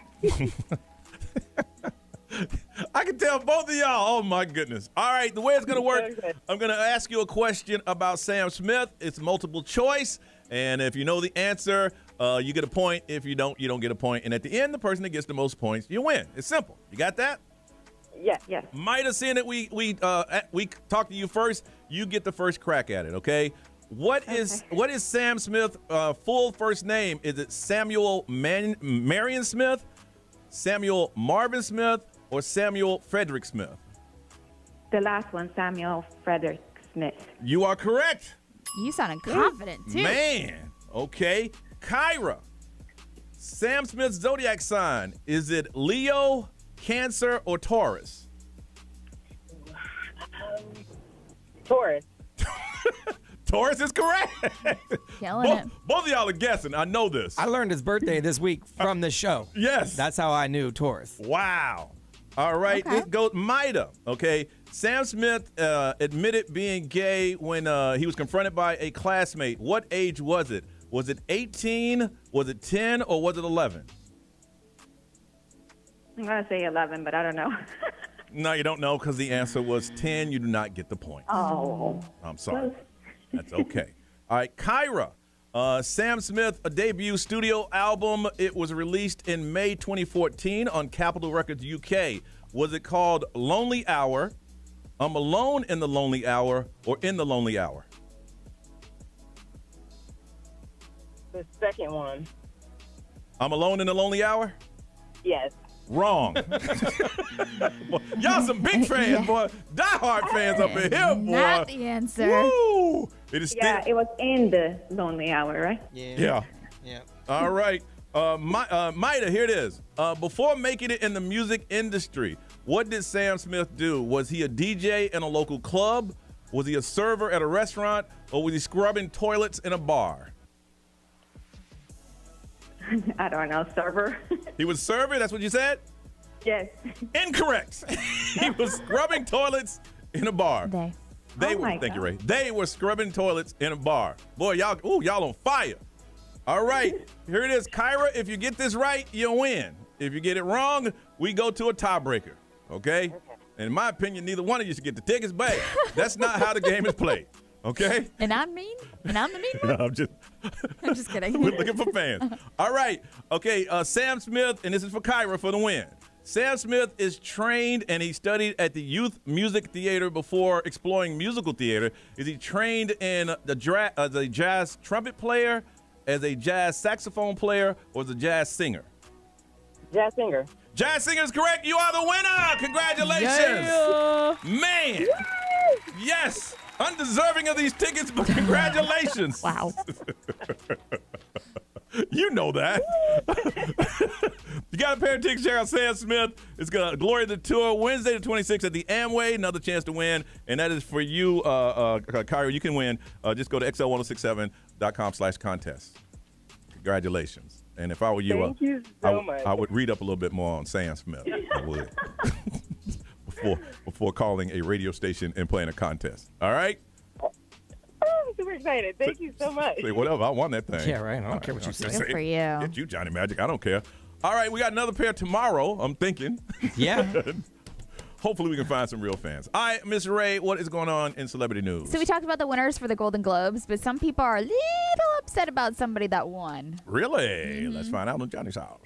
I can tell both of y'all. Oh, my goodness. All right, the way it's going to work, I'm going to ask you a question about Sam Smith. It's multiple choice, and if you know the answer, you get a point. If you don't get a point. And at the end, the person that gets the most points, you win. It's simple. You got that? Yes. Might have seen that we talked to you first. You get the first crack at it, okay? What is Sam Smith's full first name? Is it Samuel Marion Smith, Samuel Marvin Smith, or Samuel Frederick Smith? The last one, Samuel Frederick Smith. You are correct. You sounded confident, too. Man. Okay. Kyra, Sam Smith's zodiac sign, is it Leo, Cancer, or Taurus? Taurus. Taurus is correct. Killing it. Both of y'all are guessing. I know this. I learned his birthday this week from this show. Yes. That's how I knew Taurus. Wow. All right. Okay. This goes Maida. Okay. Sam Smith admitted being gay when he was confronted by a classmate. What age was it? Was it 18? Was it 10? Or was it 11? I'm going to say 11, but I don't know. No, you don't know because the answer was 10. You do not get the point. Oh. I'm sorry. That's okay. All right, Kyra. Sam Smith, a debut studio album. It was released in May 2014 on Capitol Records UK. Was it called Lonely Hour, I'm Alone in the Lonely Hour, or In the Lonely Hour? The second one. I'm Alone in the Lonely Hour? Yes. Wrong. Boy, y'all some big fans, boy. Die-hard fans up in here, boy. Not the answer. Woo! It is Yeah, it was in the lonely hour, right? Yeah. All right. Maida, here it is. Before making it in the music industry, what did Sam Smith do? Was he a DJ in a local club? Was he a server at a restaurant? Or was he scrubbing toilets in a bar? I don't know, server. He was serving? That's what you said? Yes. Incorrect. He was scrubbing toilets in a bar. They were, thank you, Ray. They were scrubbing toilets in a bar. Boy, y'all on fire. All right, here it is. Kyra, if you get this right, you win. If you get it wrong, we go to a tiebreaker, okay? And in my opinion, neither one of you should get the tickets, but that's not how the game is played, okay? And I'm mean? And I'm the mean one? No, I'm just kidding. We're looking for fans. All right, okay, Sam Smith, and this is for Kyra for the win. Sam Smith is trained and he studied at the Youth Music Theater before exploring musical theater. Is he trained in as a jazz trumpet player, as a jazz saxophone player, or as a jazz singer? Jazz singer. Jazz singer is correct. You are the winner. Congratulations. Yeah. Man. Yes. Undeserving of these tickets, but congratulations. Wow. You know that. You got a pair of tickets. Check out Sam Smith. It's going to Glory the Tour Wednesday the 26th at the Amway. Another chance to win, and that is for you, Kyra. You can win. Just go to xl1067.com/contest. Congratulations. And if I were you, Thank you so much. I would read up a little bit more on Sam Smith. I would. before calling a radio station and playing a contest. All right? I'm super excited. Thank you so much. Say whatever. I won that thing. Yeah, right. I don't care what you say. Good for you. Get you, Johnny Magic. I don't care. All right, we got another pair tomorrow, I'm thinking. Yeah. Hopefully we can find some real fans. All right, Miss Ray, what is going on in celebrity news? So we talked about the winners for the Golden Globes, but some people are a little upset about somebody that won. Really? Mm-hmm. Let's find out on Johnny's house.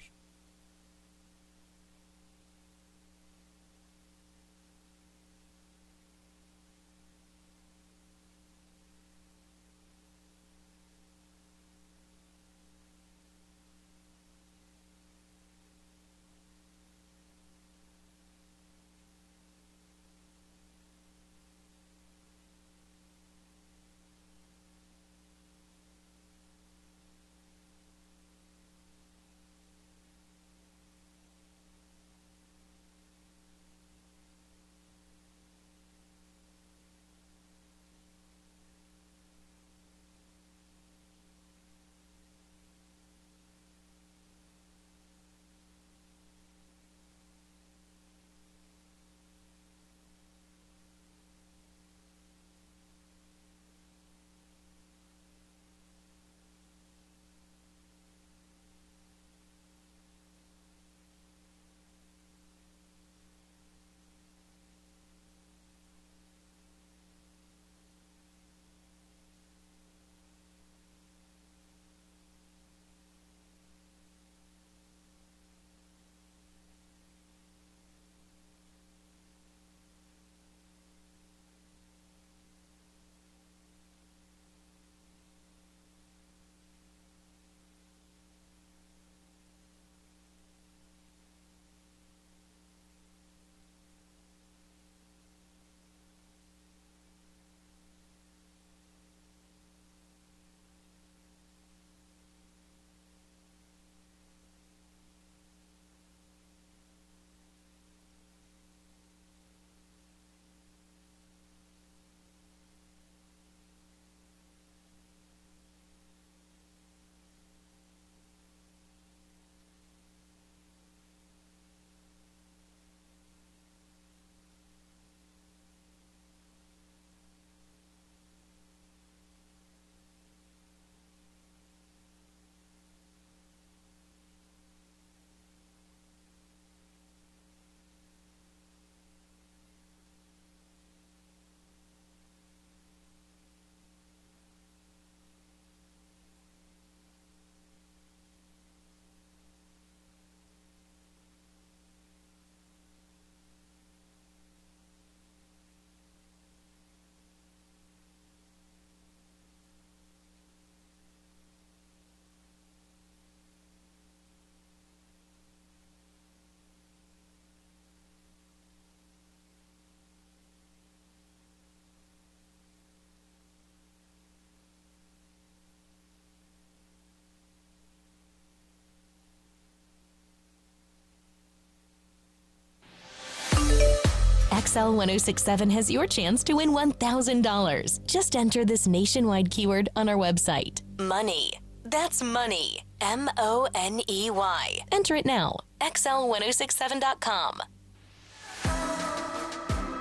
XL 1067 has your chance to win $1,000. Just enter this nationwide keyword on our website. Money. That's money. MONEY. Enter it now. XL1067.com.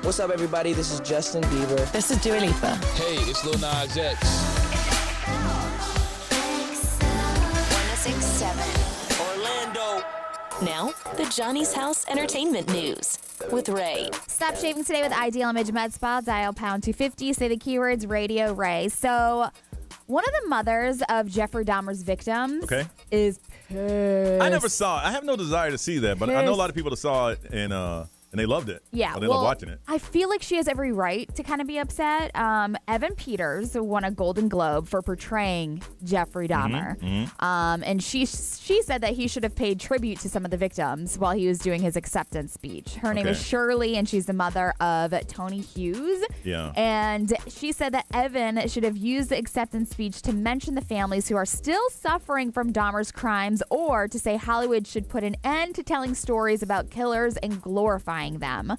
What's up, everybody? This is Justin Bieber. This is Dua Lipa. Hey, it's Lil Nas X. 1067. Orlando. Now, the Johnny's House Entertainment News with Ray. Stop shaving today with Ideal Image Med Spa. Dial pound 250. Say the keywords Radio Ray. So, one of the mothers of Jeffrey Dahmer's victims is pissed. I never saw it. I have no desire to see that, but I know a lot of people that saw it and they loved it. Yeah, they love watching it. I feel like she has every right to kind of be upset. Evan Peters won a Golden Globe for portraying Jeffrey Dahmer. And she said that he should have paid tribute to some of the victims while he was doing his acceptance speech. Her name is Shirley, and she's the mother of Tony Hughes. Yeah. And she said that Evan should have used the acceptance speech to mention the families who are still suffering from Dahmer's crimes, or to say Hollywood should put an end to telling stories about killers and glorifying them.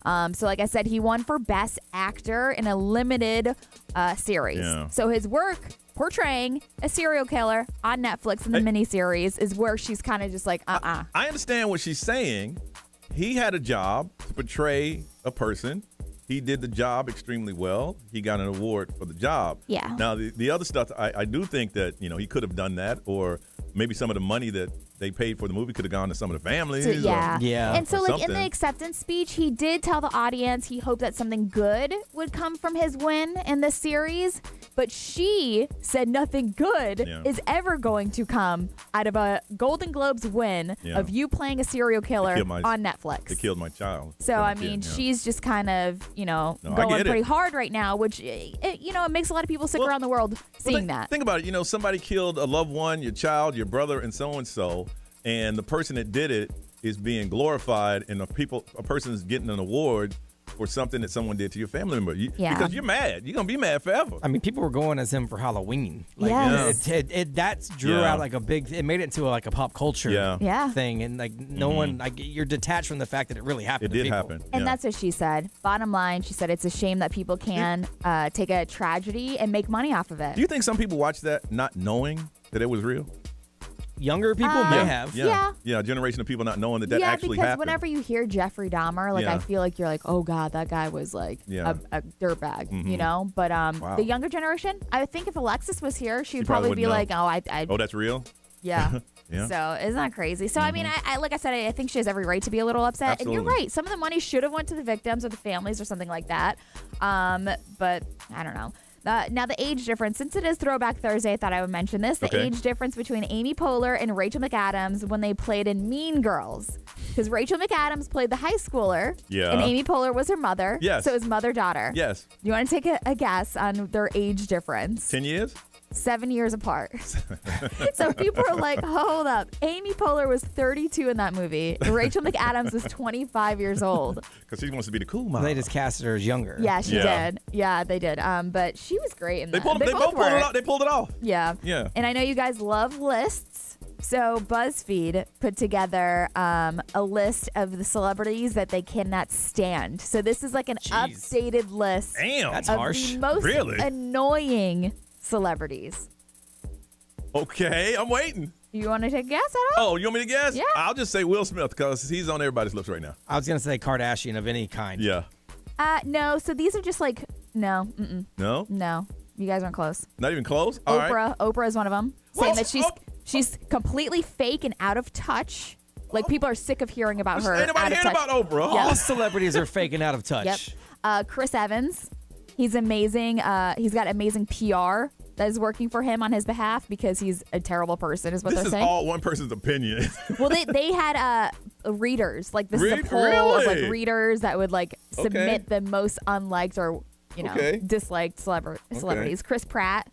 So like I said, he won for Best Actor in a limited series. Yeah. So his work portraying a serial killer on Netflix in the miniseries is where she's kind of just like, I understand what she's saying. He had a job to portray a person. He did the job extremely well. He got an award for the job. Yeah. Now, the other stuff, I do think that, he could have done that, or maybe some of the money that they paid for the movie could have gone to some of the families. And so, like, in the acceptance speech, he did tell the audience he hoped that something good would come from his win in this series. But she said nothing good is ever going to come out of a Golden Globes win of you playing a serial killer on Netflix. They killed my child. So, I mean, she's just kind of, going pretty hard right now, which, it makes a lot of people sick around the world seeing that. Think about it. Somebody killed a loved one, your child, your brother, and so-and-so, and the person that did it is being glorified, and a person is getting an award for something that someone did to your family member. Because you're mad. You're going to be mad forever. I mean, people were going as him for Halloween. Like, that drew out like it made it into a pop culture thing. And like no one, you're detached from the fact that it really happened. It did happen. And that's what she said. Bottom line, she said it's a shame that people can take a tragedy and make money off of it. Do you think some people watch that not knowing that it was real? Younger people may have. Yeah, a generation of people not knowing that actually because happened. whenever you hear Jeffrey Dahmer, I feel like you're like, oh God, that guy was like a dirtbag, But the younger generation, I think if Alexis was here, she would probably be like, oh, oh, that's real? Yeah. Yeah. So isn't that crazy? So I mean, I like I said, I think she has every right to be a little upset. Absolutely. And you're right. Some of the money should have went to the victims or the families or something like that. But I don't know. Now, the age difference, since it is Throwback Thursday, I thought I would mention this. The age difference between Amy Poehler and Rachel McAdams when they played in Mean Girls. Because Rachel McAdams played the high schooler, and Amy Poehler was her mother. Yes. So it was mother-daughter. Yes. You want to take a guess on their age difference? 10 years? 7 years apart. So people are like, hold up. Amy Poehler was 32 in that movie. Rachel McAdams was 25 years old. Because she wants to be the cool mom. They just casted her as younger. Yeah, she did. Yeah, they did. But she was great in that. They both pulled it off. They pulled it off. Yeah. Yeah. And I know you guys love lists. So BuzzFeed put together a list of the celebrities that they cannot stand. So this is like an updated list. Damn. That's of harsh. the most annoying celebrities. Okay, I'm waiting. You want to take a guess at all? Oh, you want me to guess? Yeah. I'll just say Will Smith because he's on everybody's lips right now. I was going to say Kardashian of any kind. Yeah. No, so these are just like, no. No? No. You guys aren't close. Not even close? All Oprah. right. Oprah is one of them. Saying that she's completely fake and out of touch. Like, people are sick of hearing about her. Ain't nobody hearing about Oprah. Yeah. All celebrities are fake and out of touch. Yep. Chris Evans. He's amazing. He's got amazing PR that is working for him on his behalf because he's a terrible person, is what they're saying. This is all one person's opinion. Well, they had readers. Like, this is a poll of like readers that would like submit the most unliked or disliked celebrities. Chris Pratt.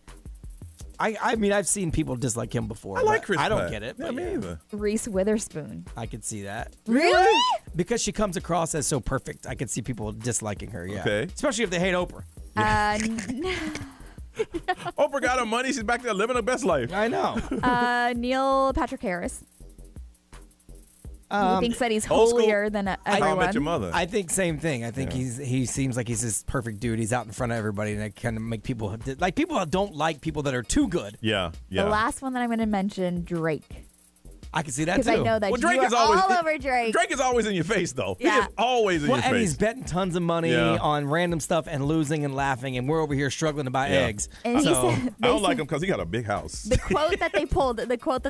I mean, I've seen people dislike him before. I like Chris I don't Pratt. get it. Yeah, me either. Reese Witherspoon. I could see that. Really? Because she comes across as so perfect. I could see people disliking her, yeah. Okay. Especially if they hate Oprah. Oprah got her money. She's back there living her best life. I know. Neil Patrick Harris. He thinks that he's holier than everyone. How I Met Your Mother. I think same thing. I think he seems like he's this perfect dude. He's out in front of everybody, and I kind of make people like people don't like people that are too good. Yeah. The last one that I'm going to mention, Drake. I can see that too. Because I know that Drake you is are always, all over Drake. Drake is always in your face, though. Yeah. He is always in your face. And he's betting tons of money on random stuff and losing and laughing, and we're over here struggling to buy eggs. And he said, I don't like him because he got a big house. The quote that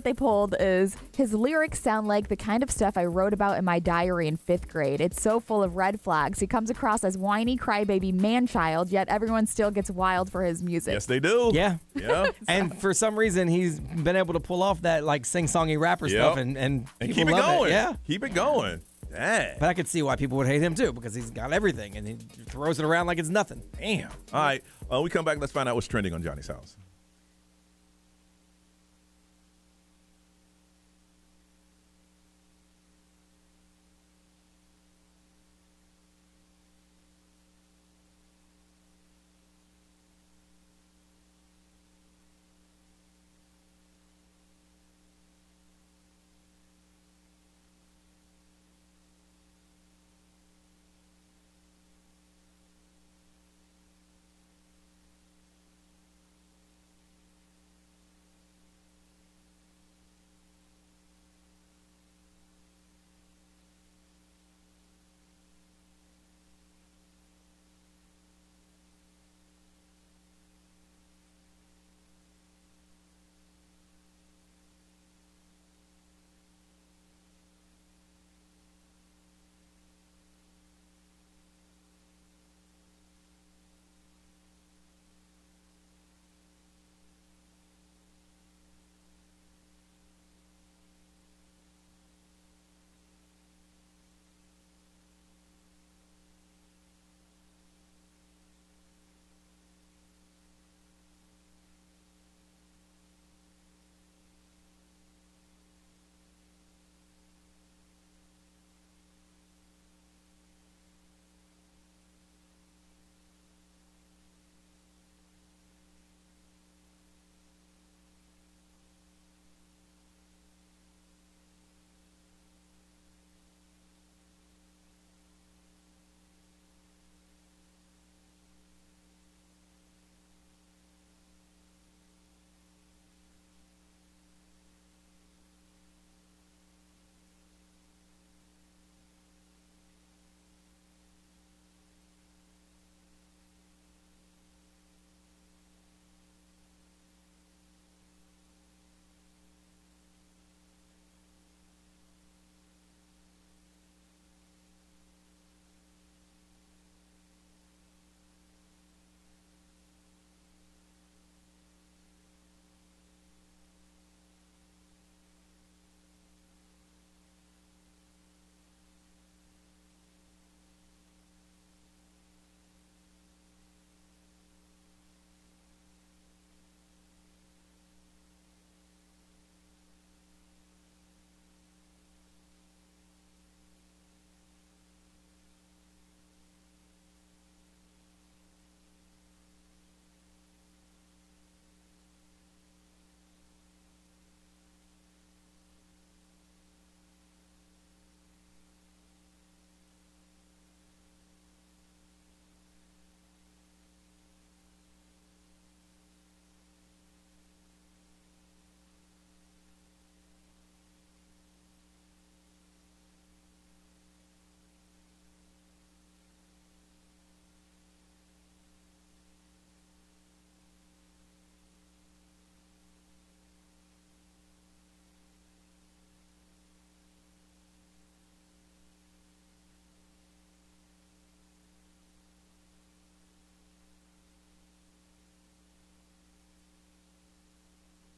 they pulled is, his lyrics sound like the kind of stuff I wrote about in my diary in 5th grade. It's so full of red flags. He comes across as whiny crybaby man-child, yet everyone still gets wild for his music. Yes, they do. Yeah. Yeah. And for some reason, he's been able to pull off that like sing-songy rapper stuff and keep people it love going. Yeah. Keep it going. Dang. But I could see why people would hate him too, because he's got everything and he throws it around like it's nothing. Damn. All right. We come back. Let's find out what's trending on Johnny's house.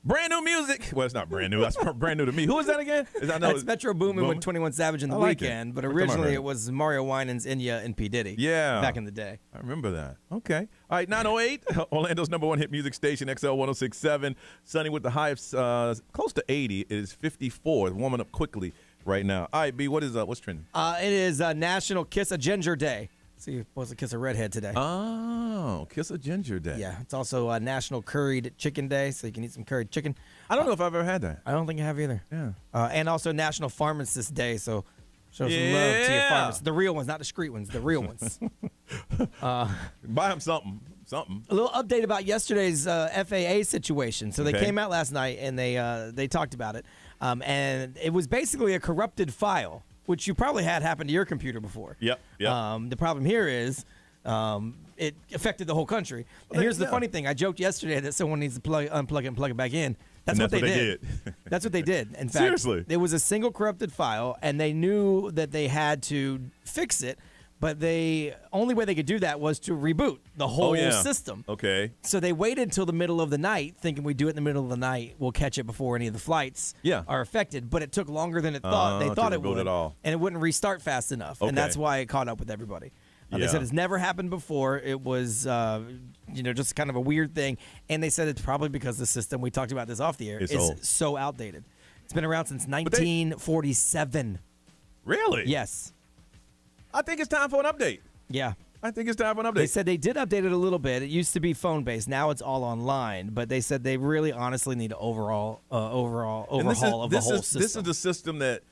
Brand new music. Well, it's not brand new. That's brand new to me. Who is that again? That's Metro Boomin with 21 Savage in the Weekend, but originally it was Mario Winans, Enya, and P. Diddy. Yeah. Back in the day. I remember that. Okay. All right, 908, Orlando's #1 hit music station, XL 1067. Sunny with the high of close to 80. It is 54. It's warming up quickly right now. All right, B, what's trending? It is National Kiss a Ginger Day. So you're supposed to kiss a redhead today. Oh, kiss a ginger day. Yeah, it's also National Curried Chicken Day, so you can eat some curried chicken. I don't know if I've ever had that. I don't think I have either. Yeah. And also National Pharmacist Day, so show some love to your pharmacists. The real ones, not the street ones, the real ones. Buy them something. A little update about yesterday's FAA situation. So they came out last night and they talked about it. And it was basically a corrupted file, which you probably had happen to your computer before. Yep. The problem here is it affected the whole country. And here's the funny thing. I joked yesterday that someone needs to unplug it and plug it back in. That's what they did. That's what they did. In fact, seriously, there was a single corrupted file, and they knew that they had to fix it. But only way they could do that was to reboot the whole system. Okay. So they waited until the middle of the night, thinking we do it in the middle of the night, we'll catch it before any of the flights are affected. But it took longer than they thought it would, and it wouldn't restart fast enough. Okay. And that's why it caught up with everybody. They said it's never happened before. It was, just kind of a weird thing. And they said it's probably because the system, we talked about this off the air, is so outdated. It's been around since 1947. Really? Yes. I think it's time for an update. Yeah. I think it's time for an update. They said they did update it a little bit. It used to be phone-based. Now it's all online. But they said they really honestly need an overhaul of the whole system. This is the system that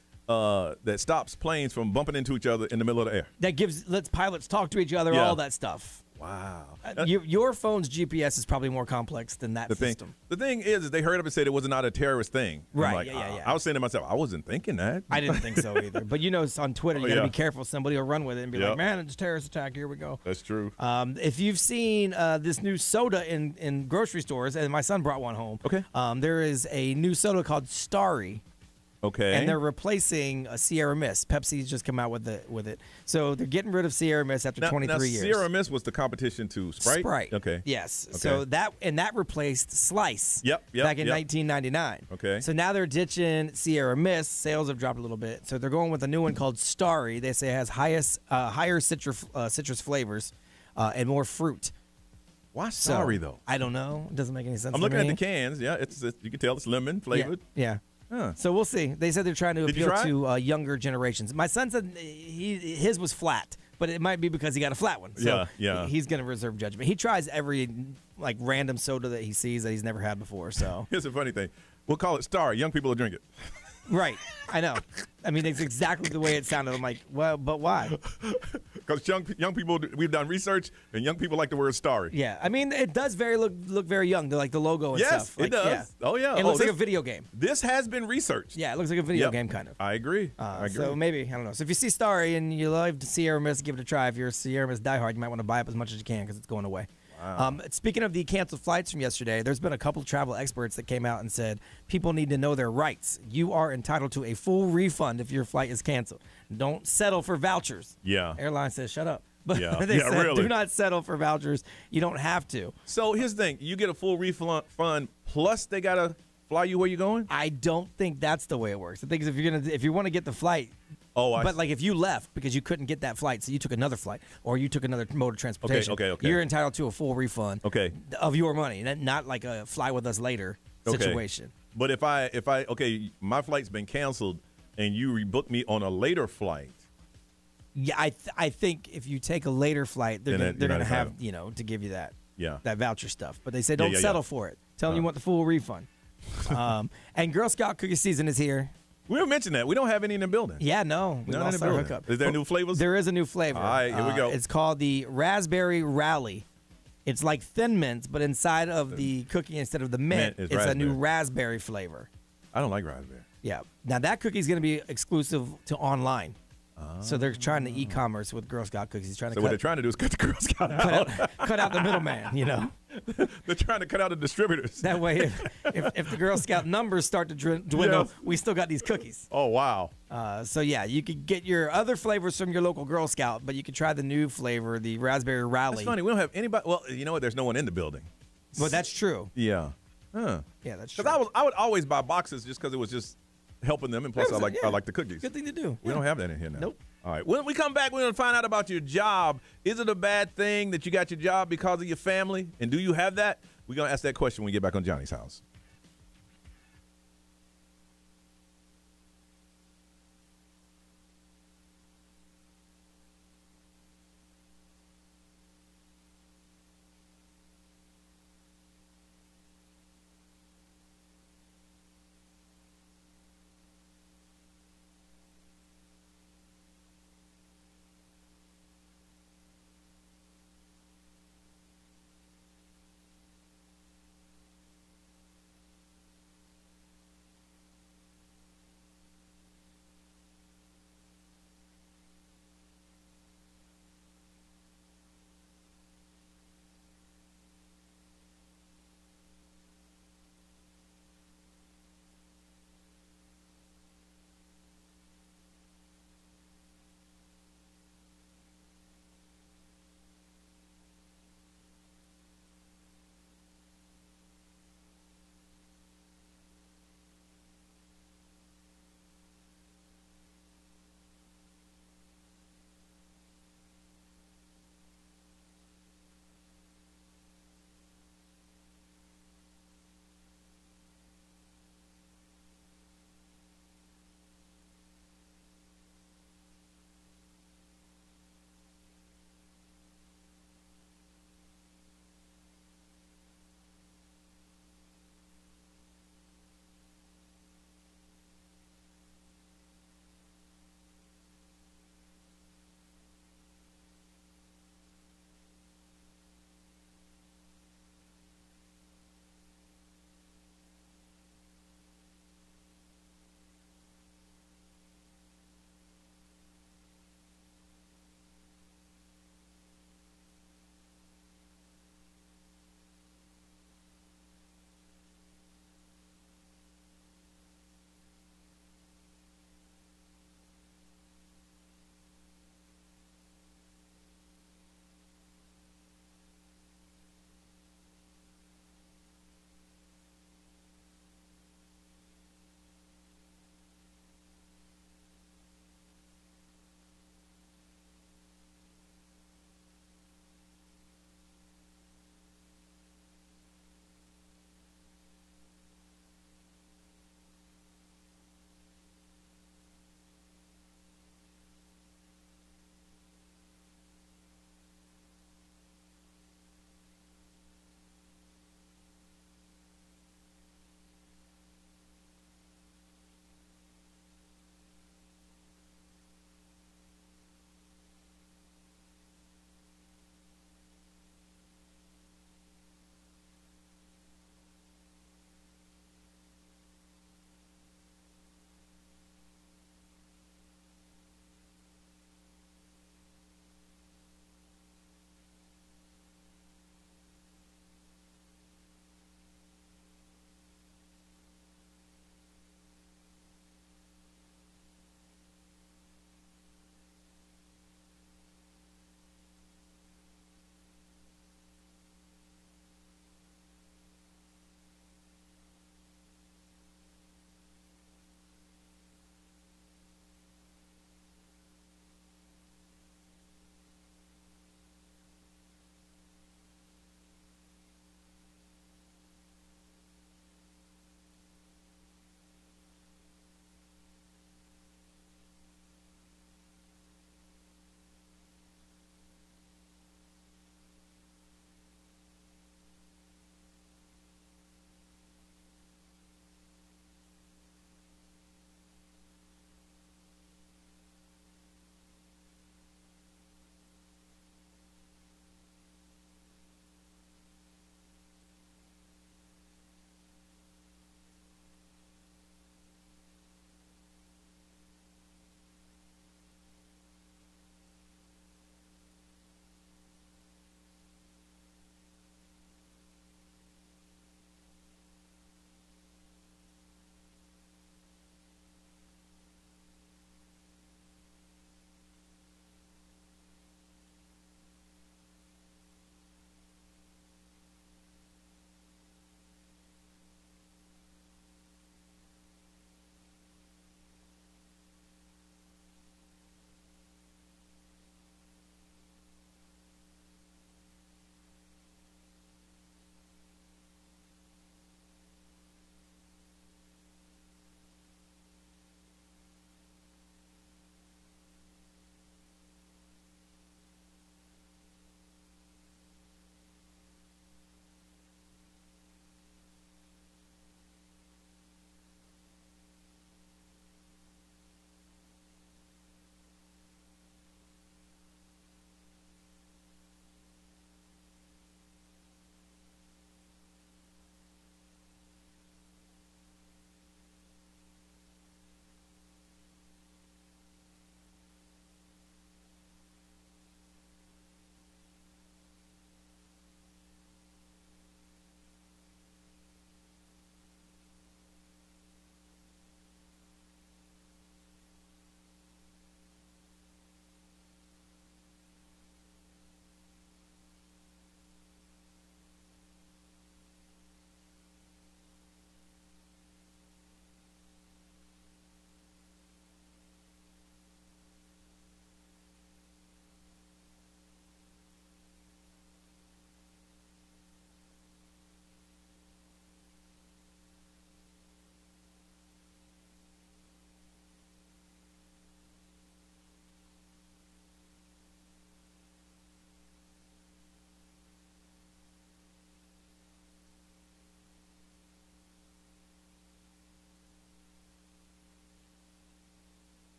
stops planes from bumping into each other in the middle of the air. That lets pilots talk to each other, all that stuff. Wow. Your phone's GPS is probably more complex than that system. The thing is they heard up and said it was not a terrorist thing. Right, like, yeah. I was saying to myself, I wasn't thinking that. I didn't think so either. But on Twitter, you got to be careful. Somebody will run with it and be like, man, it's a terrorist attack. Here we go. That's true. If you've seen this new soda in grocery stores, and my son brought one home. Okay. There is a new soda called Starry. Okay. And they're replacing a Sierra Mist. Pepsi's just come out with it. So they're getting rid of Sierra Mist after 23 years. Sierra Mist was the competition to Sprite? Sprite. Okay. Yes. Okay. So that replaced Slice. Yep. Back in 1999. Okay. So now they're ditching Sierra Mist. Sales have dropped a little bit. So they're going with a new one called Starry. They say it has higher citrus flavors and more fruit. Why Starry though? I don't know. It doesn't make any sense. I'm looking at the cans. Yeah, you can tell it's lemon flavored. Yeah. Huh. So we'll see. They said they're trying to appeal to younger generations. My son said his was flat, but it might be because he got a flat one. So he's going to reserve judgment. He tries every random soda that he sees that he's never had before. So here's the funny thing. We'll call it Star. Young people will drink it. Right. I know. I mean, it's exactly the way it sounded. I'm like, well, but why? Because young people, we've done research, and young people like the word Starry. Yeah. I mean, it does look very young. They're like the logo and stuff. Yes, it does. Yeah. Oh, yeah. It looks like a video game. This has been researched. Yeah, it looks like a video game kind of. I agree. So maybe, I don't know. So if you see Starry and you love Sierra Mist, give it a try. If you're a Sierra Mist diehard, you might want to buy up as much as you can because it's going away. Wow. Speaking of the canceled flights from yesterday, there's been a couple of travel experts that came out and said people need to know their rights. You are entitled to a full refund if your flight is canceled. Don't settle for vouchers. Yeah. Airline says shut up. But they said, really. Do not settle for vouchers. You don't have to. So here's the thing. You get a full refund plus they got to fly you where you're going? I don't think that's the way it works. I think if you want to get the flight, but if you left because you couldn't get that flight, so you took another flight or you took another mode of transportation, okay. You're entitled to a full refund of your money, not like a fly with us later situation. But if I my flight's been canceled and you rebook me on a later flight. Yeah, I think if you take a later flight, they're going to have, to give you that voucher stuff. But they say don't settle for it. Tell them you want the full refund. And Girl Scout cookie season is here. We didn't mention that. We don't have any in the building. Yeah, no. We lost our hookup. Is there new flavors? There is a new flavor. All right, here we go. It's called the Raspberry Rally. It's like Thin Mints, but inside of the cookie, instead of the mint, it's a new raspberry flavor. I don't like raspberry. Yeah. Now, that cookie is going to be exclusive to online. So they're trying to e-commerce with Girl Scout cookies. What they're trying to do is cut the Girl Scout out. Cut out the middleman, They're trying to cut out the distributors. That way, if the Girl Scout numbers start to dwindle, we still got these cookies. Oh, wow. So, you could get your other flavors from your local Girl Scout, but you could try the new flavor, the Raspberry Rally. That's funny. We don't have anybody. Well, you know what? There's no one in the building. Well, that's true. Yeah. Huh. Yeah, that's true. Because I would always buy boxes just because it was just helping them, and plus I like the cookies. Good thing to do. We don't have that in here now. Nope. All right. When we come back, we're going to find out about your job. Is it a bad thing that you got your job because of your family? And do you have that? We're going to ask that question when we get back on Johnny's House.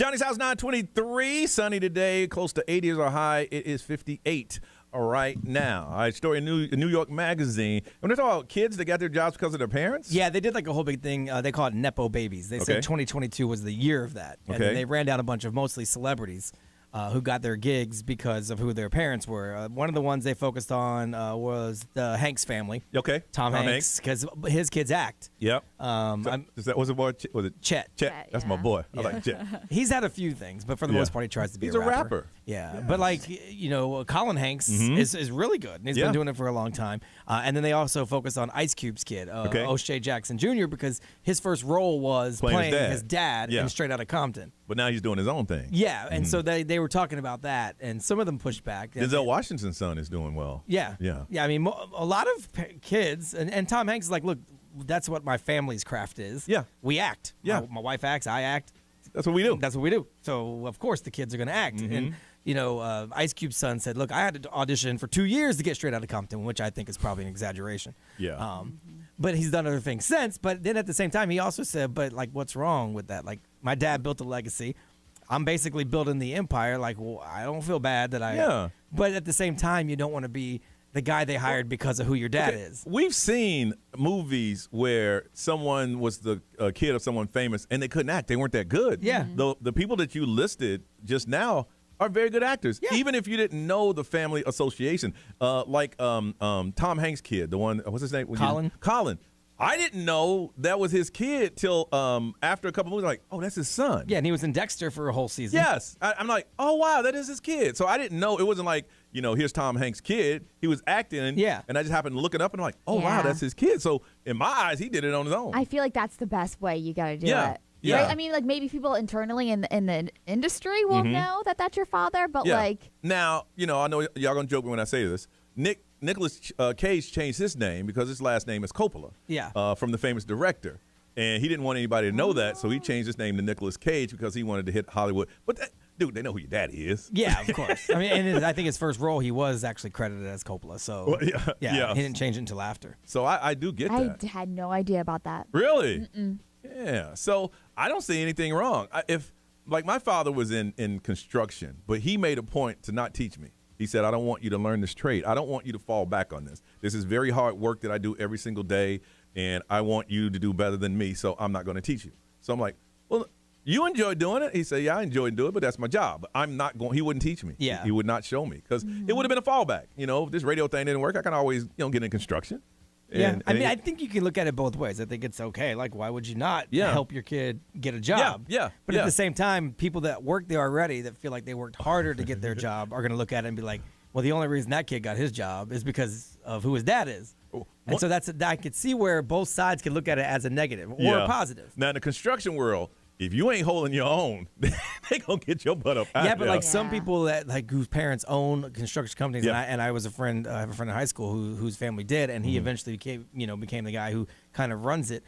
Johnny's House 923, sunny today, close to 80 is our high. It is 58 right now. All right, story in New York Magazine. When they're talking about kids that got their jobs because of their parents? Yeah, they did like a whole big thing. They call it Nepo babies. They said 2022 was the year of that. And then they ran down a bunch of mostly celebrities who got their gigs because of who their parents were. One of the ones they focused on was the Hanks family. Okay. Tom Hanks, because his kids act. Yep. Was it boy? Was it Chet? That's my boy. I like Chet. He's had a few things, but for the most part, he tries to be He's a a rapper. Yeah. But like, Colin Hanks is really good. And he's been doing it for a long time. And then they also focused on Ice Cube's kid, O'Shea Jackson Jr., because his first role was playing his dad in Straight Outta Compton. But now he's doing his own thing. Yeah, and so they were talking about that, and some of them pushed back. Denzel Washington's son is doing well. Yeah. I mean, a lot of kids, and Tom Hanks is like, look, that's what my family's craft is. Yeah. We act. Yeah. My wife acts, I act. That's what we do. That's what we do. So, of course, the kids are going to act. And, Ice Cube's son said, look, I had to audition for 2 years to get Straight Outta Compton, which I think is probably an exaggeration. Yeah. But he's done other things since. But then at the same time, he also said, but, like, what's wrong with that? Like, my dad built a legacy. I'm basically building the empire. Like, well, I don't feel bad that I. Yeah. But at the same time, you don't want to be the guy they hired because of who your dad is. We've seen movies where someone was the kid of someone famous and they couldn't act. They weren't that good. Yeah. The people that you listed just now are very good actors, even if you didn't know the family association. Like Tom Hanks' kid, the one, what's his name? Colin. I didn't know that was his kid till after a couple movies. Like, oh, that's his son. Yeah, and he was in Dexter for a whole season. Yes. I'm like, oh, wow, that is his kid. So I didn't know. It wasn't like, here's Tom Hanks' kid. He was acting. Yeah. And I just happened to look it up and I'm like, oh, wow, that's his kid. So in my eyes, he did it on his own. I feel like that's the best way you got to do it. Yeah. Right? I mean, like maybe people internally in the industry will know that that's your father, but like. Now, I know y'all going to joke me when I say this. Nicolas Cage changed his name because his last name is Coppola. Yeah. From the famous director. And he didn't want anybody to know that, so he changed his name to Nicolas Cage because he wanted to hit Hollywood. But, dude, they know who your daddy is. Yeah, of course. I mean, and I think his first role, he was actually credited as Coppola. So, he didn't change it until after. So I do get that. I had no idea about that. Really? Mm-mm. Yeah. So I don't see anything wrong. Like my father was in construction, but he made a point to not teach me. He said, I don't want you to learn this trade. I don't want you to fall back on this. This is very hard work that I do every single day, and I want you to do better than me, so I'm not going to teach you. So I'm like, well, you enjoy doing it? He said, yeah, I enjoy doing it, but that's my job. I'm not going. He wouldn't teach me. Yeah. He would not show me because it would have been a fallback. If this radio thing didn't work, I can always get in construction. Yeah, I think you can look at it both ways. I think it's okay. Like, why would you not help your kid get a job? Yeah. But at the same time, people that work there already that feel like they worked harder to get their job are going to look at it and be like, well, the only reason that kid got his job is because of who his dad is. And so I could see where both sides can look at it as a negative or a positive. Now, in the construction world, if you ain't holding your own, they gonna get your butt up out Yeah, but there. like some people that whose parents own construction companies, and I was a friend. I have a friend in high school whose family did, and he eventually became the guy who kind of runs it.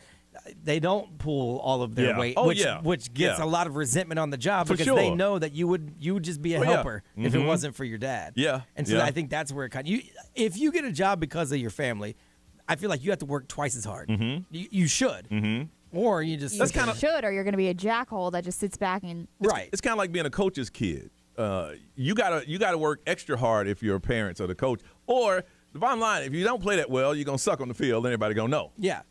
They don't pull all of their weight, which gets a lot of resentment on the job because they know that you would just be a helper if it wasn't for your dad. Yeah, and so I think that's where it if you get a job because of your family, I feel like you have to work twice as hard. You should. Or you just should, or you're going to be a jackhole that just sits back and It's kind of like being a coach's kid. You gotta work extra hard if your parents are the coach. Or the bottom line, if you don't play that well, you're gonna suck on the field. Everybody gonna know. Yeah.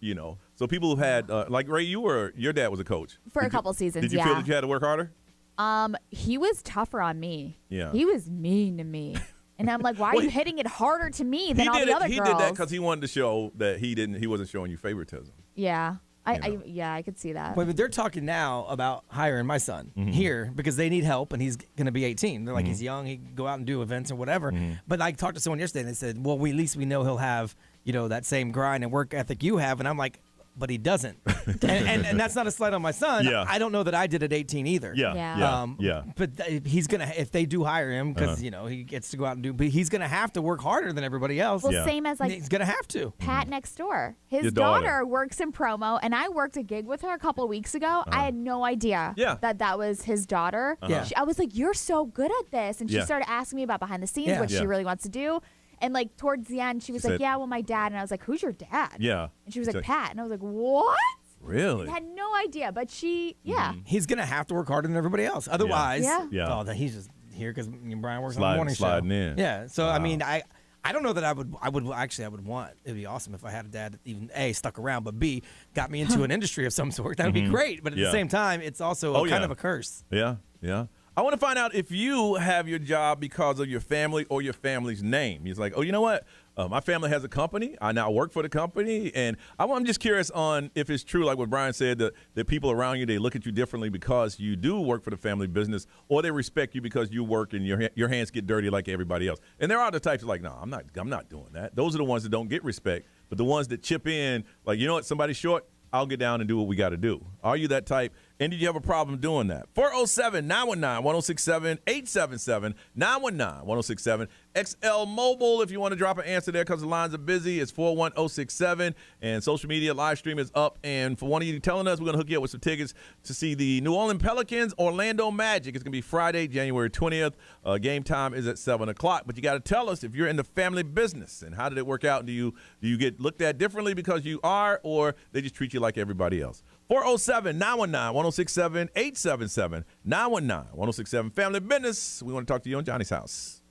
So people who've had like Ray, your dad was a coach for a couple seasons. Did you feel that you had to work harder? He was tougher on me. Yeah. He was mean to me. And I'm like, why are you hitting it harder to me than all the other girls? He did that because he wanted to show that he wasn't showing you favoritism. Yeah. I could see that. But they're talking now about hiring my son here because they need help, and he's going to be 18. They're like, he's young, he can go out and do events or whatever. But I talked to someone yesterday, and they said, well, at least we know he'll have that same grind and work ethic you have. And I'm like, but he doesn't. and that's not a slight on my son. Yeah. I don't know that I did at 18 either. Yeah. But he's going to, if they do hire him, because, he gets to go out and do, but he's going to have to work harder than everybody else. Well, same as he's going to have to. Pat next door. His Your daughter works in promo, and I worked a gig with her a couple of weeks ago. I had no idea that was his daughter. I was like, you're so good at this. And she started asking me about behind the scenes, what she really wants to do. And like towards the end, she was like, yeah, well, my dad. And I was like, who's your dad? Yeah. And she was like, Pat. And I was like, what? Really? Had no idea, but she, yeah. He's going to have to work harder than everybody else. Otherwise, Yeah. oh, then he's just here because Brian works on the morning sliding show. in. Yeah. So, I mean, I don't know that I would want, it'd be awesome if I had a dad that even A, stuck around, but B, got me into an industry of some sort. That would be great. But at the same time, it's also kind of a curse. Yeah, yeah. I want to find out if you have your job because of your family or your family's name. He's like, oh, you know what? My family has a company. I now work for the company. And I'm just curious on if it's true, like what Brian said, that people around you, they look at you differently because you do work for the family business, or they respect you because you work and your hands get dirty like everybody else. And there are the types of like, no, I'm not doing that. Those are the ones that don't get respect. But the ones that chip in, like, you know what, somebody's short, I'll get down and do what we got to do. Are you that type? And did you have a problem doing that? 407-919-1067, 877-919-1067. XL Mobile, if you want to drop an answer there because the lines are busy, it's 41067. And social media live stream is up. And for one of you telling us, we're going to hook you up with some tickets to see the New Orleans Pelicans, Orlando Magic. It's going to be Friday, January 20th. Game time is at 7 o'clock. But you got to tell us if you're in the family business and how did it work out? Do you get looked at differently because you are, or they just treat you like everybody else? 407-919-1067, 877-919-1067. Family Business. We want to talk to you on Johnny's House.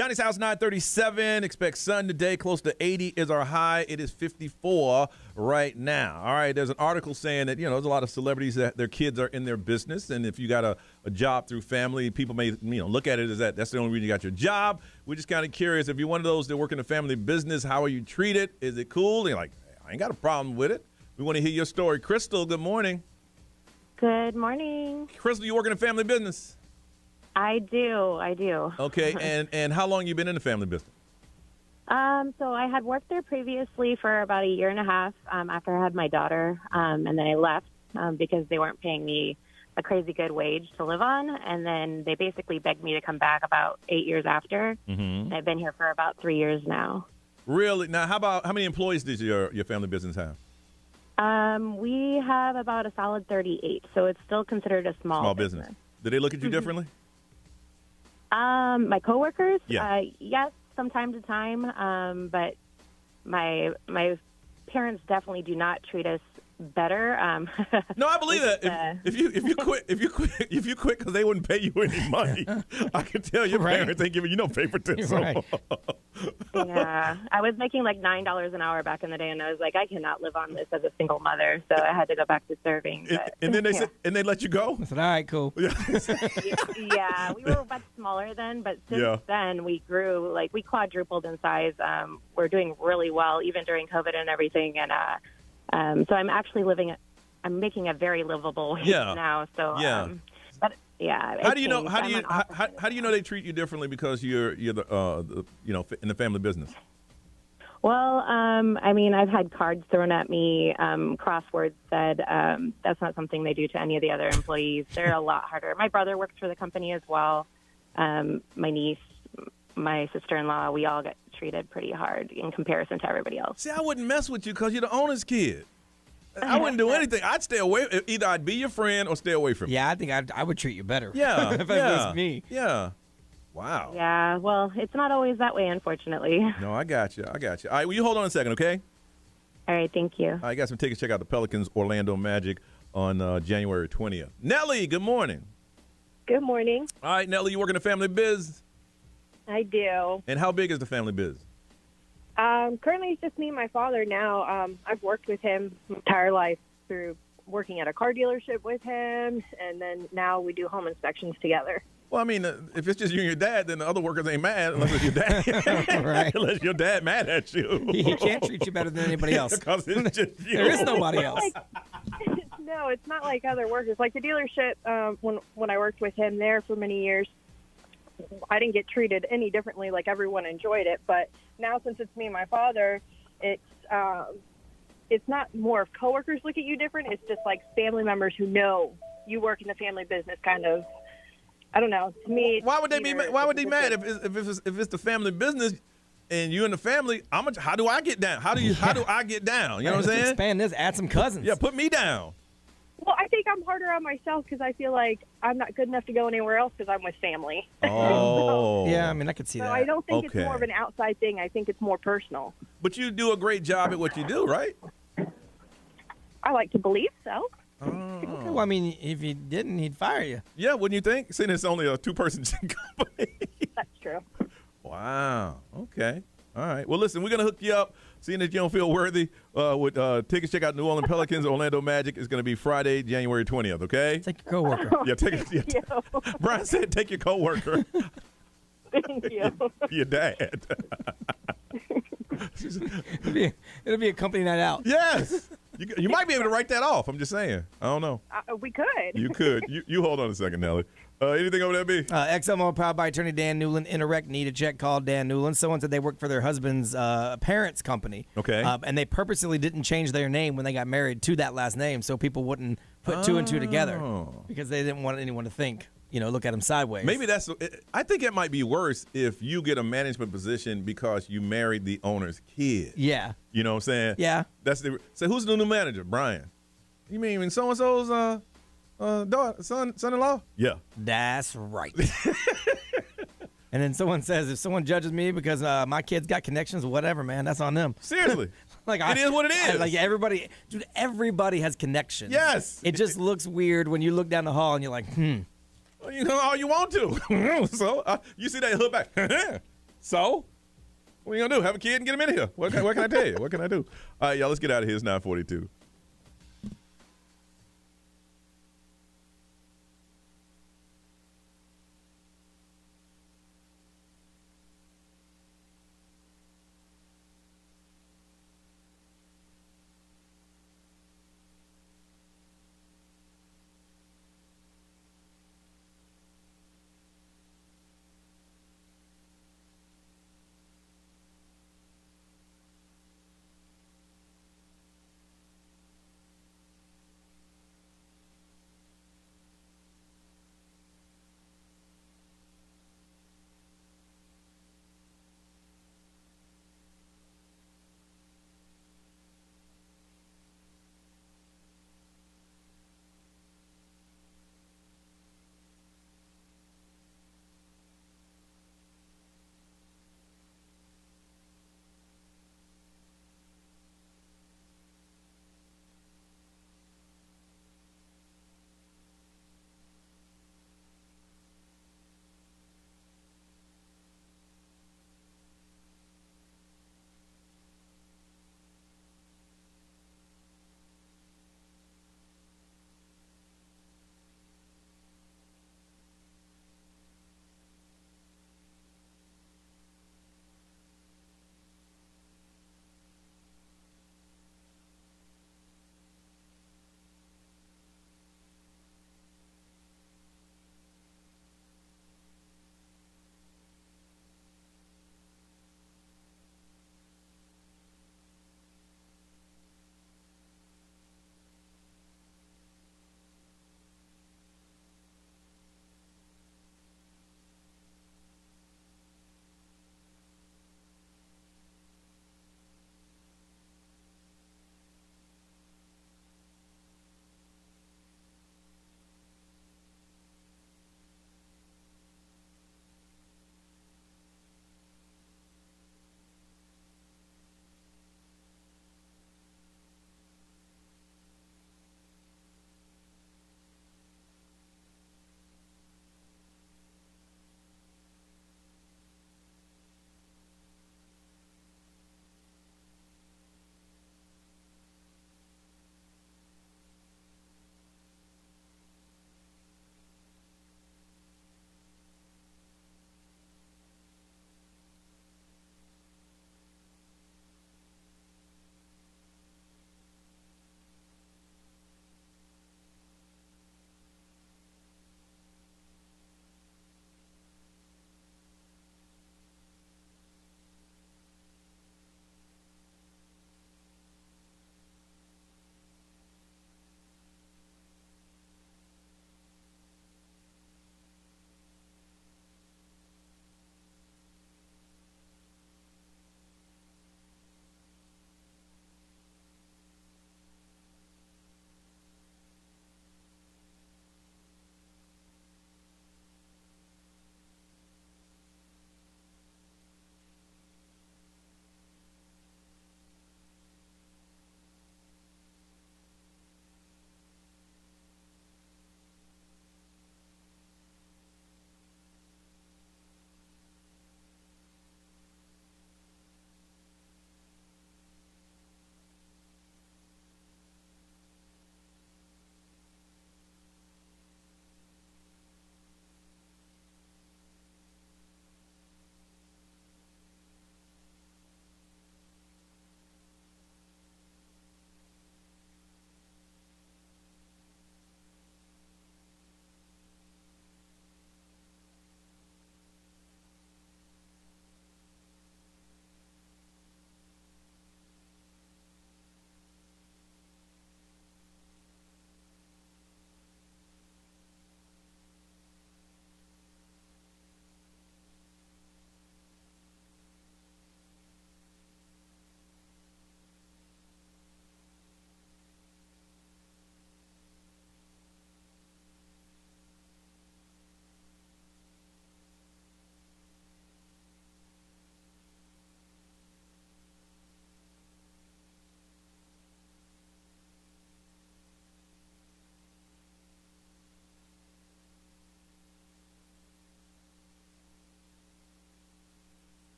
Johnny's house 937. Expect sun today. Close to 80 is our high. It is 54 right now. All right. There's an article saying that, there's a lot of celebrities that their kids are in their business. And if you got a job through family, people may, look at it as that's the only reason you got your job. We're just kind of curious. If you're one of those that work in a family business, how are you treated? Is it cool? And you're like, I ain't got a problem with it. We want to hear your story. Crystal, good morning. Good morning. Crystal, you work in a family business? I do. Okay, and how long you been in the family business? So I had worked there previously for about a year and a half after I had my daughter, and then I left because they weren't paying me a crazy good wage to live on, and then they basically begged me to come back about 8 years after. Mm-hmm. I've been here for about 3 years now. Really? Now, how many employees does your family business have? We have about a solid 38, so it's still considered a small business. Do they look at you differently? My coworkers, yeah. Yes, from time to time, but my parents definitely do not treat us better. No, I believe that. If you quit because they wouldn't pay you any money, I can tell your parents ain't giving you no favoritism. Right. Yeah, I was making like $9 an hour back in the day, and I was like, I cannot live on this as a single mother, so I had to go back to serving. And then they said, and they let you go. I said, all right, cool. Yeah, we were much smaller then, but since then we grew, like we quadrupled in size. We're doing really well, even during COVID and everything, and so I'm actually I'm making a very livable wage now. So but yeah. How do you know? How do you know they treat you differently because you're the in the family business? Well, I mean, I've had cards thrown at me, crosswords said. That's not something they do to any of the other employees. They're a lot harder. My brother works for the company as well. My niece, my sister-in-law, we all get treated pretty hard in comparison to everybody else. See, I wouldn't mess with you because you're the owner's kid. I wouldn't do anything. I'd stay away. Either I'd be your friend or stay away from you. Yeah, I think I would treat you better. Yeah, if it was me. Yeah. Wow. Yeah, well, it's not always that way, unfortunately. No, I got you. All right, will you hold on a second, okay? All right, thank you. I got some tickets. Check out the Pelicans Orlando Magic on January 20th. Nelly, good morning. Good morning. All right, Nelly, you work in the family biz? I do. And how big is the family biz? Currently, it's just me and my father now. I've worked with him my entire life through working at a car dealership with him, and then now we do home inspections together. Well, I mean, if it's just you and your dad, then the other workers ain't mad unless it's your dad. Right. Unless your dad mad at you. He can't treat you better than anybody else. Because it's just you. There is nobody else. No, it's not like other workers. Like the dealership, when I worked with him there for many years, I didn't get treated any differently. Like everyone enjoyed it. But now since it's me and my father, it's not more of coworkers look at you different. It's just like family members who know you work in the family business kind of. I don't know. To me, why would they be mad if it's the family business and you and the family? How do I get down? How do I get down? You know what I'm saying? Expand this. Add some cousins. Yeah, put me down. Well, I think I'm harder on myself because I feel like I'm not good enough to go anywhere else because I'm with family. Oh. Yeah, I mean, I could see that. I don't think it's more of an outside thing. I think it's more personal. But you do a great job at what you do, right? I like to believe so. Oh. Okay, well, I mean, if he didn't, he'd fire you. Yeah, wouldn't you think? Seeing it's only a two-person company. That's true. Wow. Okay. All right. Well, listen, we're going to hook you up. Seeing that you don't feel worthy with tickets, check out New Orleans Pelicans, Orlando Magic. It's going to be Friday, January 20th, okay? Take your coworker. Yeah, Brian said take your coworker. Thank you. Your dad. It'll be a company night out. Yes. You might be able to write that off. I'm just saying. I don't know. We could. You could. You hold on a second, Nelly. Anything over there, B? XMO, powered by attorney Dan Newland. Interact, need a check, call Dan Newland. Someone said they worked for their husband's parents' company. Okay. And they purposely didn't change their name when they got married to that last name so people wouldn't put two and two together because they didn't want anyone to think, look at them sideways. Maybe I think it might be worse if you get a management position because you married the owner's kid. Yeah. You know what I'm saying? Yeah. So who's the new manager? Brian. You mean so-and-so's daughter, son-in-law? Yeah. That's right. And then someone says, if someone judges me because my kid's got connections, whatever, man, that's on them. Seriously. It is what it is. Everybody has connections. Yes. It just looks weird when you look down the hall and you're like, Well, all you want to. So you see that hood back. So, what are you gonna do? Have a kid and get him in here? What can I tell you? What can I do? All right, y'all, let's get out of here. It's 9:42.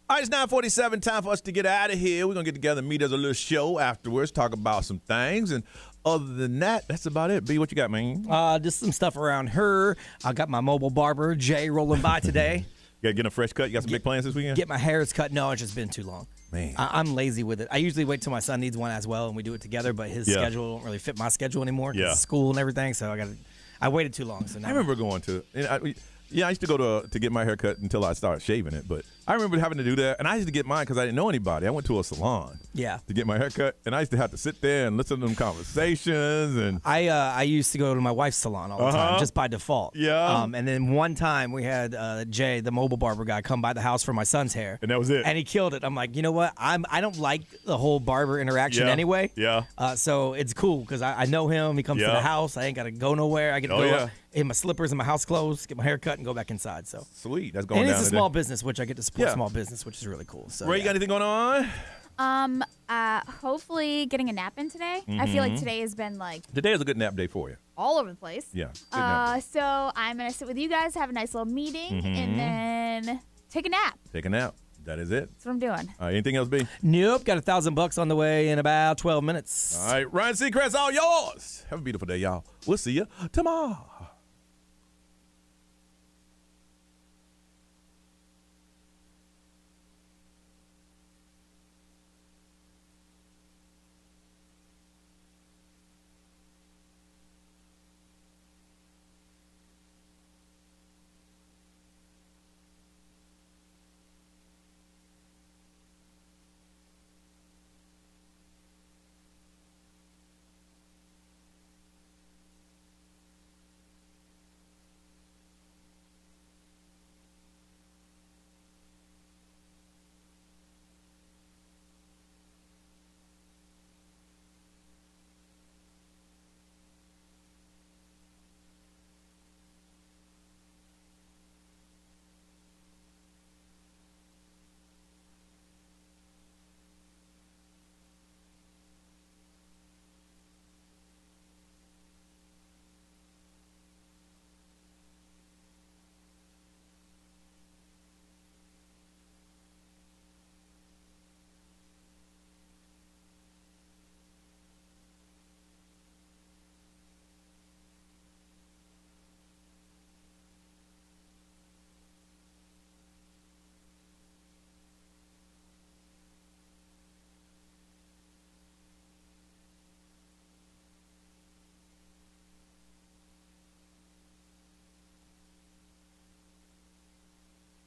All right, it's 9:47. Time for us to get out of here. We're going to get together and meet as a little show afterwards, talk about some things. And other than that, that's about it. B, what you got, man? Just some stuff around her. I got my mobile barber, Jay, rolling by today. You got to get a fresh cut? You got some big plans this weekend? Get my hairs cut. No, it's just been too long. Man. I'm lazy with it. I usually wait till my son needs one as well, and we do it together, but his schedule don't really fit my schedule anymore because school and everything, so I waited too long. So now I remember going to I used to go to get my hair cut until I started shaving it, but I remember having to do that, and I used to get mine because I didn't know anybody. I went to a salon to get my hair cut, and I used to have to sit there and listen to them conversations. And I used to go to my wife's salon all the time, just by default. Yeah. And then one time we had Jay, the mobile barber guy, come by the house for my son's hair. And that was it. And he killed it. I'm like, you know what? I don't like the whole barber interaction anyway. Yeah. So it's cool because I know him. He comes to the house. I ain't got to go nowhere. I get to go in my slippers and my house clothes, get my hair cut, and go back inside. So sweet. That's going down. And it's a small business, which I get to support small business, which is really cool. So Ray, you got anything going on? Hopefully getting a nap in today. I feel like today has been like Today is a good nap day for you. all over the place. Yeah. Good nap day. So I'm gonna sit with you guys, have a nice little meeting, and then take a nap. Take a nap. That is it. That's what I'm doing. Anything else, B? Nope. Got $1,000 on the way in about 12 minutes. All right, Ryan Seacrest, all yours. Have a beautiful day, y'all. We'll see you tomorrow.